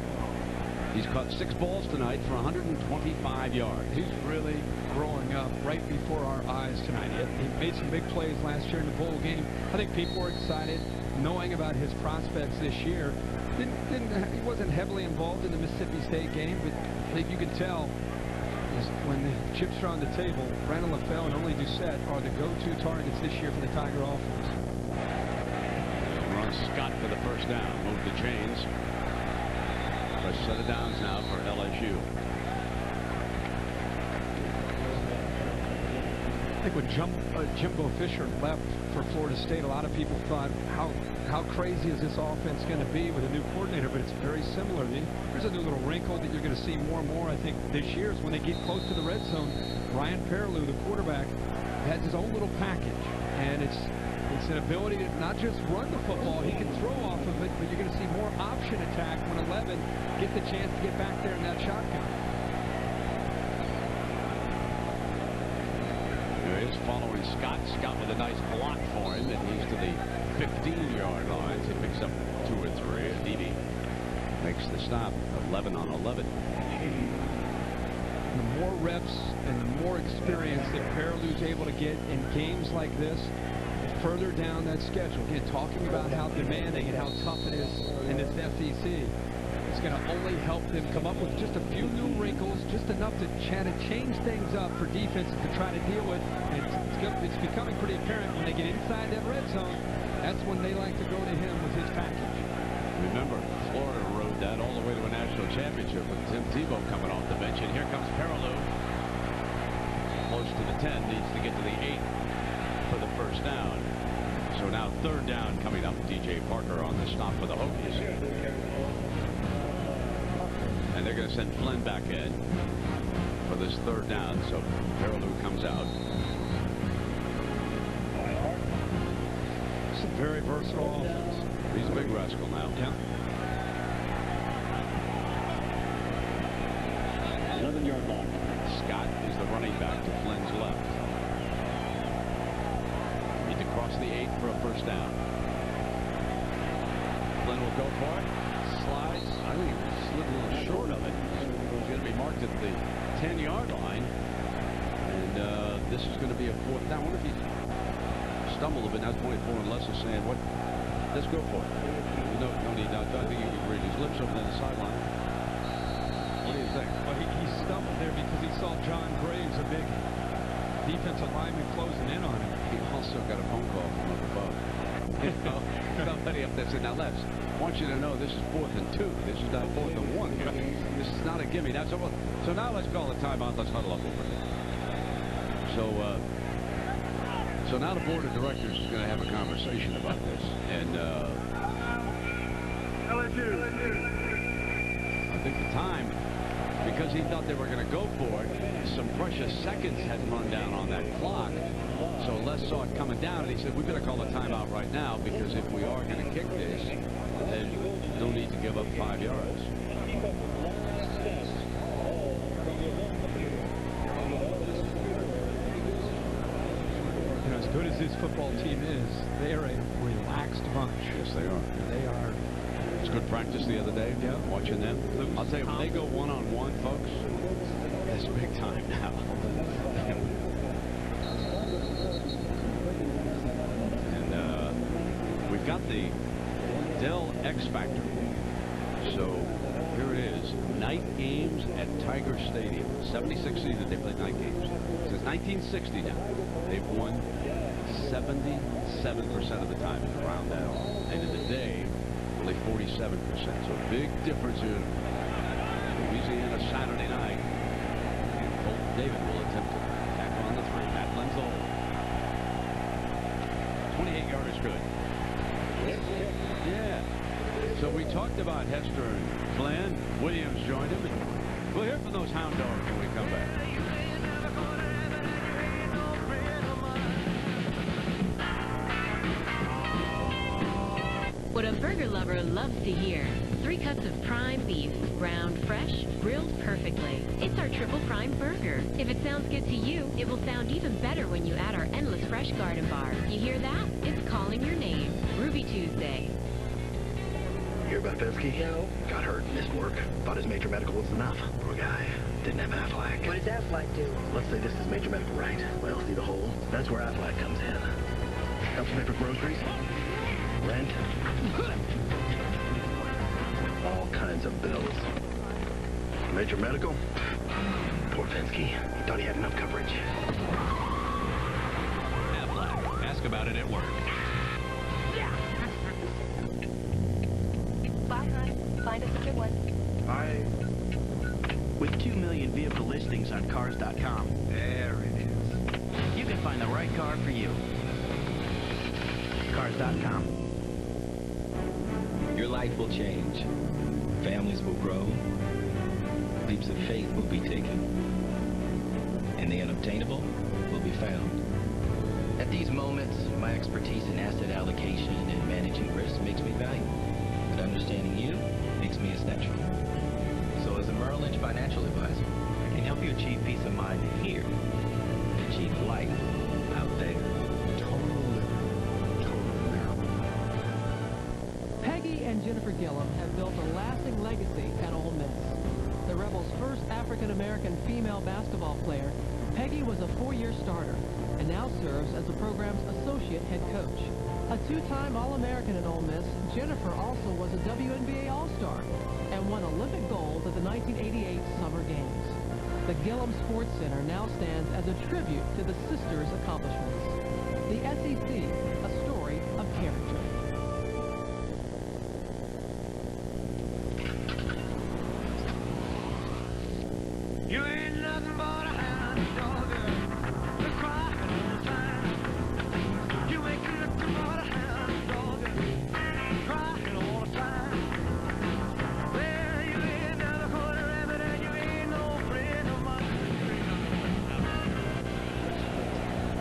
He's caught 6 balls tonight for 125 yards. He's really growing up right before our eyes tonight. He made some big plays last year in the bowl game. I think people were excited knowing about his prospects this year. He wasn't heavily involved in the Mississippi State game, but I think you can tell when the chips are on the table, Brandon LaFell and only Doucette are the go-to targets this year for the Tiger offense. Ron Scott for the first down. Move the chains. First set of downs now for LSU. I think when Jimbo Fisher left for Florida State, a lot of people thought, how crazy is this offense going to be with a new coordinator? But it's very similar. There's a new little wrinkle that you're going to see more and more, I think, this year is when they get close to the red zone. Ryan Perlew, the quarterback, has his own little package, and it's an ability to not just run the football, he can throw off of it, but you're going to see more option attack when 11 get the chance to get back there in that shotgun. There he is following Scott. Scott with a nice block for him, and he's to the 15-yard line. He picks up 2 or 3. Aditi makes the stop. 11 on 11. The more reps and the more experience that Perillou's able to get in games like this, the further down that schedule. Again, talking about how demanding and how tough it is in this SEC. It's going to only help them come up with just a few new wrinkles, just enough to change things up for defenses to try to deal with. And it's becoming pretty apparent when they get inside that red zone. That's when they like to go to him with his package. Remember, Florida rode that all the way to a national championship with Tim Tebow coming off the bench. And here comes Perilou. Close to the 10, needs to get to the 8 for the first down. So now 3rd down coming up. DJ Parker on the stop for the Hokies. And they're going to send Flynn back in for this 3rd down. So Perilou comes out. It's a very versatile offense. He's a big rascal now. Yeah. 11-yard line. Scott is the running back to Flynn's left. Need to cross the 8 for a first down. Flynn will go for it. Slides. I think he slid a little short of it. He's going to be marked at the 10-yard line. And this is going to be a 4th down. I wonder if he stumbled a bit. Now 24 and less is saying, what? Let's go for it. No need. I think he can read his lips over there on the sideline. What do you think? Well, he stumbled there because he saw John Graves, a big defensive lineman, closing in on him. He also got a phone call from up above. Somebody up there said, now Les, I want you to know this is 4th and 2. This is not 4th and 1. This is not a gimme. That's so now let's call a timeout. Let's huddle up over there. So now the board of directors is going to have a conversation about this. And LSU. I think the time, because he thought they were going to go for it, some precious seconds had run down on that clock. So Les saw it coming down, and he said, we better call a timeout right now, because if we are going to kick this, then no need to give up 5 yards. As good as this football team is, they are a relaxed bunch. Yes, they are. They are. It's good practice the other day. Yeah. Watching them. I'll tell you, when they go one-on-one, folks, that's big time now. And we've got the Dell X Factor. So here it is. Night games at Tiger Stadium. 76 season they played night games. Since 1960 now, they've won 77% of the time around that. And in the day, only 47%. So big difference in Louisiana Saturday night. And Colt David will attempt to tack on the 3. Matt Flynn's the 28-yard is good. Yeah. So we talked about Hester and Flynn. Williams joined him. And we'll hear from those hound dogs when we come back. What a burger lover loves to hear. 3 cups of prime beef, ground fresh, grilled perfectly. It's our triple prime burger. If it sounds good to you, it will sound even better when you add our endless fresh garden bar. You hear that? It's calling your name. Ruby Tuesday. Hear about Fevsky? No. Got hurt, missed work. Thought his major medical was enough. Poor guy. Didn't have Aflac. What does Aflac do? Let's say this is major medical right. Well, see the hole? That's where Aflac comes in. Helps pay for groceries, rent, all kinds of bills. Major medical? Poor Fevsky. He thought he had enough coverage. Aflac. Ask about it at work. Bye, hon. Find us a good one. Bye. With 2 million vehicle listings on Cars.com, There it is. you can find the right car for you. Cars.com. Your life will change. Families will grow. Leaps of faith will be taken. And the unobtainable will be found. At these moments, my expertise in asset allocation and managing risk makes me valuable. But understanding you makes me essential. So as a Merrill Lynch financial advisor, I can help you achieve peace of mind here and achieve life Gillum have built a lasting legacy at Ole Miss. The Rebels' first African-American female basketball player, Peggy was a 4-year starter and now serves as the program's associate head coach. A 2-time All-American at Ole Miss, Jennifer also was a WNBA All-Star and won Olympic gold at the 1988 Summer Games. The Gillum Sports Center now stands as a tribute to the sisters' accomplishments. The SEC, a story of character. You ain't nothing but a hound dog, you're crying all the time. You ain't nothing but a hound dog, crying all the time. Well, you ain't never caught a rabbit and you ain't no friend of mine.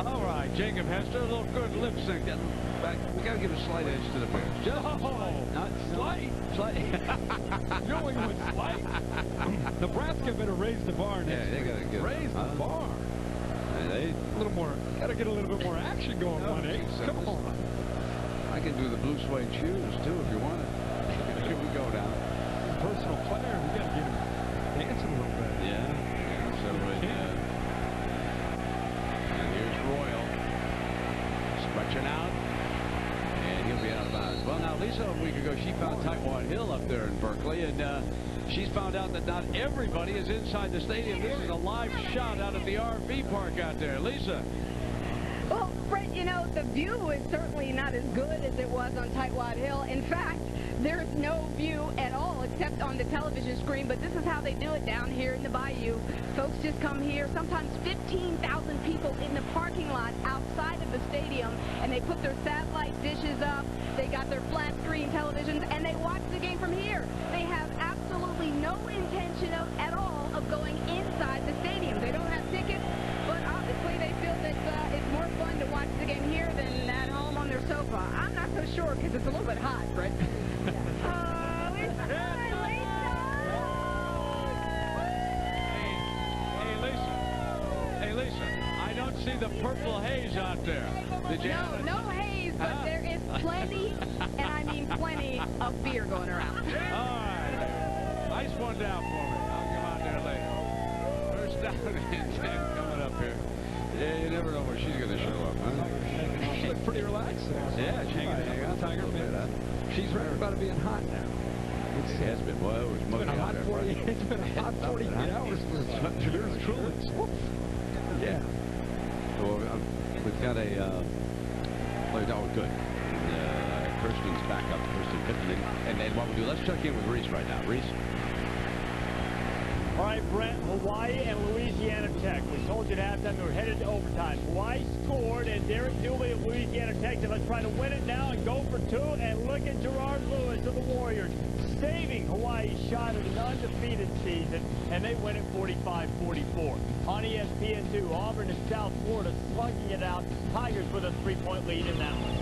All right, Jacob Hester, a little good lip sync. Back. We got to give a slight edge to the Bears. Just not slight. Going with slight? Nebraska better raise the bar next they got to get raise the bar. They a little more. Got to get a little bit more action going. No, 1-8. Come on. I can do the blue suede shoes too if you want it. Here we go now. Personal player. We got to get him dancing a little bit. Yeah. So and here's Royal stretching out. And he'll be out of bounds. Well, now, Lisa, a week ago, she found Tightwad Hill up there in Berkeley, and she's found out that not everybody is inside the stadium. This is a live shot out of the RV park out there. Lisa. Well, Brett, you know, the view is certainly not as good as it was on Tightwad Hill. In fact, there's no view at all except on the television screen, but this is how they do it down here in the bayou. Folks just come here, sometimes 15,000 people in the parking lot outside of the stadium, and they put their satellite dishes up, they got their flat screen televisions, and they watch the game from here. They have absolutely no intention at all of going inside the stadium. They don't have tickets, but obviously they feel that it's more fun to watch the game here than at home on their sofa. I'm not so sure because it's a little bit hot, Brett. Hey, Lisa, I don't see the purple haze out there. Did you No haze, but there is plenty, and I mean plenty, of beer going around. All right. Ice one down for me. I'll come out there later. First down and 10 coming up here. Yeah, you never know where she's going to show up, huh? She looked pretty relaxed there. Yeah, she's going to hang out. Tiger fan. She's ready about it being hot now. It has been. Well, it was been a hot 48. It's been a hot 48 hours for Traverse Trullins. Yeah. Well, we've got a. Oh, good. Kirsten's back up. Kirsten Pittman. And what we do? Let's check in with Reese right now. Reese. All right, Brent, Hawaii and Louisiana Tech. We told you at halftime they were headed to overtime. Hawaii scored, and Derek Dooley of Louisiana Tech said, let's try to win it now and go for two. And look at Gerard Lewis of the Warriors saving Hawaii's shot at an undefeated season, and they win it 45-44. On ESPN2, Auburn and South Florida slugging it out. Tigers with a 3-point lead in that one.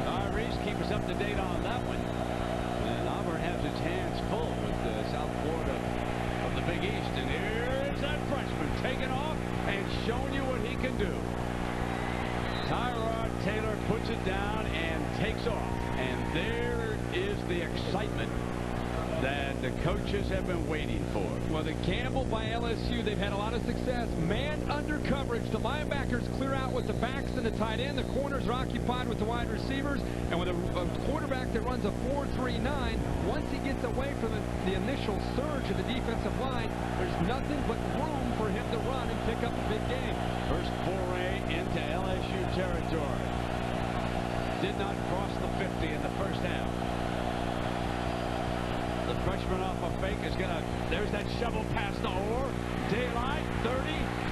All right, Reese, keep us up to date on that one. And Auburn has its hands full with South Florida of the Big East. And here's that freshman taking off and showing you what he can do. Tyrod Taylor puts it down and takes off. And there is the excitement that the coaches have been waiting for. Well, the gamble by LSU, they've had a lot of success. Man under coverage. The linebackers clear out with the backs and the tight end. The corners are occupied with the wide receivers. And with a quarterback that runs a 4-3-9, once he gets away from the initial surge of the defensive line, there's nothing but room for him to run and pick up a big game. First foray into LSU territory. Did not cross the 50 in the first half. The freshman off a fake is going to, there's that shovel pass to Orr. Daylight, 30,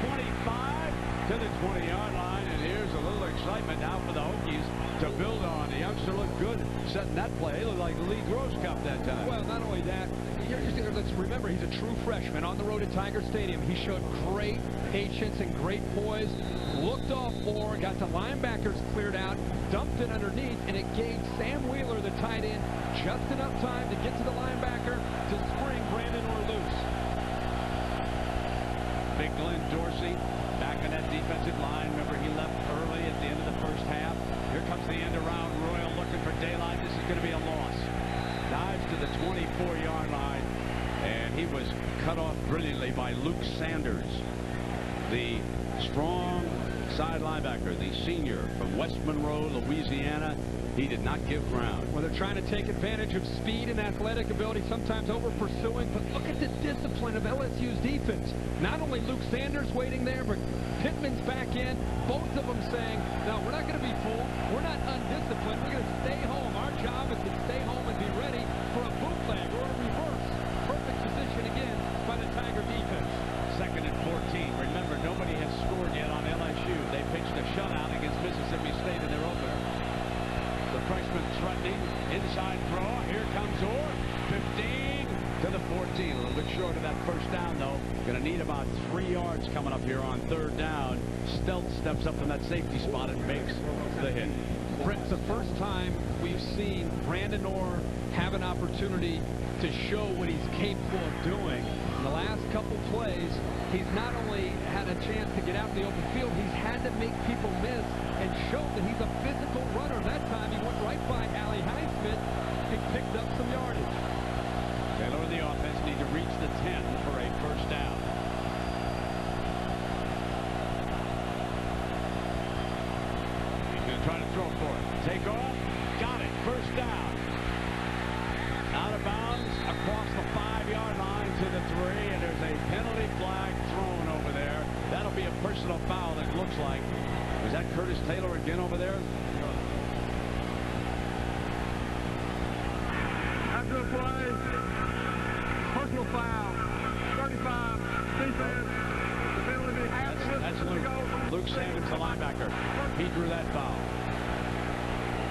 25 to the 20-yard line. And here's a little excitement now for the Hokies to build on. The youngster looked good setting that play. It looked like Lee Gross Cup that time. Well, not only that, let's remember he's a true freshman on the road at Tiger Stadium. He showed great patience and great poise. Looked off Orr, got the linebackers cleared out, dumped it underneath, and it gave Sam Wheeler, the tight end, just enough time to get to the linebacker to spring Brandon Orr loose. Big Glenn Dorsey back on that defensive line. Remember, he left early at the end of the first half. Here comes the end around. Royal looking for Daylight. This is going to be a loss. he was cut off brilliantly by Luke Sanders, the strong side linebacker, the senior from West Monroe, Louisiana. He did not give ground. Well, they're trying to take advantage of speed and athletic ability, sometimes over pursuing, but look at the discipline of LSU's defense. Not only Luke Sanders waiting there, but Pittman's back in. Both of them saying, no, we're not going to be fooled. We're not undisciplined. We're going to stay home. Our job is to stay home and be ready for a bootleg or a reverse. Perfect position again by the Tiger defense. 2nd and 14. Remember, nobody has scored yet on LSU. They pitched a shutout against Mississippi State in their opener. The freshman threatening, inside throw. Here comes Orr. 15 to the 14. A little bit short of that first down, though. Going to need about 3 yards coming up here on 3rd down. Stealth steps up from that safety spot and makes the hit. Brett, it's the first time we've seen Brandon Orr have an opportunity to show what he's capable of doing. In the last couple plays, he's not only had a chance to get out in the open field, he's had to make people miss and show that he's a physical runner. That time he went right by Allie Highsmith and picked up some yardage. Taylor and the offense need to reach the 10 for a first down. He's going to try to throw for it. Take off. Got it. First down. Out of bounds across the 5-yard line to the 3, and there's a penalty flag thrown over there. That'll be a personal foul, it looks like. Was that Curtis Taylor again over there? After the play, personal foul, 35, defense, the penalty. That's Luke Sanders, the linebacker. He drew that foul.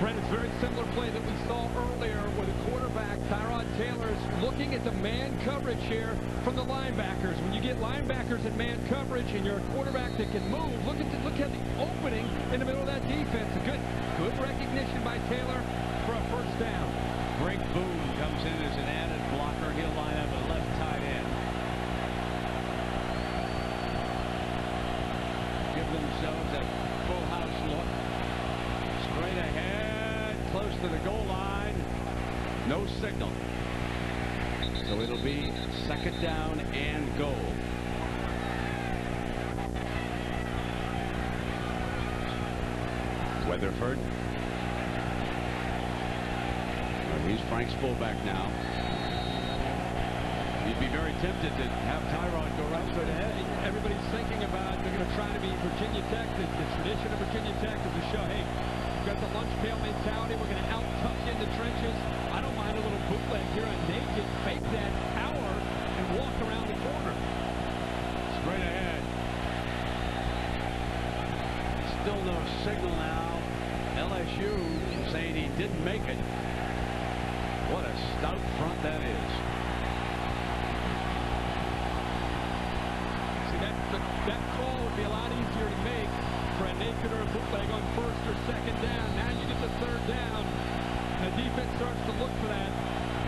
Brent, it's a very similar play that we saw earlier where the quarterback, Tyrod Taylor, is looking at the man coverage here from the linebackers. When you get linebackers in man coverage and you're a quarterback that can move, look at the opening in the middle of that defense. A good recognition by Taylor for a first down. Greg Boone comes in as an added blocker. He'll line up at left tight end. Give themselves a full house look. Straight ahead, close to the goal line. No signal. So it'll be 2nd down and goal. Weatherford. He's Frank's fullback now. You'd be very tempted to have Tyrod go right straight ahead. Everybody's thinking about they're going to try to be Virginia Tech. The tradition of Virginia Tech is to show, hey, we've got the lunch pail mentality. We're going to out-tuck in the trenches. I don't mind a little bootleg here on naked, fake that power, and walk around the corner. Straight ahead. Still no signal now. LSU saying he didn't make it. What a stout front that is. See, that call would be a lot easier to make for a naked or a bootleg on 1st or 2nd down. Now you get the 3rd down. The defense starts to look for that.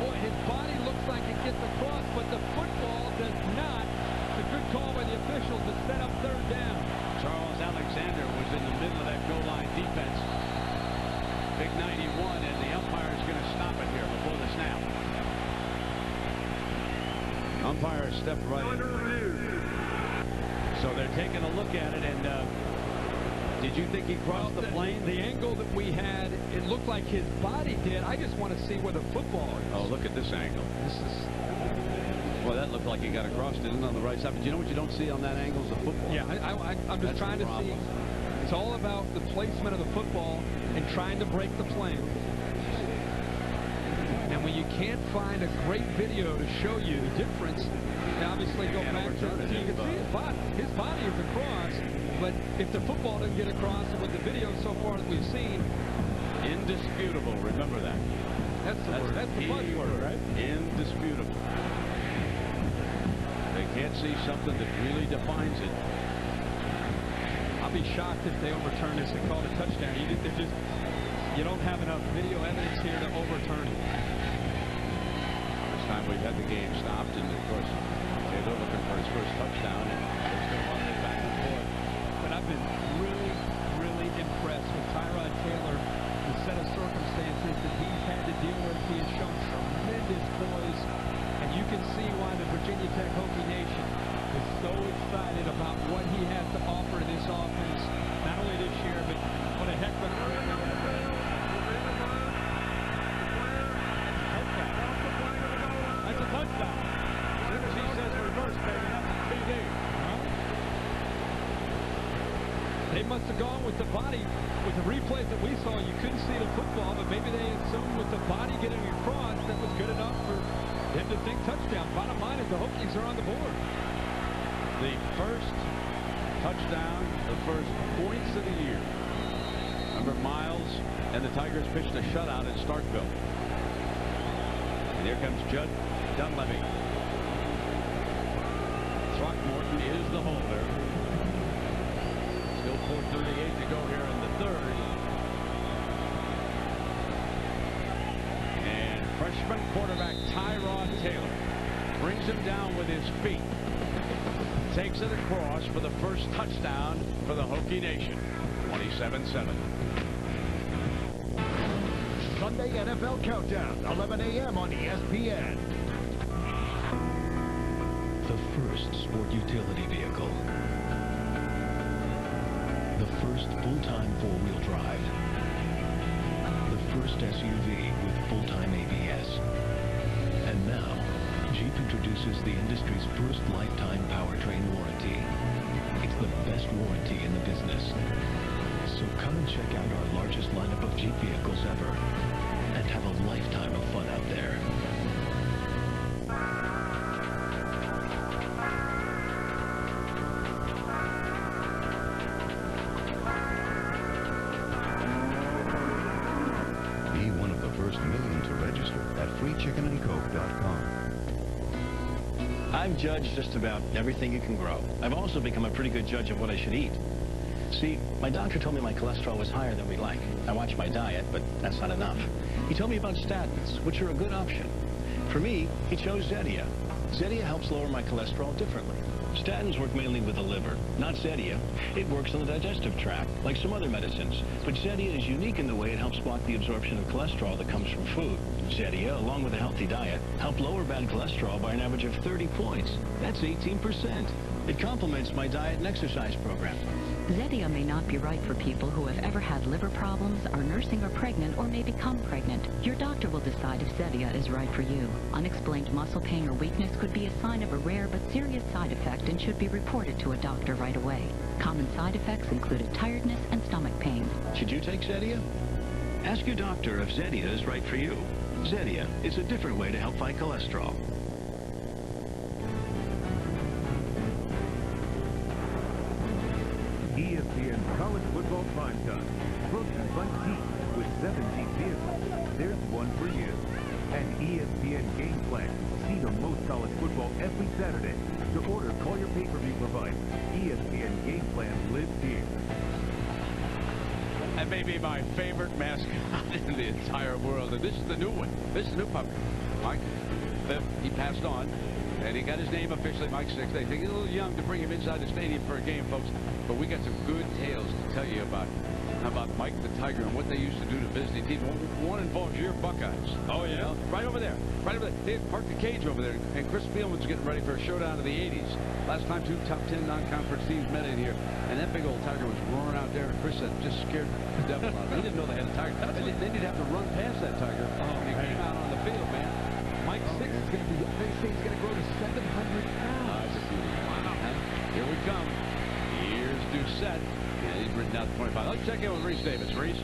Boy, his body looks like it gets across, but the football does not. It's a good call by the officials to set up 3rd down. Charles Alexander was in the middle of that goal line defense. Big 91, and the umpire is going to stop it here before the snap. Umpire stepped right in. So they're taking a look at it, and did you think he crossed the plane? The angle that we had, it looked like his body did. I just want to see where the football is. Oh, look at this angle. This is... Well, that looked like he got across it on the right side. But you know what you don't see on that angle is the football. Yeah, I'm just trying to see. It's all about the placement of the football and trying to break the plane. And when you can't find a great video to show you the difference, now obviously go back to it. You can see his body. His body is across, but if the football doesn't get across, and with the video so far that we've seen, indisputable. Remember that. That's the word. That's the buzzword, right? Indisputable. They can't see something that really defines it. I'll be shocked if they overturn this and call it a touchdown. You don't have enough video evidence here to overturn it. This time we've had the game stopped, and of course Taylor looking for his first touchdown, and they're still running back and forth. But I've been really, really impressed with Tyrod Taylor, the set of circumstances that he's had to deal with. He has shown tremendous poise, and you can see why the Virginia must have gone with the body. With the replays that we saw, you couldn't see the football, but maybe they assumed with the body getting across, that was good enough for him to think touchdown. Bottom line is the Hokies are on the board. The first touchdown, the first points of the year. Remember, Miles and the Tigers pitched a shutout in Starkville. And here comes Judd Dunleavy. Throckmorton is the holder. Still 4:38 to go here in the third. And freshman quarterback Tyrod Taylor brings him down with his feet. Takes it across for the first touchdown for the Hokie Nation. 27-7. Sunday NFL Countdown, 11 a.m. on ESPN. The first sport utility vehicle. The first full-time four-wheel drive. The first SUV with full-time ABS. And now, Jeep introduces the industry's first lifetime powertrain warranty. It's the best warranty in the business. So come and check out our largest lineup of Jeep vehicles ever and have a lifetime of fun out there. Be one of the first million to register at freechickenandcoke.com. I've judged just about everything you can grow. I've also become a pretty good judge of what I should eat. See, my doctor told me my cholesterol was higher than we like. I watch my diet, but that's not enough. He told me about statins, which are a good option. For me, he chose Zetia. Zetia helps lower my cholesterol differently. Statins work mainly with the liver, not Zetia. It works on the digestive tract, like some other medicines. But Zetia is unique in the way it helps block the absorption of cholesterol that comes from food. Zetia, along with a healthy diet, help lower bad cholesterol by an average of 30 points. That's 18%. It complements my diet and exercise program. Zetia may not be right for people who have ever had liver problems, are nursing or pregnant, or may become pregnant. Your doctor will decide if Zetia is right for you. Unexplained muscle pain or weakness could be a sign of a rare but serious side effect and should be reported to a doctor right away. Common side effects included tiredness and stomach pain. Should you take Zetia? Ask your doctor if Zetia is right for you. Zetia is a different way to help fight cholesterol. ESPN College Football Primetime. Brought to you by Jeep. With 7 Jeep vehicles, there's one for you. And ESPN Game Plan. See the most college football every Saturday. To order, call your pay-per-view provider. ESPN Game Plan lives here. That may be my favorite mascot in the entire world. And this is the new one. This is the new puppy. Mike Fifth, he passed on. And he got his name officially, Mike Sixth. They think he's a little young to bring him inside the stadium for a game, folks. But we got some good tales to tell you about Mike the Tiger and what they used to do to visiting teams. One involves your Buckeyes. Oh, yeah? You know, right over there. Right over there. They had parked the cage over there. And Chris Spielman's getting ready for a showdown of the 80s. Last time 2 top 10 non-conference teams met in here. And that big old Tiger was roaring out there. And Chris said, just scared the devil out of him. He didn't know they had a Tiger. Then you'd have to run past that Tiger when he came out on the field, man. Mike Six is going to be, they say he's going to grow to 700 pounds. Wow. Here we come. Years do set. And he's written out 25. Let's check in with Reese Davis. Reese?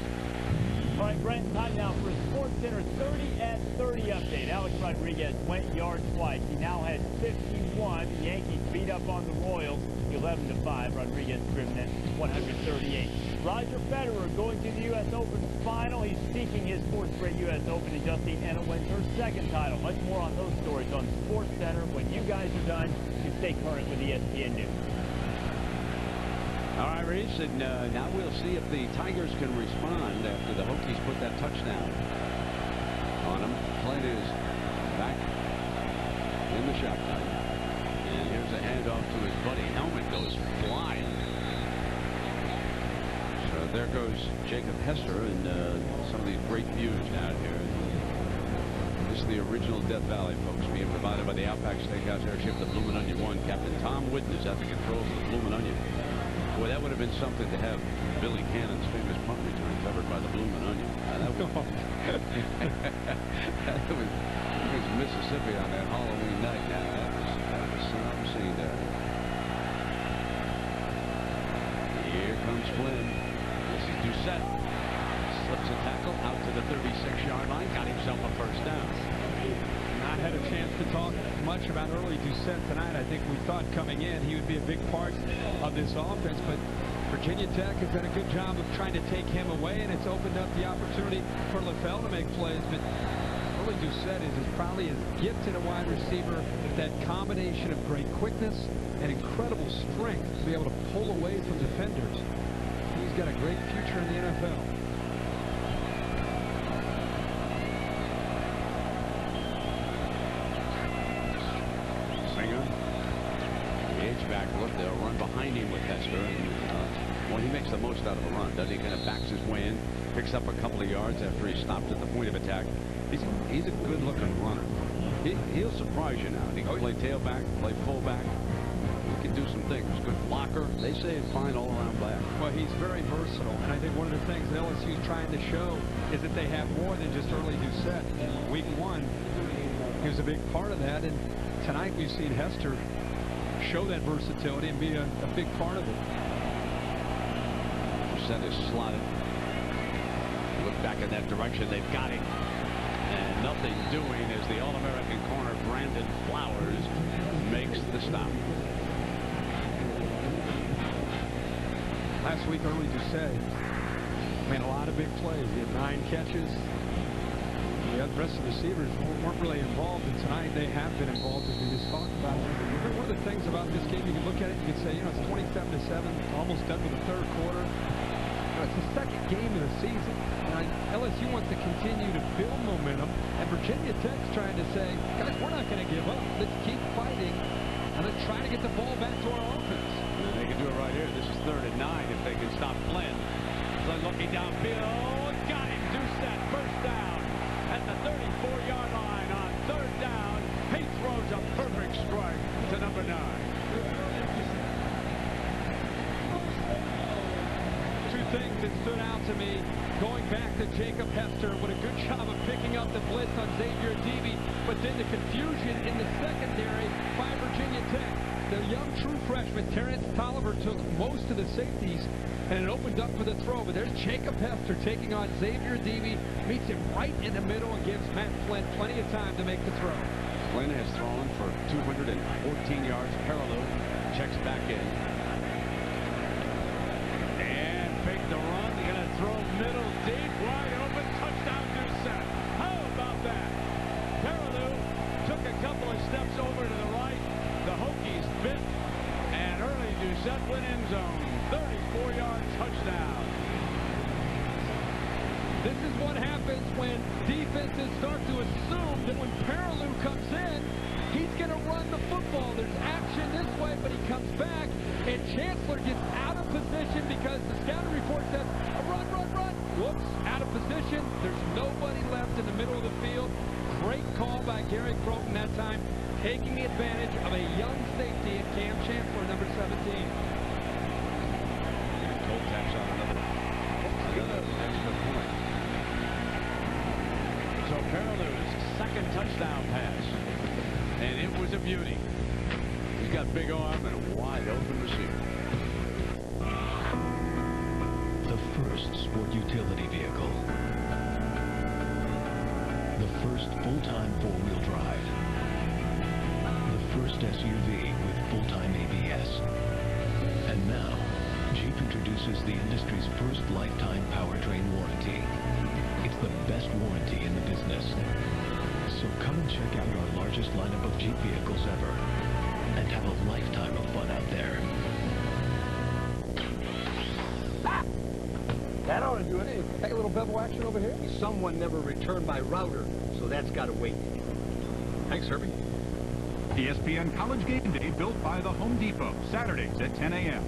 All right, Brent, time now for a Sports Center 30 at 30 update. Alex Rodriguez went yard twice. He now has 51. The Yankees beat up on the Royals 11-5. Rodriguez driven at 138. Roger Federer going to the U.S. Open final. He's seeking his 4th straight U.S. Open, and Justine Henin wins her 2nd title. Much more on those stories on Sports Center. When you guys are done, you stay current with ESPN News. All right, Reese, and now we'll see if the Tigers can respond after the Hokies put that touchdown on them. Flynn is back in the shotgun. And here's a handoff to his buddy. Helmet goes flying. So there goes Jacob Hester and some of these great views down here. This is the original Death Valley, folks, being provided by the Outback Steakhouse Airship, the Bloomin' Onion 1. Captain Tom Whitten is at the controls of the Bloomin' Onion. Boy, that would have been something to have Billy Cannon's famous punt return covered by the Bloomin' Onion. That was Mississippi on that Halloween night. That was some scene there. Here comes Flynn. Doucette slips a tackle out to the 36-yard line, got himself a first down. Not had a chance to talk much about early Doucette tonight. I think we thought coming in he would be a big part of this offense, but Virginia Tech has done a good job of trying to take him away, and it's opened up the opportunity for LaFell to make plays. But early Doucette is probably as gifted a wide receiver with that combination of great quickness and incredible strength to be able to pull away from defenders. He's got a great future in the NFL. Back look, they'll run behind him with Hester, and well, he makes the most out of a run, doesn't he? Kind of backs his way in, picks up a couple of yards after he stopped at the point of attack. He's a good-looking runner. He'll surprise you now. He can play tailback, play fullback. He can do some things. Good blocker. They say he's fine all-around back. Well, he's very versatile, and I think one of the things that LSU is trying to show is that they have more than just early Doucette. In week 1, he was a big part of that, and tonight we've seen Hester show that versatility and be a big part of it. Doucette is slotted. Look back in that direction. They've got him. And nothing doing as the All-American corner, Brandon Flowers, makes the stop. Last week, early Doucette made a lot of big plays. He had 9 catches. The rest of the receivers weren't really involved, and tonight they have been involved, as we just talked about. One of the things about this game, you can look at it, you can say, it's 27-7, almost done with the third quarter. It's the second game of the season. LSU wants to continue to build momentum, and Virginia Tech's trying to say, guys, we're not going to give up. Let's keep fighting, and let's try to get the ball back to our offense. And they can do it right here. This is 3rd and 9 if they can stop Flynn. Flynn looking downfield. Got him. Doucette, first down. At the 34-yard line on 3rd down, he throws a perfect strike to number 9. Two things that stood out to me. Going back to Jacob Hester, what a good job of picking up the blitz on Xavier Deavy, but then the confusion in the secondary by Virginia Tech. The young true freshman, Terrence Tolliver, took most of the safeties, and it opened up for the throw. But there's Jacob Hester taking on Xavier Deavy, meets him right in the middle and gives Matt Flynn plenty of time to make the throw. Flynn has thrown for 214 yards parallel, checks back in. And fake the run, they're going to throw middle deep, wide open, touchdown Doucette. How about that? Parallel took a couple of steps over to the right. The Hokies bit, and early Doucette went end zone. 34-yard touchdown. This is what happens when defenses start to assume that when Parallel comes in, he's going to run the football. There's action this way, but he comes back, and Chancellor gets out of position because the scouting report says, run, run, run. Whoops, out of position. There's nobody left in the middle of the field. Great call by Gary Croton that time, taking the advantage of a young safety in Cam Chancellor, number 17. Taps on another extra point. So Parallel's second touchdown pass, and it was a beauty. He's got big arm and a wide open receiver. The first sport utility vehicle. The first full-time four-wheel drive. The first SUV with full-time ABS. And now, Jeep introduces the industry's first lifetime powertrain warranty. It's the best warranty in the business. So come and check out our largest lineup of Jeep vehicles ever and have a lifetime of fun out there. That ought to do it. Hey, take a little bevel action over here. Someone never returned my router, so that's got to wait. Thanks, Herbie. ESPN College Game Day built by the Home Depot, Saturdays at 10 a.m.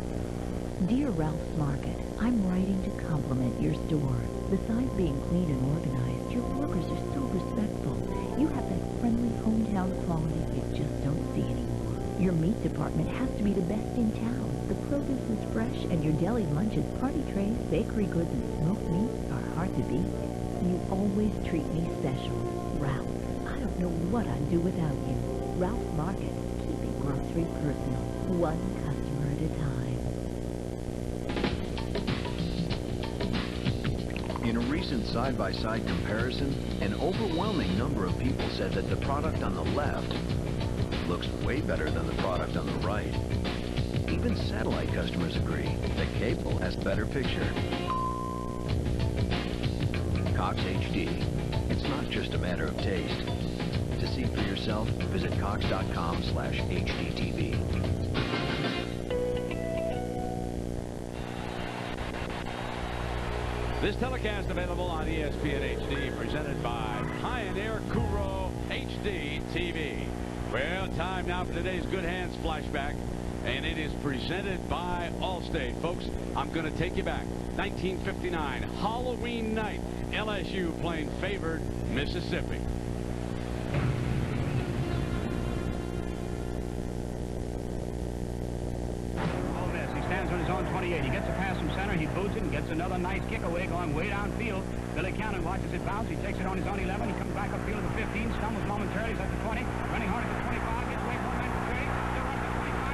Dear Ralph's Market, I'm writing to compliment your store. Besides being clean and organized, your workers are so respectful. You have that friendly hometown quality you just don't see anymore. Your meat department has to be the best in town. The produce is fresh, and your deli lunches, party trays, bakery goods, and smoked meats are hard to beat. You always treat me special. Ralph, I don't know what I'd do without you. Ralph's Market, keeping grocery personal, one customer at a time. recent side-by-side comparison, an overwhelming number of people said that the product on the left looks way better than the product on the right. Even satellite customers agree that cable has better picture. Cox HD. It's not just a matter of taste. To see for yourself, visit cox.com/HDTV. This telecast available on ESPN HD, presented by Pioneer Kuro HD TV. Well, time now for today's Good Hands flashback, and it is presented by Allstate. Folks, I'm going to take you back. 1959, Halloween night, LSU playing favored Mississippi. He stands on his own 28. He gets a pass from center. He boots it and gets another nice kick away going way downfield. Billy Cannon watches it bounce. He takes it on his own 11. He comes back upfield to 15. Stumbles momentarily. He's at the 20. Running hard at the 25. Gets away from him to 30. Still runs at 25.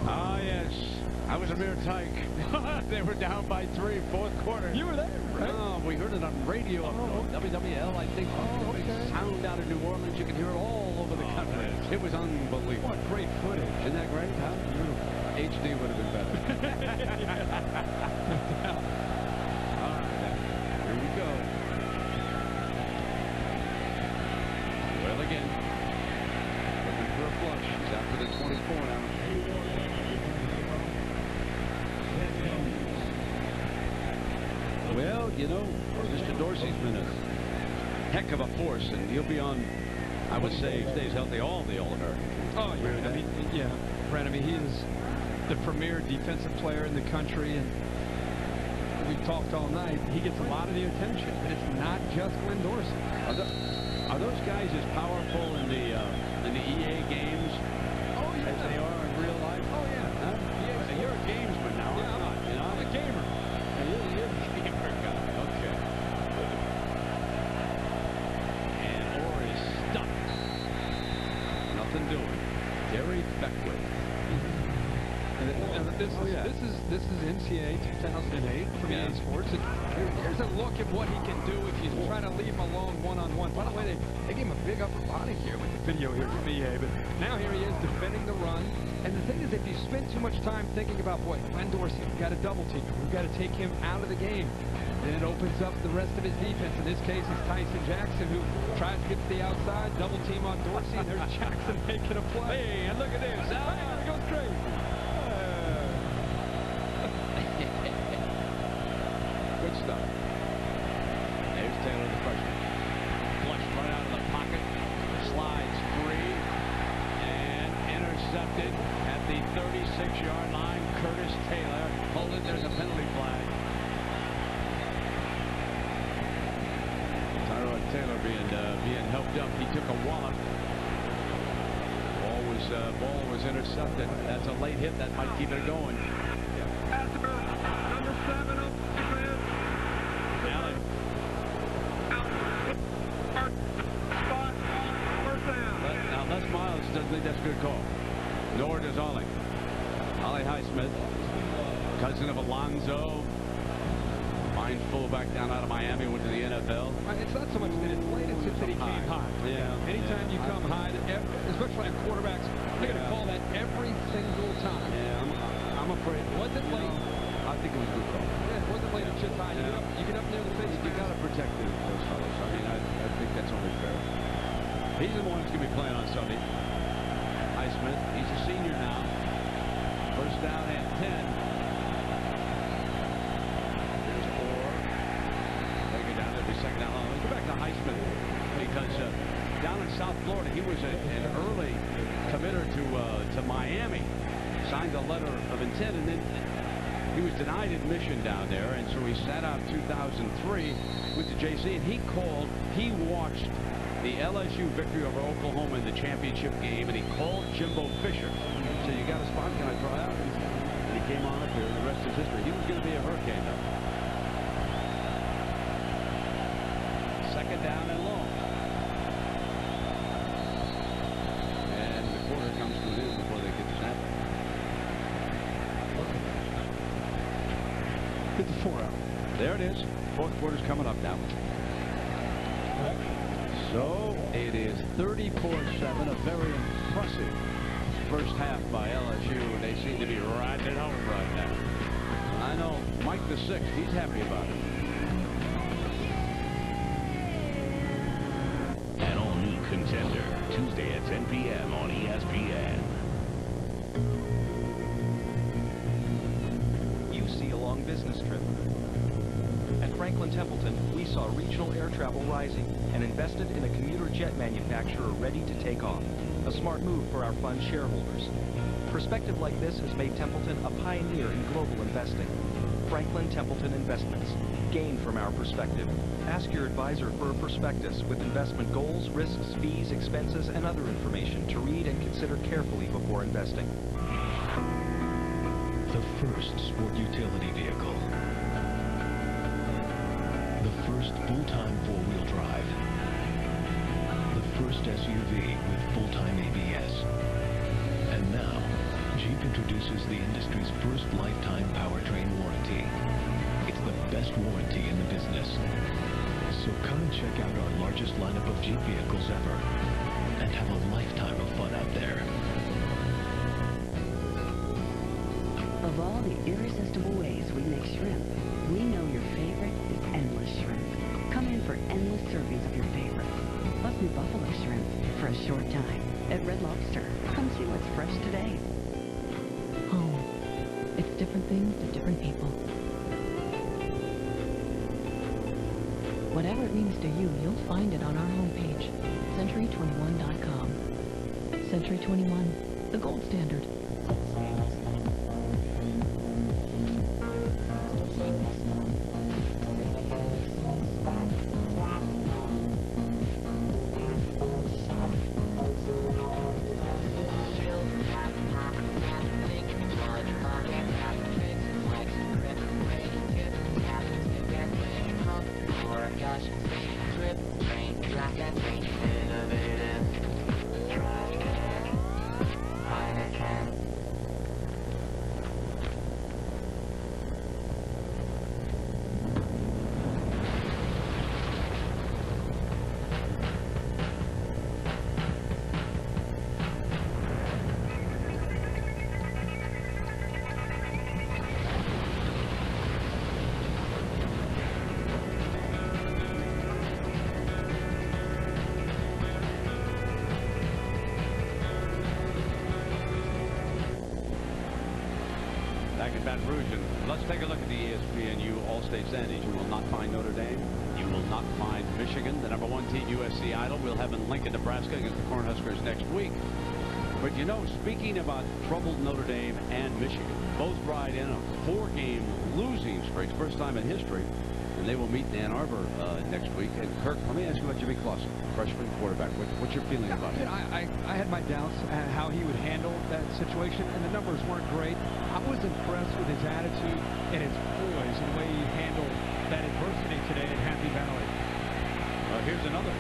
Ah, yes. I was a mere tyke. They were down by 3, fourth quarter. You were there, right? Oh, we heard it on radio. WWL, I think. Okay. Sound out of New Orleans. You can hear it all over the country. It was unbelievable. What great footage. Isn't that great? How beautiful. HD would have been better. All right. Here we go. Well, again. Looking for a flush. He's after the 24 now. Well, you know, Mr. Dorsey's been a heck of a force, and he'll be on, I would say, if he stays healthy, all the All-Americans. Oh, yeah. I mean, yeah. Brad, I mean, he is the premier defensive player in the country, and we've talked all night. He gets a lot of the attention, but it's not just Glenn Dorsey. Are those guys as powerful in the EA games as they are in real life? Oh, yeah. You're a gamesman now. Yeah, I'm not. You know? I'm a gamer. You're a gamer guy. Okay. And Orr is stuck. Nothing doing. Gary Beckwith. This is NCAA 2008 from EA Sports. And here's a look at what he can do if you try to leave him alone one-on-one. By the way, they gave him a big upper body here with the video here from EA. But now here he is defending the run. And the thing is, if you spend too much time thinking about, boy, Glenn Dorsey, we've got to double team him. We've got to take him out of the game. Then it opens up the rest of his defense. In this case, it's Tyson Jackson, who tries to get to the outside, double team on Dorsey, and there's Jackson making a play. Hey, and look at this. He goes crazy. Good stuff. There's Taylor, the freshman. Flush right out of the pocket. Slides free. And intercepted at the 36-yard line. Curtis Taylor. Hold it. There's a penalty flag. Tyrod Taylor being helped up. He took a wallop. Ball was intercepted. That's a late hit. That might keep it going. Number 7 on defense. Allen. Spot. First down. Now, Les Miles doesn't think that's a good call. Nor does Ollie. Ollie Highsmith, cousin of Alonzo. Fine fullback down out of Miami, went to the NFL. It's not so much that it's late, it's that he came high. Yeah. Anytime you come high, especially on quarterbacks, they're going to call that every single time. Yeah, I'm afraid. Was it late? I think it was a good call. Yeah, it wasn't late, it's just high. You get up near the face. You got to protect those fellows. I mean, I think that's only fair. He's the one who's going to be playing on Sunday. Highsmith, he's a senior now. First down and 10. Second down. Let's go back to Highsmith, because down in South Florida, he was an early committer to Miami. Signed a letter of intent, and then he was denied admission down there, and so he sat out 2003 with the JC, and he watched the LSU victory over Oklahoma in the championship game, and he called Jimbo Fisher. So you got a spot, can I try out? And he came on up here, and the rest is history. He was going to be a Hurricane, though. Second down and long. get the 4 out. There it is. Fourth quarter's coming up now. So it is 34-7, a very impressive first half by LSU, and they seem to be riding it home right now. I know Mike the Sixth, he's happy about it. An all-new Contender, Tuesday at 10 p.m. on ESPN. You see a long business trip. At Franklin Templeton, we saw regional air travel rising and invested in a commuter jet manufacturer ready to take off. A smart move for our fund shareholders. Perspective like this has made Templeton a pioneer in global investing. Franklin Templeton Investments. Gain from our perspective. Ask your advisor for a prospectus with investment goals, risks, fees, expenses, and other information to read and consider carefully before investing. The first sport utility vehicle. The first full-time four-wheel drive. The first SUV with full-time ABS. And now, Jeep introduces the industry's first lifetime powertrain warranty. It's the best warranty in the business. So come and check out our largest lineup of Jeep vehicles ever and have a lifetime of fun out there. Of all the irresistible ways we make shrimp, we know your favorite is endless shrimp. Come in for endless servings of your favorites. Plus new buffalo shrimp for a short time at Red Lobster. Come see what's fresh today. Home. It's different things to different people. Whatever it means to you, you'll find it on our homepage, Century21.com. Century 21, the gold standard. Baton Rouge, and let's take a look at the ESPNU All-State standings. You will not find Notre Dame. You will not find Michigan. The number 1 team, USC Idle, will have in Lincoln, Nebraska against the Cornhuskers next week. But you know, speaking about troubled Notre Dame and Michigan, both ride in a 4-game losing streak, first time in history, and they will meet in Ann Arbor next week. And Kirk, let me ask you about Jimmy Clausen, freshman quarterback. What's your feeling about it? I had my doubts at how he would handle that situation, and the numbers weren't great. I was impressed with his attitude and his poise and the way he handled that adversity today in Happy Valley. Here's another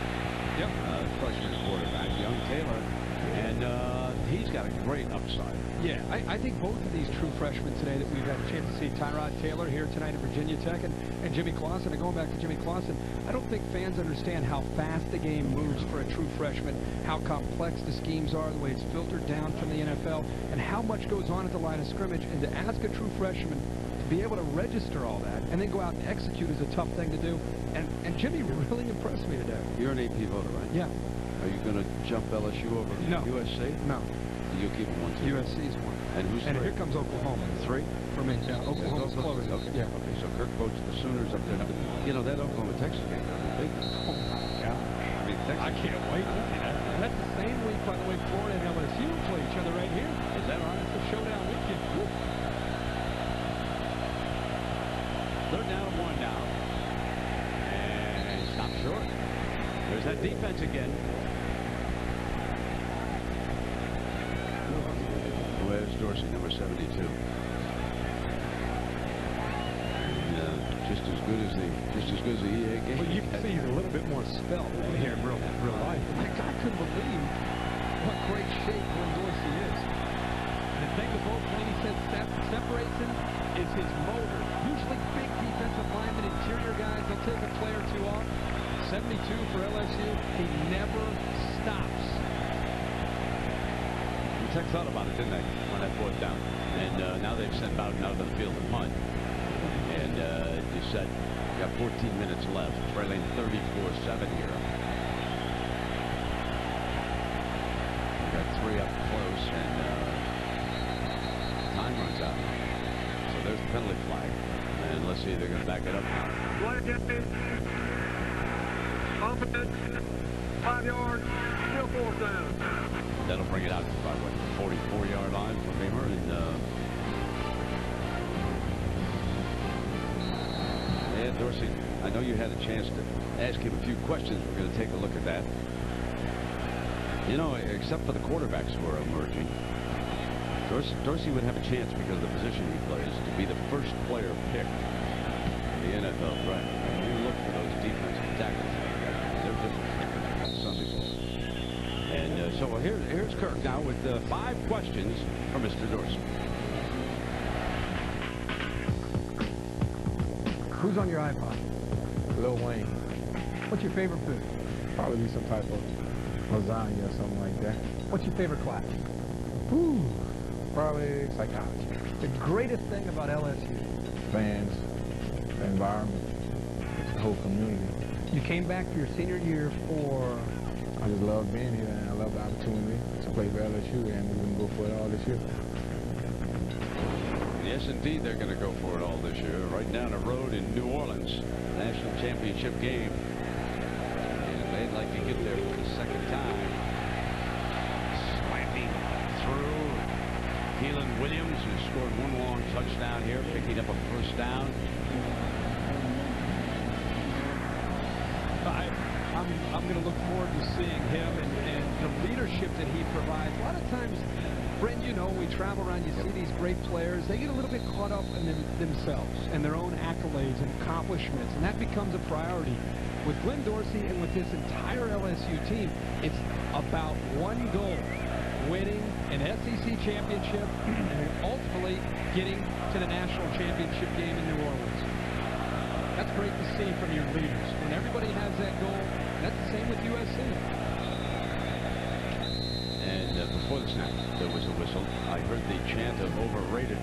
freshman quarterback, young Taylor, and he's got a great upside. Yeah, I think both of these true freshmen today that we've had a chance to see, Tyrod Taylor here tonight at Virginia Tech and Jimmy Clausen, and going back to Jimmy Clausen, I don't think fans understand how fast the game moves for a true freshman, how complex the schemes are, the way it's filtered down from the NFL, and how much goes on at the line of scrimmage. And to ask a true freshman to be able to register all that and then go out and execute is a tough thing to do. And Jimmy really impressed me today. You're an AP voter, right? Yeah. Are you going to jump LSU over USC? No. You'll keep them 1, 2. USC's 1. And who's 3? And here comes Oklahoma. 3? For me, yeah. Oklahoma's close. Okay. Yeah. Okay, so Kirk votes the Sooners up there. You know, that Oklahoma-Texas game is big. Oh, my God. I mean, Texas. I can't wait to see that. That's the same week, by the way, Florida and LSU play each other right here. Is that right? It's a showdown weekend. Woo. They're down 1 now. And stop short. There's that defense again. Where's Dorsey, number 72? Just as good as the EA game. Well, you can see he's a little bit more svelte here in real life. I couldn't believe what great shape Glenn Dorsey is. And the thing with both, when he says separates him, is his motor. Usually big defensive linemen, interior guys, they'll take a play or two off. 72 for LSU. He never stops. The Tech thought about it, didn't they, on that fourth down? And now they've sent Bowden out to the field to punt. And you said, got 14 minutes left, trailing 34-7 here. Got 3 up close, and time runs out. So there's the penalty flag. And let's see if they're going to back it up now. Offense, 5 yards, still 4th down. That'll bring it out to about, what, the 44-yard line for Beamer. And Dorsey, I know you had a chance to ask him a few questions. We're going to take a look at that. You know, except for the quarterbacks who are emerging, Dorsey would have a chance because of the position he plays to be the first player picked in the NFL. Right. And you look for those defensive tackles. They're different. Some people. And so here's Kirk now with 5 questions for Mr. Dorsey. Who's on your iPod? Lil Wayne. What's your favorite food? Probably be some type of lasagna or something like that. What's your favorite class? Ooh, probably psychology. The greatest thing about LSU? Fans, the environment, the whole community. You came back for your senior year for? I just love being here, and I love the opportunity to play for LSU, and we're going to go for it all this year. Yes, indeed, they're going to go for it all this year. Right down the road in New Orleans, national championship game. And they'd like to get there for the second time. Slapping through. Keelan Williams, who scored 1 long touchdown here, picking up a first down. I'm going to look forward to seeing him and the leadership that he provides. A lot of times, Brent, you know, we travel around, you see these great players, they get a little bit caught up in themselves and their own accolades and accomplishments, and that becomes a priority. With Glenn Dorsey and with this entire LSU team, it's about one goal: winning an SEC championship and ultimately getting to the national championship game in New Orleans. That's great to see from your leaders. When everybody has that goal, that's the same with USC. And before the snap, there was a whistle. I heard the chant of overrated.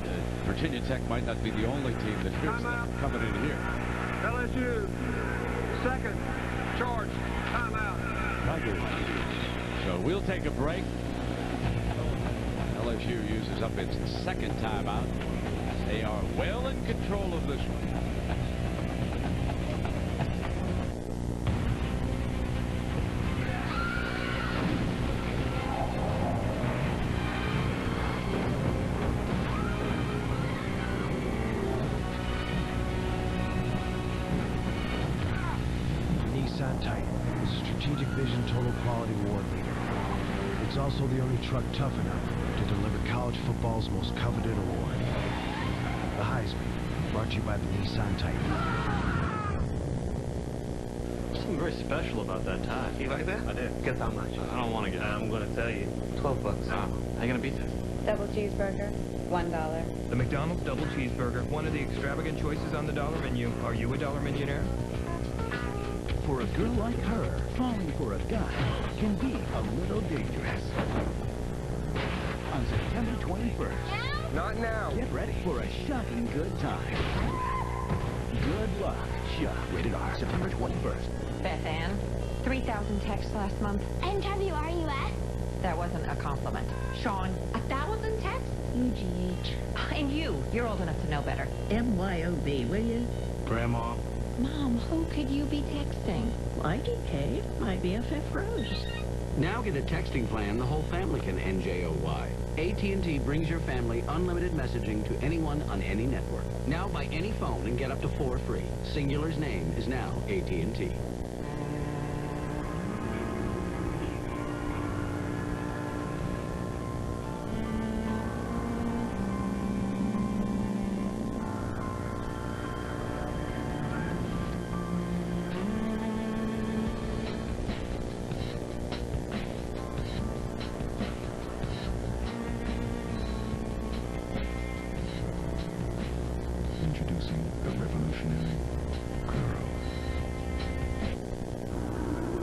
Virginia Tech might not be the only team that hears that coming in here. LSU, second, charge, timeout. So we'll take a break. LSU uses up its second timeout. They are well in control of this one. It's also the only truck tough enough to deliver college football's most coveted award. The Heisman, brought to you by the Nissan Titan. Something very special about that tie. You like that? I did. Guess how much? I don't want to get. I'm going to tell you. $12. How you going to beat that? Double cheeseburger, $1. The McDonald's double cheeseburger, one of the extravagant choices on the dollar menu. Are you a dollar millionaire? For a girl like her, falling for a guy can be a little dangerous. On September 21st, Not now. get ready for a shocking good time. Good luck, Chuck. Rated R. September 21st. Beth Ann, 3,000 texts last month. NWRUS? That wasn't a compliment. Sean, 1,000 texts? UGH. And you're old enough to know better. MYOB, will you? Grandma. Mom, who could you be texting? IDK, my BFF Rose. Now get a texting plan the whole family can NJOY. AT&T brings your family unlimited messaging to anyone on any network. Now buy any phone and get up to 4 free. Singular's name is now AT&T.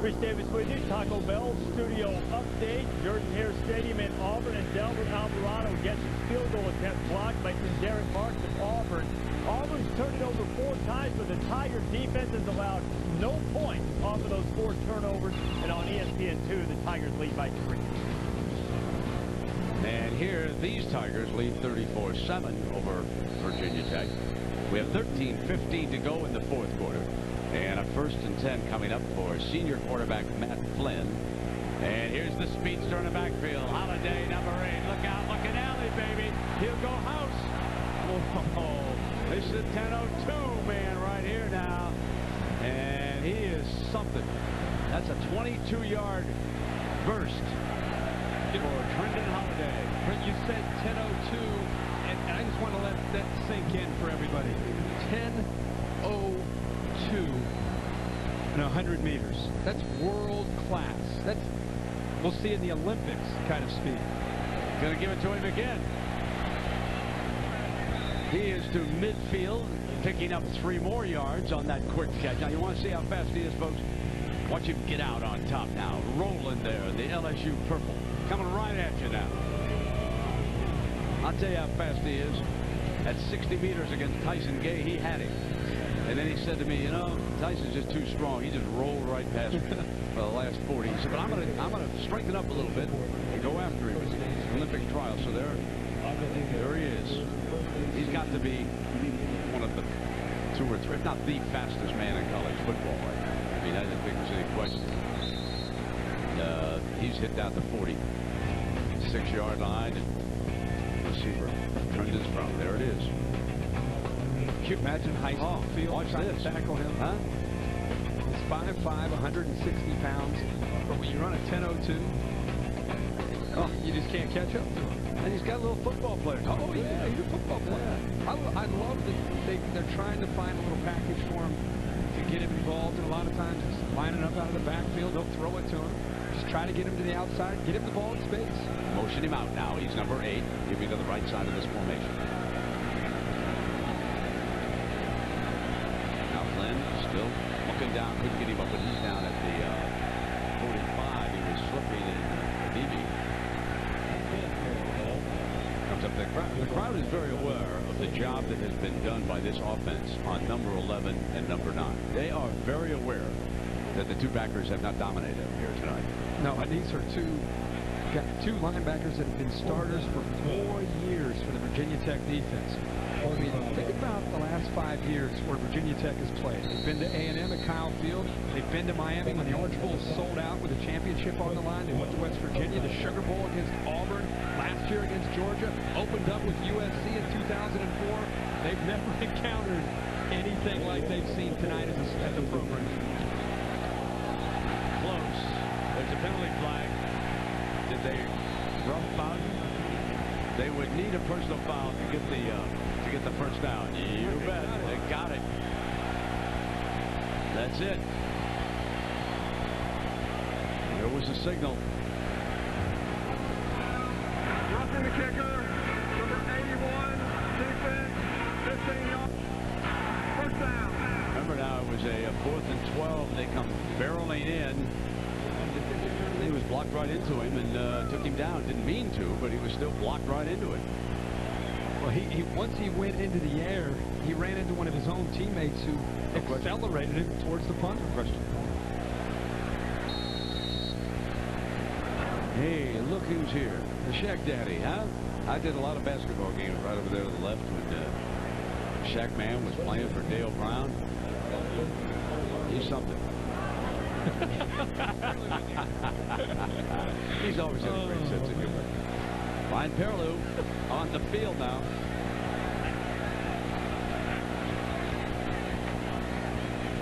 Chris Davis with you. Taco Bell studio update. Jordan Hare Stadium in Auburn, and Delvin Alvarado gets his field goal attempt blocked by Derek Marks of Auburn. Auburn's turned it over 4 times, but the Tiger defense has allowed no points off of those 4 turnovers. And on ESPN2, the Tigers lead by 3. And here, these Tigers lead 34-7 over Virginia Tech. We have 13:15 to go in the 4th quarter. And a 1st and 10 coming up for senior quarterback Matt Flynn. And here's the speedster in the backfield. Holiday, number 8. Look out, look at Alley, baby. He'll go house. Oh, this is a 10:02 man right here now. And he is something. That's a 22-yard burst for Trendon Holiday. But you said 10:02, and I just want to let that sink in for everybody. 10:02 in 100 meters. That's world class. That's, we'll see in the Olympics kind of speed. Going to give it to him again. He is to midfield, picking up 3 more yards on that quick catch. Now, you want to see how fast he is, folks? Watch him get out on top now. Rolling there, the LSU purple. Coming right at you now. I'll tell you how fast he is. At 60 meters against Tyson Gay, he had him. And then he said to me, you know, Tyson's just too strong. He just rolled right past me for the last 40. He said, but I'm gonna strengthen up a little bit and go after him. Olympic trial. So there he is. He's got to be one of the 2 or 3, if not the fastest man in college football right now. I mean, I didn't think there's any question. He's hit down the 46-yard line. And receiver turned his from. There it is. Can you imagine high school field watch trying this. to tackle him? Huh? He's 5'5", 160 pounds. But when you run a 10:02, you just can't catch up to him. And he's got a little football player. Oh, yeah, he's a football player. I love that they're trying to find a little package for him to get him involved. And a lot of times it's lining up out of the backfield. They'll throw it to him. Just try to get him to the outside, get him the ball in space. Motion him out now. He's number 8. Give me to the right side of this formation. Now Flynn still looking down. Couldn't get him up, but he's down at the 45. He was slipping in DB. Comes up the crowd. The crowd is very aware of the job that has been done by this offense on number 11 and number 9. They are very aware that the 2 backers have not dominated here tonight. No, and these are got 2 linebackers that have been starters for 4 years for the Virginia Tech defense. I mean, think about the last 5 years where Virginia Tech has played. They've been to A&M at Kyle Field. They've been to Miami when the Orange Bowl sold out with a championship on the line. They went to West Virginia, the Sugar Bowl against Auburn, last year against Georgia, opened up with USC in 2004. They've never encountered anything like they've seen tonight at the program. Close. There's a penalty flag. Did they rough foul? They would need a personal foul to get the first down. You bet. They got it. That's it. There was a signal. Roughing the kicker, number 81, defense, 15 yards, first down. Remember now, it was a 4th and 12. They come barreling in. He was blocked right into him and took him down. Didn't mean to, but he was still blocked right into it. Well, once he went into the air, he ran into one of his own teammates who accelerated him towards the punter. Hey, look who's here. The Shaq Daddy, huh? I did a lot of basketball games right over there to the left when Shaq Man was playing for Dale Brown. He's something. He's always had a great sense of humor. Ryan Perlew on the field now.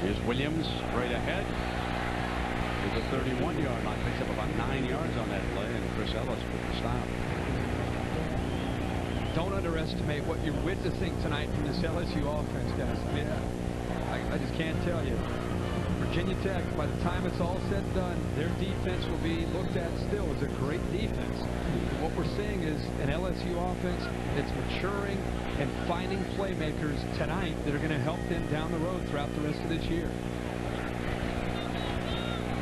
Here's Williams straight ahead. There's a 31-yard line. Picks up about 9 yards on that play, and Chris Ellis with the stop. Don't underestimate what you're witnessing tonight from this LSU offense, guys. I mean, I just can't tell you. Virginia Tech, by the time it's all said and done, their defense will be looked at still as a great defense. And what we're seeing is an LSU offense that's maturing and finding playmakers tonight that are going to help them down the road throughout the rest of this year.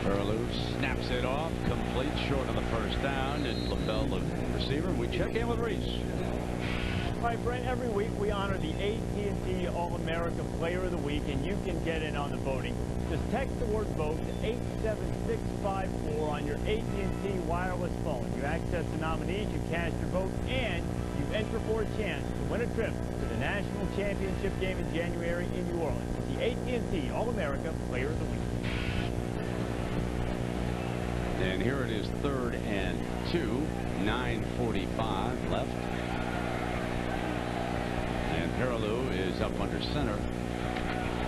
Hurley snaps it off, complete, short of the first down, and LaBelle, the receiver. We check in with Reese. All right, Brent, every week we honor the AT&T All-American Player of the Week, and you can get in on the voting. Just text the word VOTE to 87654 on your AT&T wireless phone. You access the nominees, you cast your vote, and you enter for a chance to win a trip to the National Championship game in January in New Orleans. The AT&T All-America Player of the Week. And here it is, 3rd and 2, 9:45 left. And Hurley is up under center.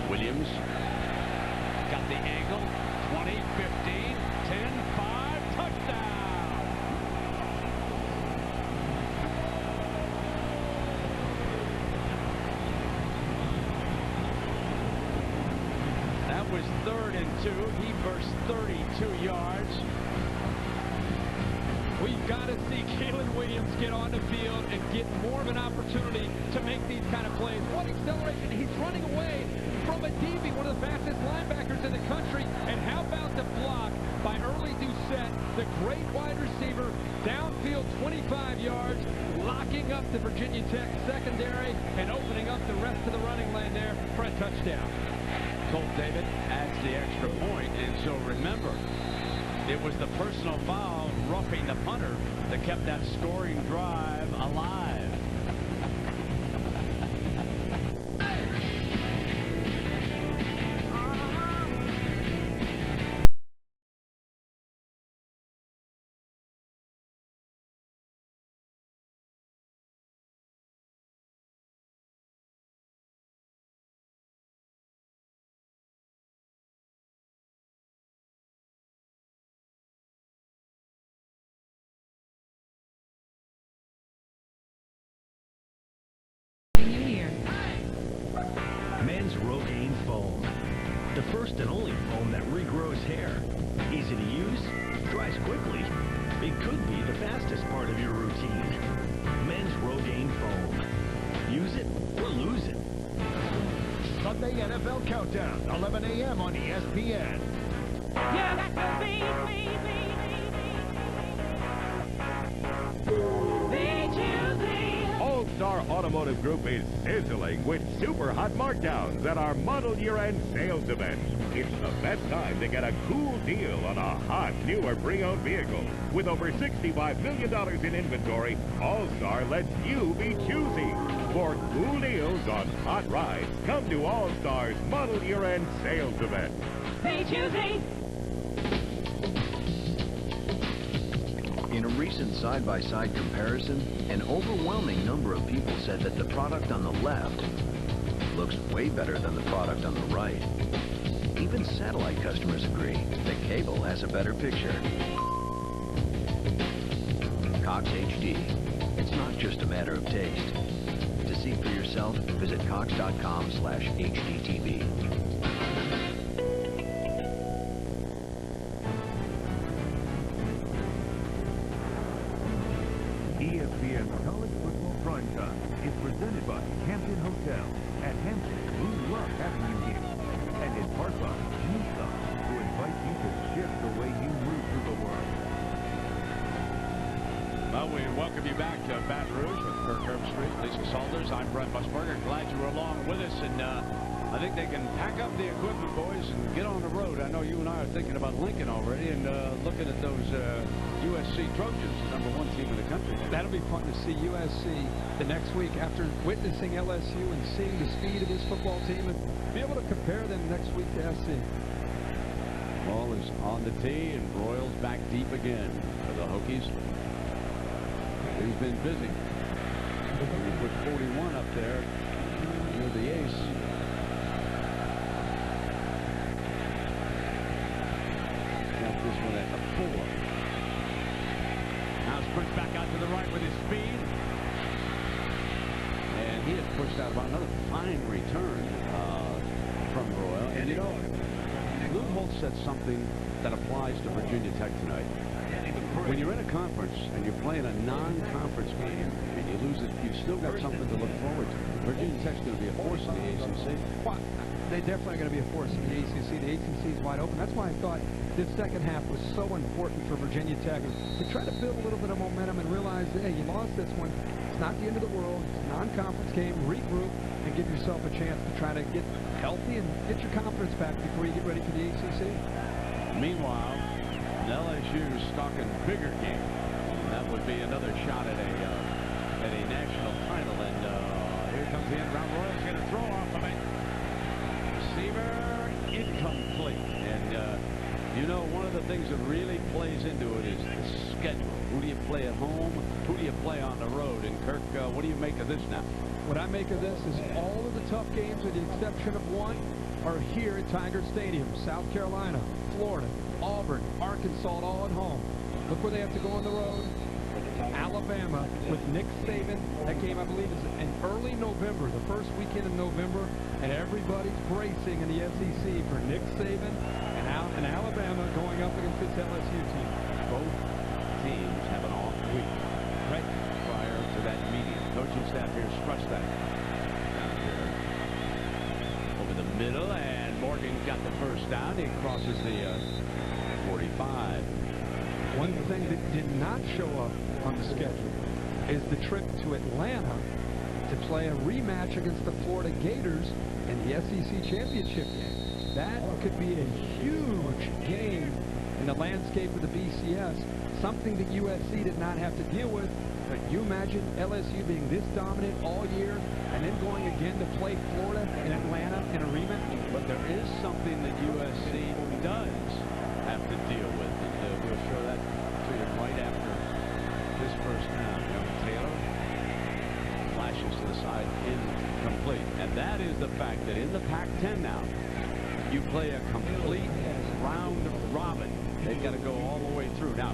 Williams got the angle. 20, 15, 10, 5, touchdown. That was 3rd and 2. He burst 32 yards. We've got to see Kalen Williams get on the field and get more of an opportunity to make these kind of plays. What acceleration. He's running away from a DB, one of the fastest linebackers in the country. And how about the block by Early Doucette, the great wide receiver, downfield 25 yards, locking up the Virginia Tech secondary and opening up the rest of the running lane there for a touchdown. Colt David adds the extra point, and so remember, it was the personal foul roughing the punter that kept that scoring drive alive. Men's Rogaine Foam. The first and only foam that regrows hair. Easy to use, dries quickly. It could be the fastest part of your routine. Men's Rogaine Foam. Use it or lose it. Sunday NFL Countdown, 11 a.m. on ESPN. All-Star Automotive Group is sizzling with super hot markdowns at our model year-end sales event. It's the best time to get a cool deal on a hot, newer pre-owned vehicle. With over $65 million in inventory, All-Star lets you be choosy. For cool deals on hot rides, come to All-Star's model year-end sales event. Be choosy. In a recent side-by-side comparison, an overwhelming number of people said that the product on the left looks way better than the product on the right. Even satellite customers agree that cable has a better picture. Cox HD. It's not just a matter of taste. To see for yourself, visit cox.com/HDTV. ESPN College Football Primetime is presented by Hampton Hotel. At Hampton, we love having you here. And in part by G-Stop, who invite you to shift the way you move through the world. Well, we welcome you back to Baton Rouge with Kirk Herbstreit, Lisa Salters. I'm Brent Musburger. Glad you were along with us, and I think they can pack up the equipment, boys, and get on the road. I know you and I are thinking about Lincoln already and looking at those USC Trojans, the #1 team in the country. That'll be fun to see USC the next week after witnessing LSU and seeing the speed of this football team and be able to compare them next week to SC. Ball is on the tee, and Royals back deep again for the Hokies. He's been busy. He put 41 up there near the ace. Got this one at a 4. Now sprints back out to the right with his speed. And he has pushed out about another fine return from Royal. And you know, Lou Holtz said something that applies to Virginia Tech tonight. When you're in a conference and you're playing a non-conference game and you lose it, you've still got something to look forward to. Virginia Tech's going to be a force in the ACC. They definitely are going to be a force in the ACC. The ACC is wide open. That's why I thought this second half was so important for Virginia Tech to try to build a little bit of momentum and realize, hey, you lost this one. It's not the end of the world. It's a non-conference game. Regroup and give yourself a chance to try to get healthy and get your confidence back before you get ready for the ACC. Meanwhile, LSU is stalking bigger game. That would be another shot at a national title. And here comes the end round. Royals going to throw off of it. Receiver incomplete. And you know, one of the things that really plays into it is the schedule. Who do you play at home? Who do you play on the road? And Kirk, what do you make of this now? What I make of this is all of the tough games, with the exception of one, are here at Tiger Stadium. South Carolina, Florida, Auburn, Arkansas, all at home. Look where they have to go on the road. Alabama with Nick Saban. That game, I believe, is in early November, the first weekend in November, and everybody's bracing in the SEC for Nick Saban and Alabama going up against this LSU team. Both teams have an off week right prior to that meeting. Coaching staff here stressed that. Down here over the middle, and Morgan got the first down. He crosses the 45. One thing that did not show up on the schedule is the trip to Atlanta to play a rematch against the Florida Gators in the SEC championship game. That could be a huge game in the landscape of the BCS, something that USC did not have to deal with. But you imagine LSU being this dominant all year and then going again to play Florida in Atlanta in a rematch? But there is something that USC does have to deal with. And we'll show that to you right after this first down. Young Taylor flashes to the side, incomplete. And that is the fact that in the Pac-10 now, you play a complete round robin. They've got to go all the way through. Now,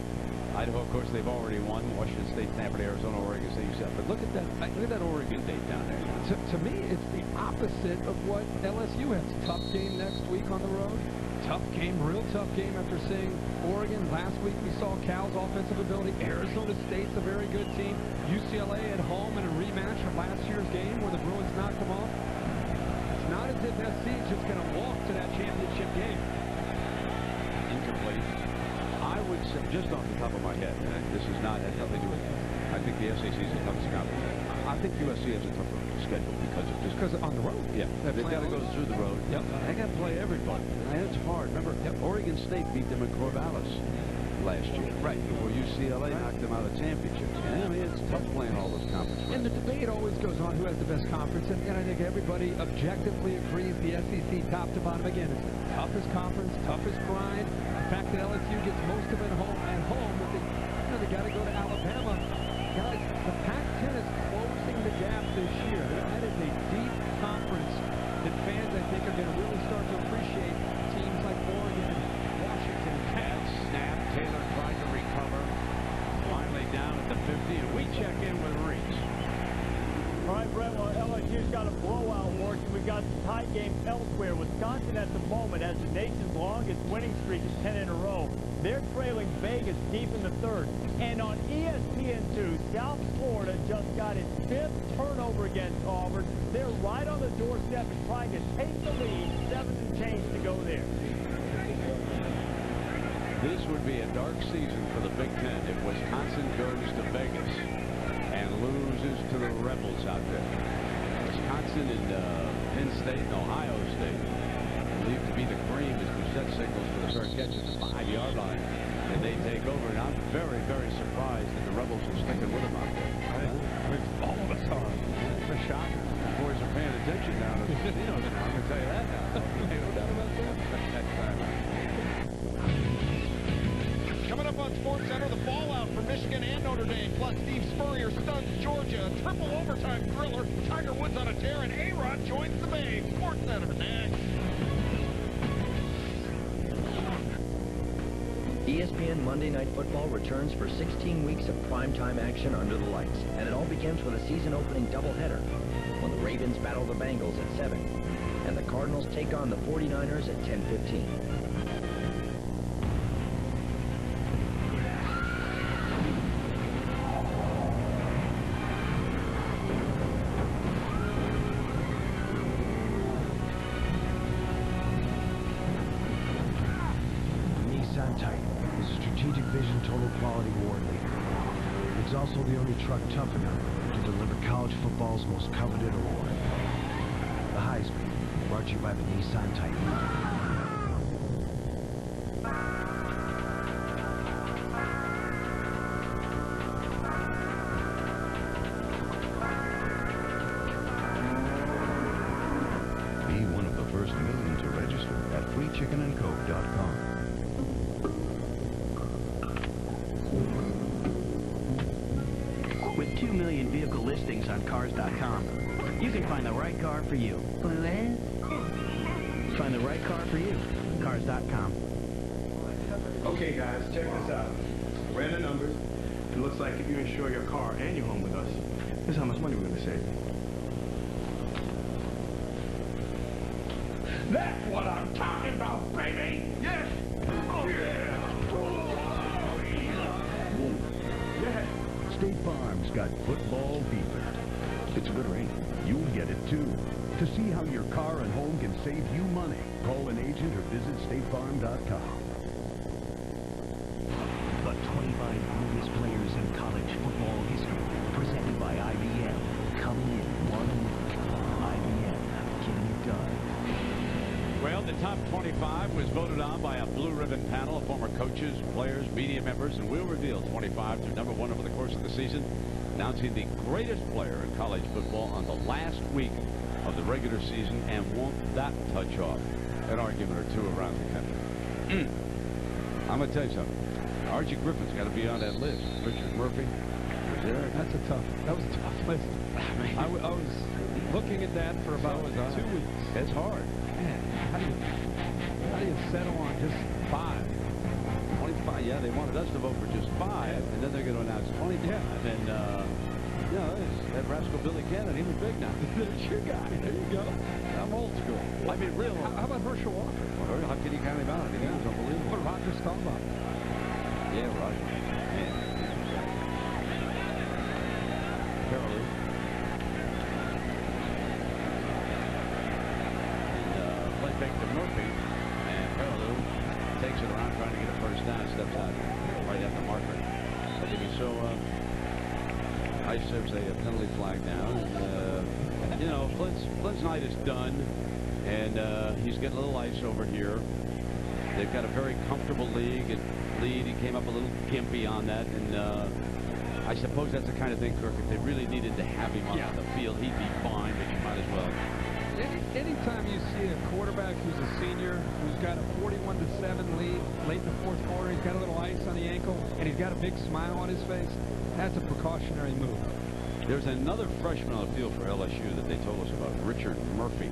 Idaho, of course, they've already won. Washington State, Stanford, Arizona, Oregon State, UCLA. But look at that Oregon date down there. To me, it's the opposite of what LSU has. Tough game next week on the road. Tough game, real tough game after seeing Oregon. Last week we saw Cal's offensive ability. Arizona State's a very good team. UCLA at home in a rematch from last year's game where the Bruins knocked them off. It's not as if SC is just going to walk to that championship game. Incomplete. I would say, just off the top of my head, this is not has nothing to do with it. I think the SEC is the toughest conference. I think USC has a tougher schedule because on the road. Yeah, they've got to go through the road. Yep. They got to play everybody, and it's hard. Remember, Oregon State beat them in Corvallis last year, right before UCLA knocked them out of championships. And I mean, it's tough playing all those conferences. And the debate always goes on who has the best conference, and I think everybody objectively agrees the SEC top to bottom again is the toughest conference, toughest grind. The fact that LSU gets most of it at home, but they got to go to Alabama. Guys, the Pac-10 is closing the gap this year. That is a deep conference that fans, I think, are going to really start to appreciate. Teams like Oregon and Washington. And snap. Taylor tried to recover. Finally down at the 50, and we check in with Reese. All right, Brett, well, LSU's got a blowout working. We've got some tie games elsewhere. Wisconsin at the moment has the nation's longest winning streak of 10 in a row. They're trailing Vegas deep in the third. And on ESPN2, South Florida just got its 5th turnover against Auburn. They're right on the doorstep and trying to take the lead. 7 and change to go there. This would be a dark season for the Big Ten if Wisconsin goes to Vegas and loses to the Rebels out there. Wisconsin and Penn State and Ohio State leave to be the cream as Brissett signals for the fair catch at the 5-yard line. And they take over, and I'm very, very surprised that the Rebels are sticking with them out there. All of us are. It's a shocker. The boys are paying attention now to the casinos now. I'm going to tell you that now. No doubt about that. Coming up on SportsCenter, the fallout for Michigan and Notre Dame, plus Steve Spurrier stuns Georgia, a triple overtime thriller, Tiger Woods on a tear, and A-Rod joins the Bay. SportsCenter next. ESPN Monday Night Football returns for 16 weeks of primetime action under the lights, and it all begins with a season-opening doubleheader when the Ravens battle the Bengals at 7, and the Cardinals take on the 49ers at 10:15. is a Strategic Vision Total Quality Award leader. It's also the only truck tough enough to deliver college football's most coveted award. The Heisman, brought to you by the Nissan Titan. FreeChickenandCoke.com. With 2 million vehicle listings on Cars.com, you can find the right car for you. Blue is? Find the right car for you. Cars.com. Okay, guys, check this out. Ran the numbers. It looks like if you insure your car and your home with us, this is how much money we're going to save. That's what I'm talking about, baby! Yes! Oh, yeah! Oh, yeah! State Farm's got football fever. It's a good rate. You'll get it, too. To see how your car and home can save you money, call an agent or visit statefarm.com. The 25 greatest players in college football history, presented by IBM. Coming in 1 week. IBM, getting it done. Well, the top 25 was voted on by a blue ribbon panel of former coaches, players, media members, and we'll reveal 25 to number 1 over the course of the season, announcing the greatest player in college football on the last week of the regular season, and won't that touch off an argument or two around the country. I'm going to tell you something. Archie Griffin's got to be on that list. Richard Murphy was there. That was a tough list. I was looking at that for about 2 weeks. It's hard. Man, how do you settle on just 5? 25, yeah, they wanted us to vote for just 5, and then they're going to announce 25. Yeah. And then, you know, that rascal Billy Cannon, he was big now. There's your guy. There you go. I'm old school. I mean, real old. How about Herschel Walker? Well, how can you count him out? He was unbelievable. What Roger Staubach? Yeah, Roger. Carol. Baker Murphy, and Carolou takes it around trying to get a first down, steps out right at the marker. So Ice serves a penalty flag now, and you know, Flynn's night is done, and he's getting a little ice over here. They've got a very comfortable lead. He came up a little gimpy on that, and I suppose that's the kind of thing, Kirk, if they really needed to have him on the field, he'd be fine, but you might as well. Anytime you see a quarterback who's a senior, who's got a 41-7 lead late in the fourth quarter, he's got a little ice on the ankle, and he's got a big smile on his face, that's a precautionary move. There's another freshman on the field for LSU that they told us about. Richard Murphy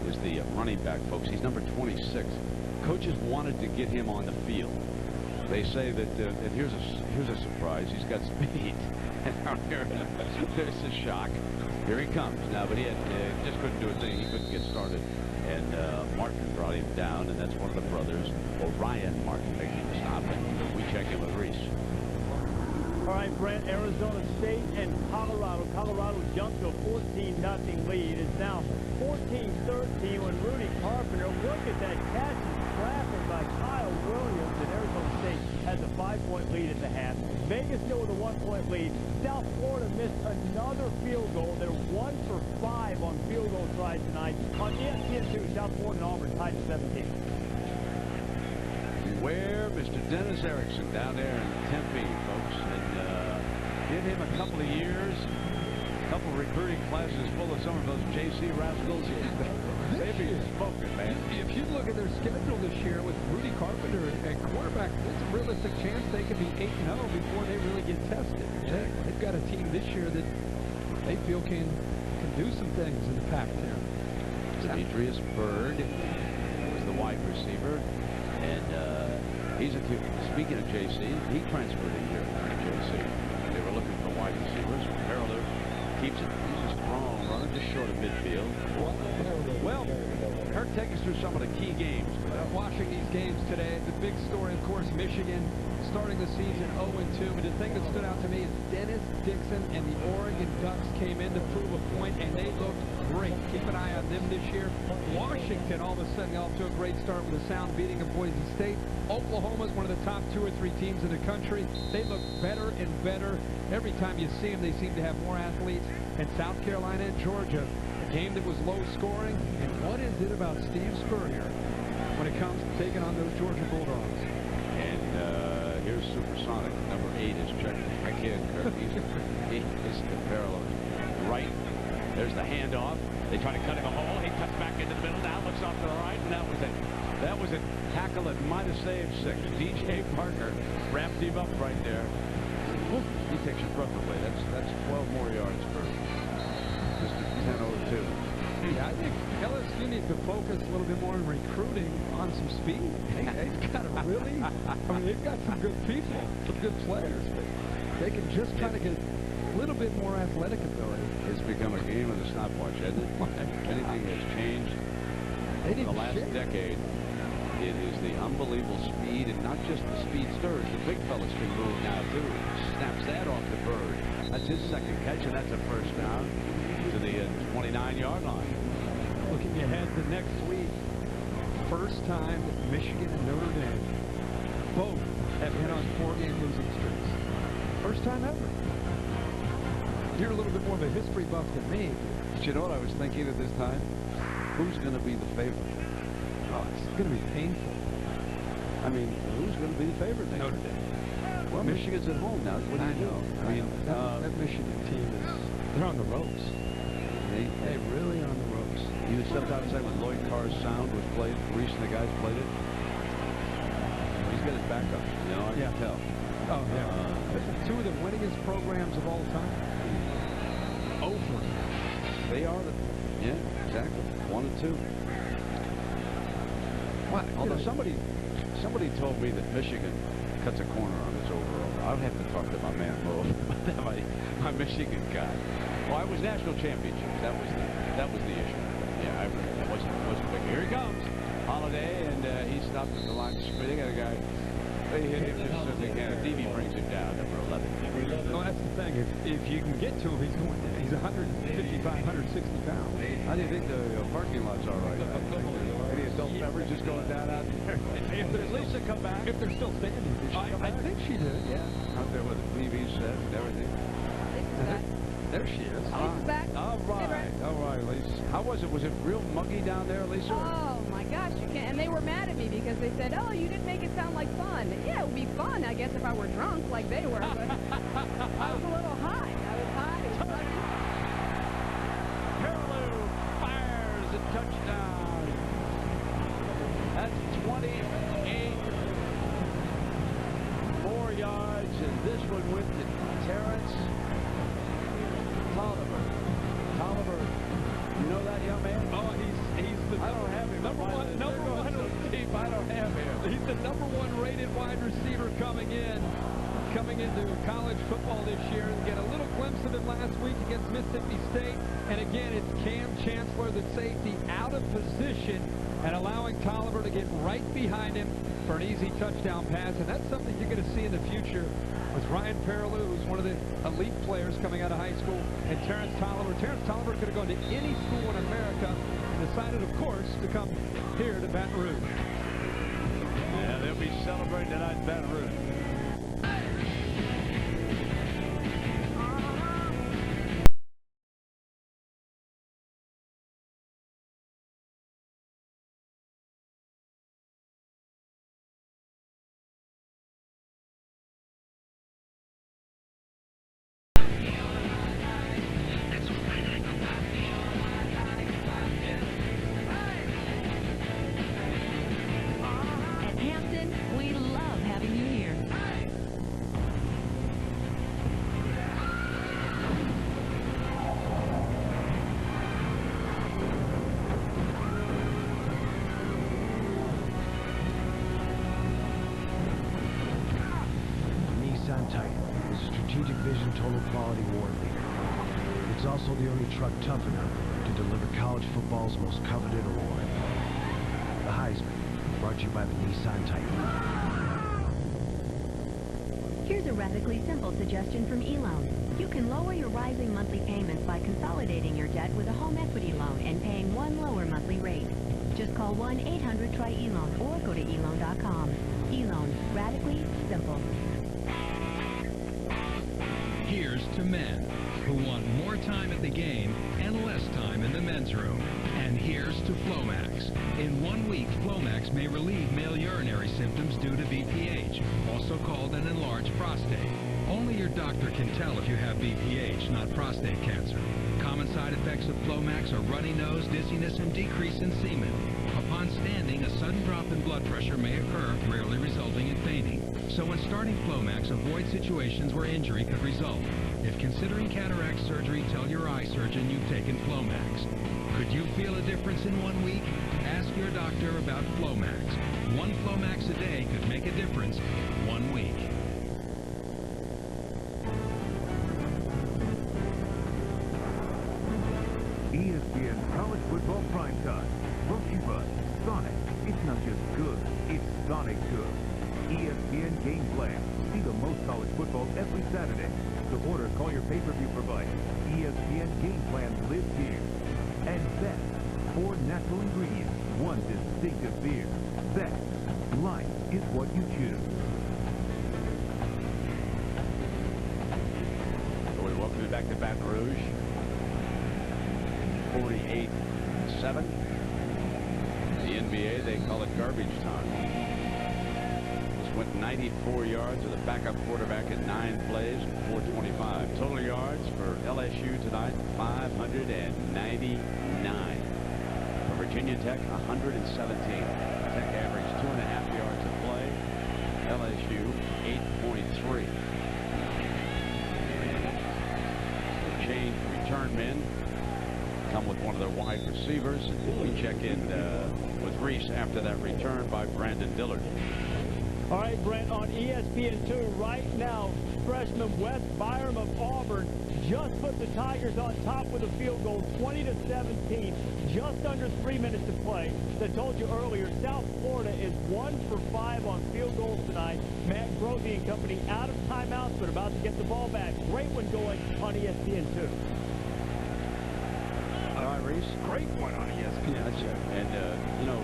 is the running back, folks. He's number 26. Coaches wanted to get him on the field. They say that, and here's a surprise, he's got speed. There's a shock. Here he comes now, but he just couldn't do a thing. He couldn't get started. And Martin brought him down, and that's one of the brothers, Orion Martin, making the stop. And we check in with Reese. All right, Brent, Arizona State and Colorado. Colorado jumped to a 14-0 lead. It's now 14-13 when Rudy Carpenter, look at that catch and traffic by Kyle Williams, and Arizona State has a 5-point lead at the half. Vegas still with a 1-point lead. South Florida missed another field goal. They're 1 for 5 on field goal tries tonight. On ESPN2, South Florida and Auburn tied at 17. Beware Mr. Dennis Erickson down there in Tempe, folks. And give him a couple of years, a couple of recruiting classes full of some of those JC rascals. They'd be smoking, man. If you look at their schedule this year with Rudy Carpenter at quarterback, there's a realistic chance they could be 8-0 before they really get tested. They've got a team this year that they feel can do some things in the Pac-10. Demetrius Byrd was the wide receiver, and he's a cute. Speaking of JC, he transferred in here to JC. They were looking for wide receivers. Carolou keeps it. He's a strong runner, just short of midfield. Well, Kirk, take us through some of the key games. Watching these games today, the big story, of course, Michigan starting the season 0-2. But the thing that stood out to me is Dennis Dixon and the Oregon Ducks came in to prove a point, and they looked great. Keep an eye on them this year. Washington all of a sudden off to a great start with a sound beating of Boise State. Oklahoma's one of the top 2 or 3 teams in the country. They look better and better. Every time you see them, they seem to have more athletes. And South Carolina and Georgia, a game that was low scoring. And what is it about Steve Spurrier when it comes to taking on those Georgia Bulldogs? And here's Supersonic. Number 8 is checking back in. Kirk, he's the parallel. Right. There's the handoff. They try to cut him a hole. He cuts back into the middle. Now looks off to the right, and that was a tackle that might have saved 6. DJ Parker wrapped him up right there. He takes your breath away. That's 12 more yards for Mr. 10-02. Yeah, I think LSU needs to focus a little bit more on recruiting on some speed. They've got they've got some good people, some good players, but they can just kind of get a little bit more athletic ability. It's become a game of the stopwatch, hasn't it? If anything has changed in the last decade, it is the unbelievable speed, and not just the speedsters. The big fellas can move now, too. Snaps that off the bird. That's his second catch, and that's a first down to the 29-yard line. Looking ahead to next week, first time that Michigan and Notre Dame both have been on 4-game losing streaks. First time ever. You're a little bit more of a history buff than me. But you know what I was thinking at this time? Who's going to be the favorite? Oh, it's going to be painful. I mean, who's going to be the favorite? Notre Dame. Well, Michigan's at home now. What do you do? I mean, that Michigan team they're on the ropes. They really on the ropes. You stepped outside when Lloyd Carr's sound was played. Reese and the guys played it. He's got his backup. You know, I can tell. Oh, yeah. 2 of the winningest programs of all time. Over. They are yeah, exactly. 1 and 2. What? Although somebody told me that Michigan cuts a corner on this overall. I'll have to talk to my man Mo about my Michigan guy. Well, I was national championships. That was the issue. Yeah, I wasn't big. Here he comes, Holiday, and he stopped at the line. They got a guy. They hit him just so they can. Davey brings him down, number 11. No, that's the thing. If you can get to him, he's 155, 160 pounds. How do you think the parking lot's all right? Any adult beverages going down out there? Did Lisa come back? If they're still standing, I think she did. Yeah. Out there with the TV set and everything. There she is. Lisa's back. All right, Lisa. How was it? Was it real muggy down there, Lisa? Oh my gosh, you can't. And they were mad at me because they said, "Oh, you didn't make it sound like fun." Yeah, it would be fun, I guess, if I were drunk like they were. But I was a little high. Carolou fires a touchdown. That's 28 more yards, and this one went to Terrence Tolliver. You know that young man? Oh, he's the I don't have him. number one on the team. I don't have him. He's the number 1 rated wide receiver coming into college football this year. Get a little glimpse of him last week against Mississippi State. And again, it's Cam Chancellor, the safety, out of position and allowing Tolliver to get right behind him for an easy touchdown pass. And that's something you're going to see in the future with Ryan Perrilloux, who's one of the elite players coming out of high school, and Terrence Tolliver. Terrence Tolliver could have gone to any school in America and decided, of course, to come here to Baton Rouge. Yeah, they'll be celebrating tonight in Baton Rouge. Total Quality Award leader. It's also the only truck tough enough to deliver college football's most coveted award, brought to you by the Nissan Titan. Here's a radically simple suggestion from eLoan. You can lower your rising monthly payments by consolidating your debt with a home equity loan and paying one lower monthly rate. Just call 1-800-TRY-ELOAN or go to eLoan.com. eLoan, radically simple. Here's to men who want more time at the game and less time in the men's room. And here's to Flomax. In 1 week, Flomax may relieve male urinary symptoms due to BPH, also called an enlarged prostate. Only your doctor can tell if you have BPH, not prostate cancer. Common side effects of Flomax are runny nose, dizziness, and decrease in semen. Upon standing, a sudden drop in blood pressure may occur, rarely resulting in fainting. So when starting Flomax, avoid situations where injury could result. If considering cataract surgery, tell your eye surgeon you've taken Flomax. Could you feel a difference in 1 week? Ask your doctor about Flomax. One Flomax a day could make a difference 1 week. ESPN College Football Primetime. Brought to you by Sonic. It's not just good, it's Sonic good. ESPN Game Plan. See the most college football every Saturday. To order, call your pay-per-view provider. ESPN Game Plan lives here. And Best. 4 natural ingredients, 1 distinctive beer. Best. Life is what you choose. So we welcome you back to Baton Rouge. 48-7. The NBA, they call it garbage time. This went 94 yards with a backup quarterback in 9 plays, 425. Total yards for LSU tonight, 599. For Virginia Tech, 117. Tech averaged 2.5 yards a play. LSU, 8.3. Change return men come with one of their wide receivers. We check in with Reese after that return by Brandon Dillard. All right, Brent, on ESPN2 right now, freshman Wes Byram of Auburn just put the Tigers on top with a field goal, 20-17, just under 3 minutes to play. As I told you earlier, South Florida is 1 for 5 on field goals tonight. Matt Grody and company out of timeouts, but about to get the ball back. Great one going on ESPN2. All right, Reese. Great one on ESPN. Yeah, that's it. And, you know,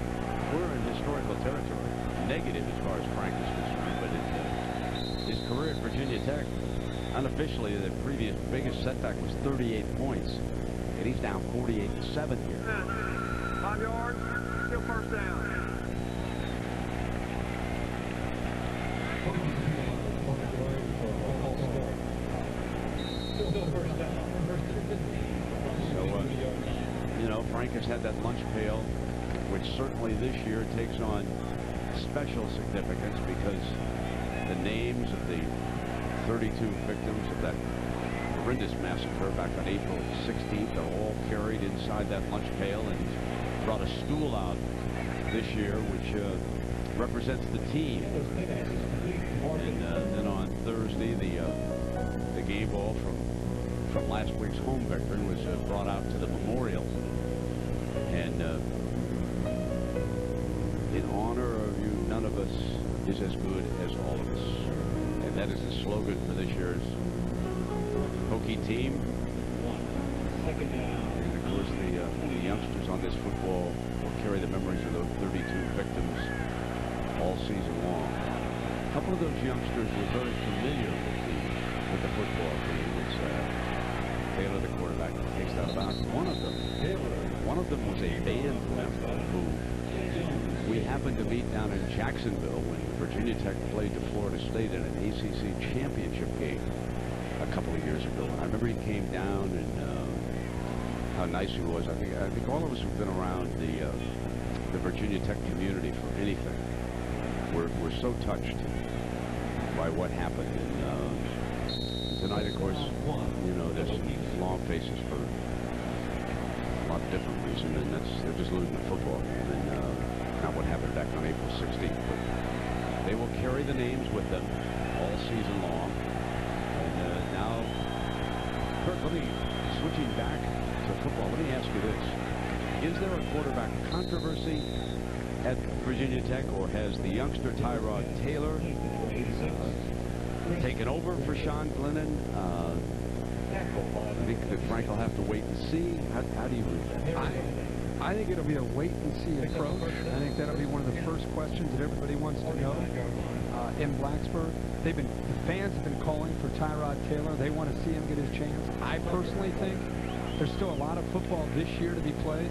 we're in historical territory. Negative as far as Frank is concerned, but his career at Virginia Tech, unofficially, the previous biggest setback was 38 points, and he's down 48-7 here. 5 yards, still first down. So, you know, Frank has had that lunch pail, which certainly this year takes on special significance because the names of the 32 victims of that horrendous massacre back on April 16th are all carried inside that lunch pail, and he's brought a stool out this year which represents the team. And then on Thursday, the game ball from last week's home victory was brought out to the memorial, and in honor of you, none of us is as good as all of us. And that is the slogan for this year's Hokie team. And of course, the youngsters on this football will carry the memories of those 32 victims all season long. A couple of those youngsters were very familiar with the football team. It's Taylor, the quarterback, takes out of bounds. One of them was a band member who we happened to meet down in Jacksonville when Virginia Tech played to Florida State in an ACC championship game a couple of years ago. And I remember he came down and how nice he was. I think all of us who've been around the Virginia Tech community for anything, we're so touched by what happened. And tonight, of course, you know, there's long faces for a lot of different reasons, and they're just losing the football game. And not what happened back on April 16th, but they will carry the names with them all season long. And now, Kurt, switching back to football, let me ask you this. Is there a quarterback controversy at Virginia Tech, or has the youngster Tyrod Taylor taken over for Sean Glennon? I think that Frank will have to wait and see. How do you read that? I think it'll be a wait-and-see approach. I think that'll be one of the first questions that everybody wants to know in Blacksburg. The fans have been calling for Tyrod Taylor. They want to see him get his chance. I personally think there's still a lot of football this year to be played,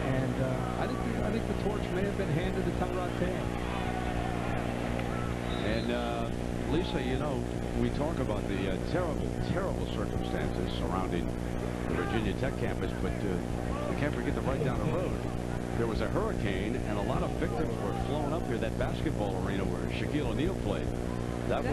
and I think the torch may have been handed to Tyrod Taylor. And Lisa, you know, we talk about the terrible circumstances surrounding the Virginia Tech campus, but we can't forget that right down the road there was a hurricane, and a lot of victims were flown up here. That basketball arena where Shaquille O'Neal played, that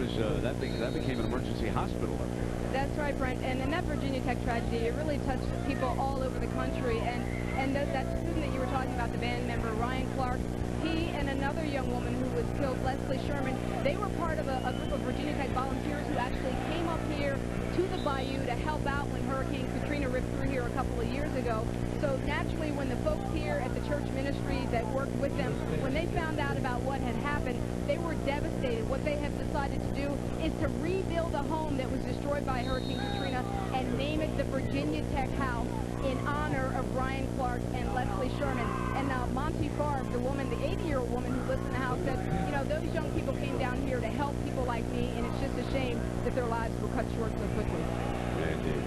became an emergency hospital up here. That's right, Brent. And in that Virginia Tech tragedy, it really touched people all over the country. And that student that you were talking about, the band member Ryan Clark, he and another young woman who was killed, Leslie Sherman, they were part of a group of Virginia Tech volunteers who actually came up here to the bayou to help out when Hurricane Katrina ripped through here a couple of years ago. So naturally, when the folks here at the church ministry that worked with them, when they found out about what had happened, they were devastated. What they have decided to do is to rebuild a home that was destroyed by Hurricane Katrina and name it the Virginia Tech House in honor of Ryan Clark and Leslie Sherman. And now Monty Favre, the woman, the 80-year-old woman who lives in the house, said, you know, those young people came down here to help people like me, and it's just a shame that their lives were cut short so quickly. Indeed.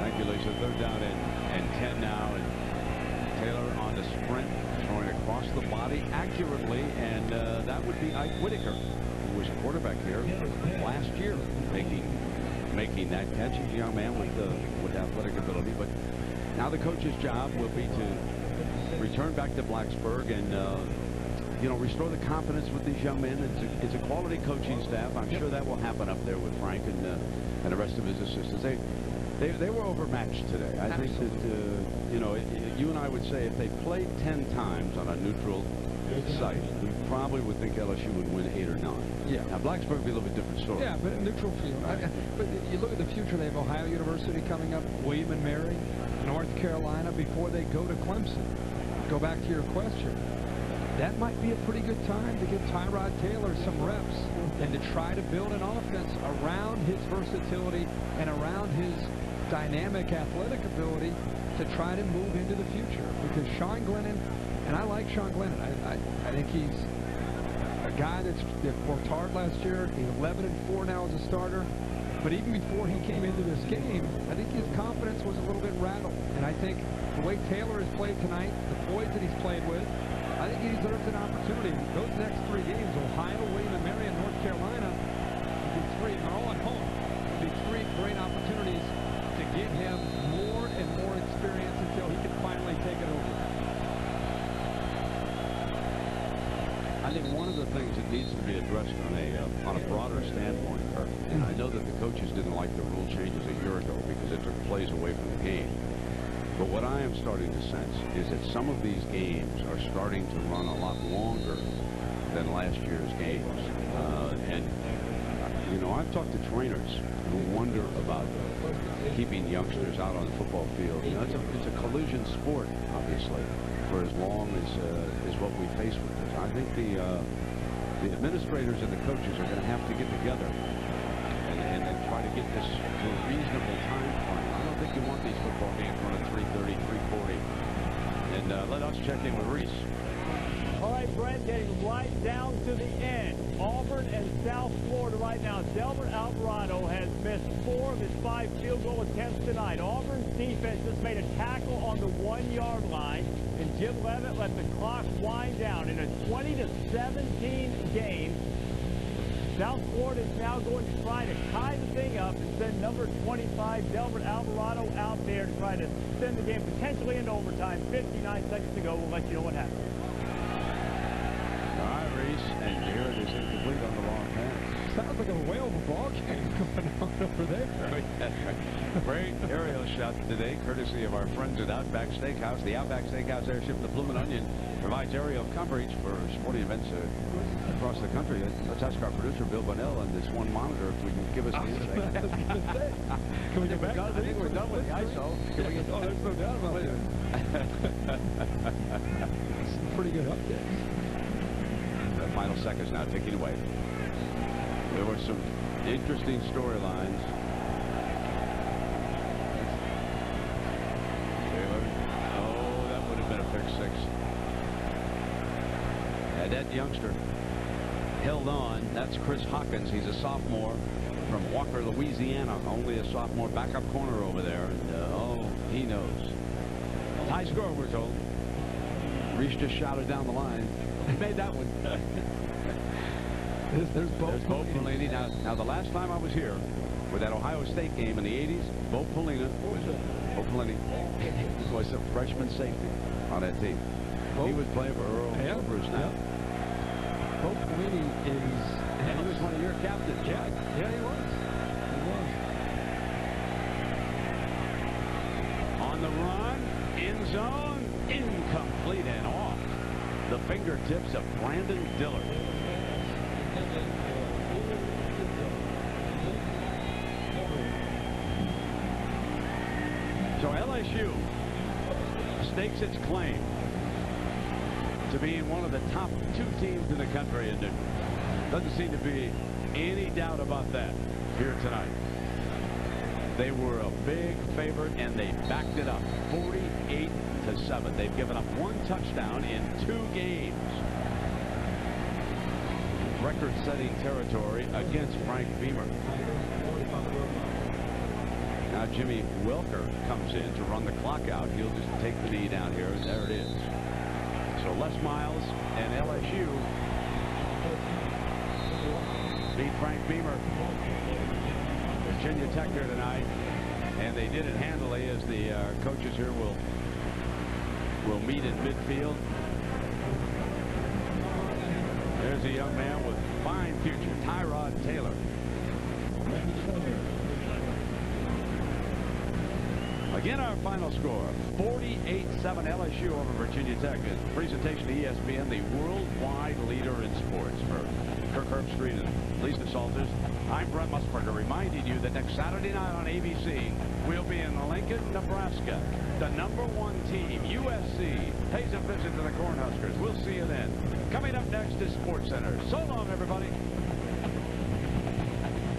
Thank you, Lisa. Third down and 10 now, and Taylor on the sprint, throwing across the body accurately, and that would be Ike Whitaker, who was quarterback here last year, making that catch. He's a young man with athletic ability, but now the coach's job will be to return back to Blacksburg and you know, restore the confidence with these young men. It's a quality coaching staff. I'm sure that will happen up there with Frank and the rest of his assistants. They were overmatched today. I think that you know, you and I would say if they played 10 times on a neutral site, we probably would think LSU would win 8 or 9. Yeah. Now Blacksburg would be a little bit different story. Yeah, but neutral field. But you look at the future. They have Ohio University coming up, William and Mary, North Carolina before they go to Clemson. Go back to your question. That might be a pretty good time to give Tyrod Taylor some reps and to try to build an offense around his versatility and around his dynamic athletic ability to try to move into the future. Because Sean Glennon, and I like Sean Glennon, I think he's a guy that worked hard last year. He's 11-4 now as a starter. But even before he came into this game, I think his confidence was a little bit rattled. And I think the way Taylor has played tonight, the boys that he's played with, I think he deserves an opportunity. Those next 3 games, Ohio, William and Mary, and North Carolina, they're all at home. It'll be 3 great opportunities to give him more and more experience until he can finally take it over. I think one of the things that needs to be addressed on a broader standpoint, and I know that the coaches didn't like the rule changes a year ago because it took plays away from the game. But what I am starting to sense is that some of these games are starting to run a lot longer than last year's games. And, you know, I've talked to trainers who wonder about keeping youngsters out on the football field. You know, it's a collision sport, obviously, for as long as what we face with this. I think the administrators and the coaches are going to have to get together and try to get this to a reasonable time frame. I don't think you want these football games running 3:30, 3:40. And let us check in with Reese. All right, Brent, getting right down to the end. Auburn and South Florida right now. Delbert Alvarado has missed 4 of his 5 field goal attempts tonight. Auburn's defense just made a tackle on the 1-yard line, and Jim Leavitt let the clock wind down in a 20-17 game. South Florida is now going to try to tie the thing up and send number 25, Delbert Alvarado, out there to try to send the game potentially into overtime. 59 seconds to go. We'll let you know what happens. All right, Reese, and here it is incomplete on the long pass. Sounds like a whale of a ball game going on over there. Great aerial shot today, courtesy of our friends at Outback Steakhouse. The Outback Steakhouse airship, the Bloomin' Onion, provides aerial coverage for sporting events across the country. Let's ask our producer, Bill Bonnell, on this one monitor if we can give us the insight. Can we get back? I think we're done with the ISO. Can we get, oh, there's no doubt about it. Pretty good updates. The final seconds now ticking away. There were some interesting storylines. Taylor. Oh, that would have been a pick six. And that youngster held on. That's Chris Hawkins. He's a sophomore from Walker, Louisiana. Only a sophomore, backup corner over there. And, oh, he knows. High score, we're told. Reese just shouted down the line. He made that one. There's Bo Pelini. Now, the last time I was here with that Ohio State game in the 80s, Bo Pelini was a freshman safety on that team. He was playing for Earl Bruce now. Bo Pelini is... And he was one of your captains. Yeah, he was. On the run, in zone, incomplete and off the fingertips of Brandon Dillard. So LSU stakes its claim to being one of the top 2 teams in the country, and there doesn't seem to be any doubt about that here tonight. They were a big favorite, and they backed it up 48-7. They've given up 1 touchdown in 2 games. Record-setting territory against Frank Beamer. Now Jimmy Welker comes in to run the clock out. He'll just take the knee down here, and there it is. So Les Miles and LSU beat Frank Beamer. Virginia Tech here tonight, and they did it handily, as the coaches here will meet in midfield. There's a young man with fine future, Tyrod Taylor. Again, our final score, 48-7 LSU over Virginia Tech. A presentation to ESPN, the worldwide leader in sports. For Kirk Herbstreit and Lisa Salters, I'm Brent Musburger, reminding you that next Saturday night on ABC, we'll be in Lincoln, Nebraska. The #1 team, USC, pays a visit to the Cornhuskers. We'll see you then. Coming up next is SportsCenter. So long, everybody.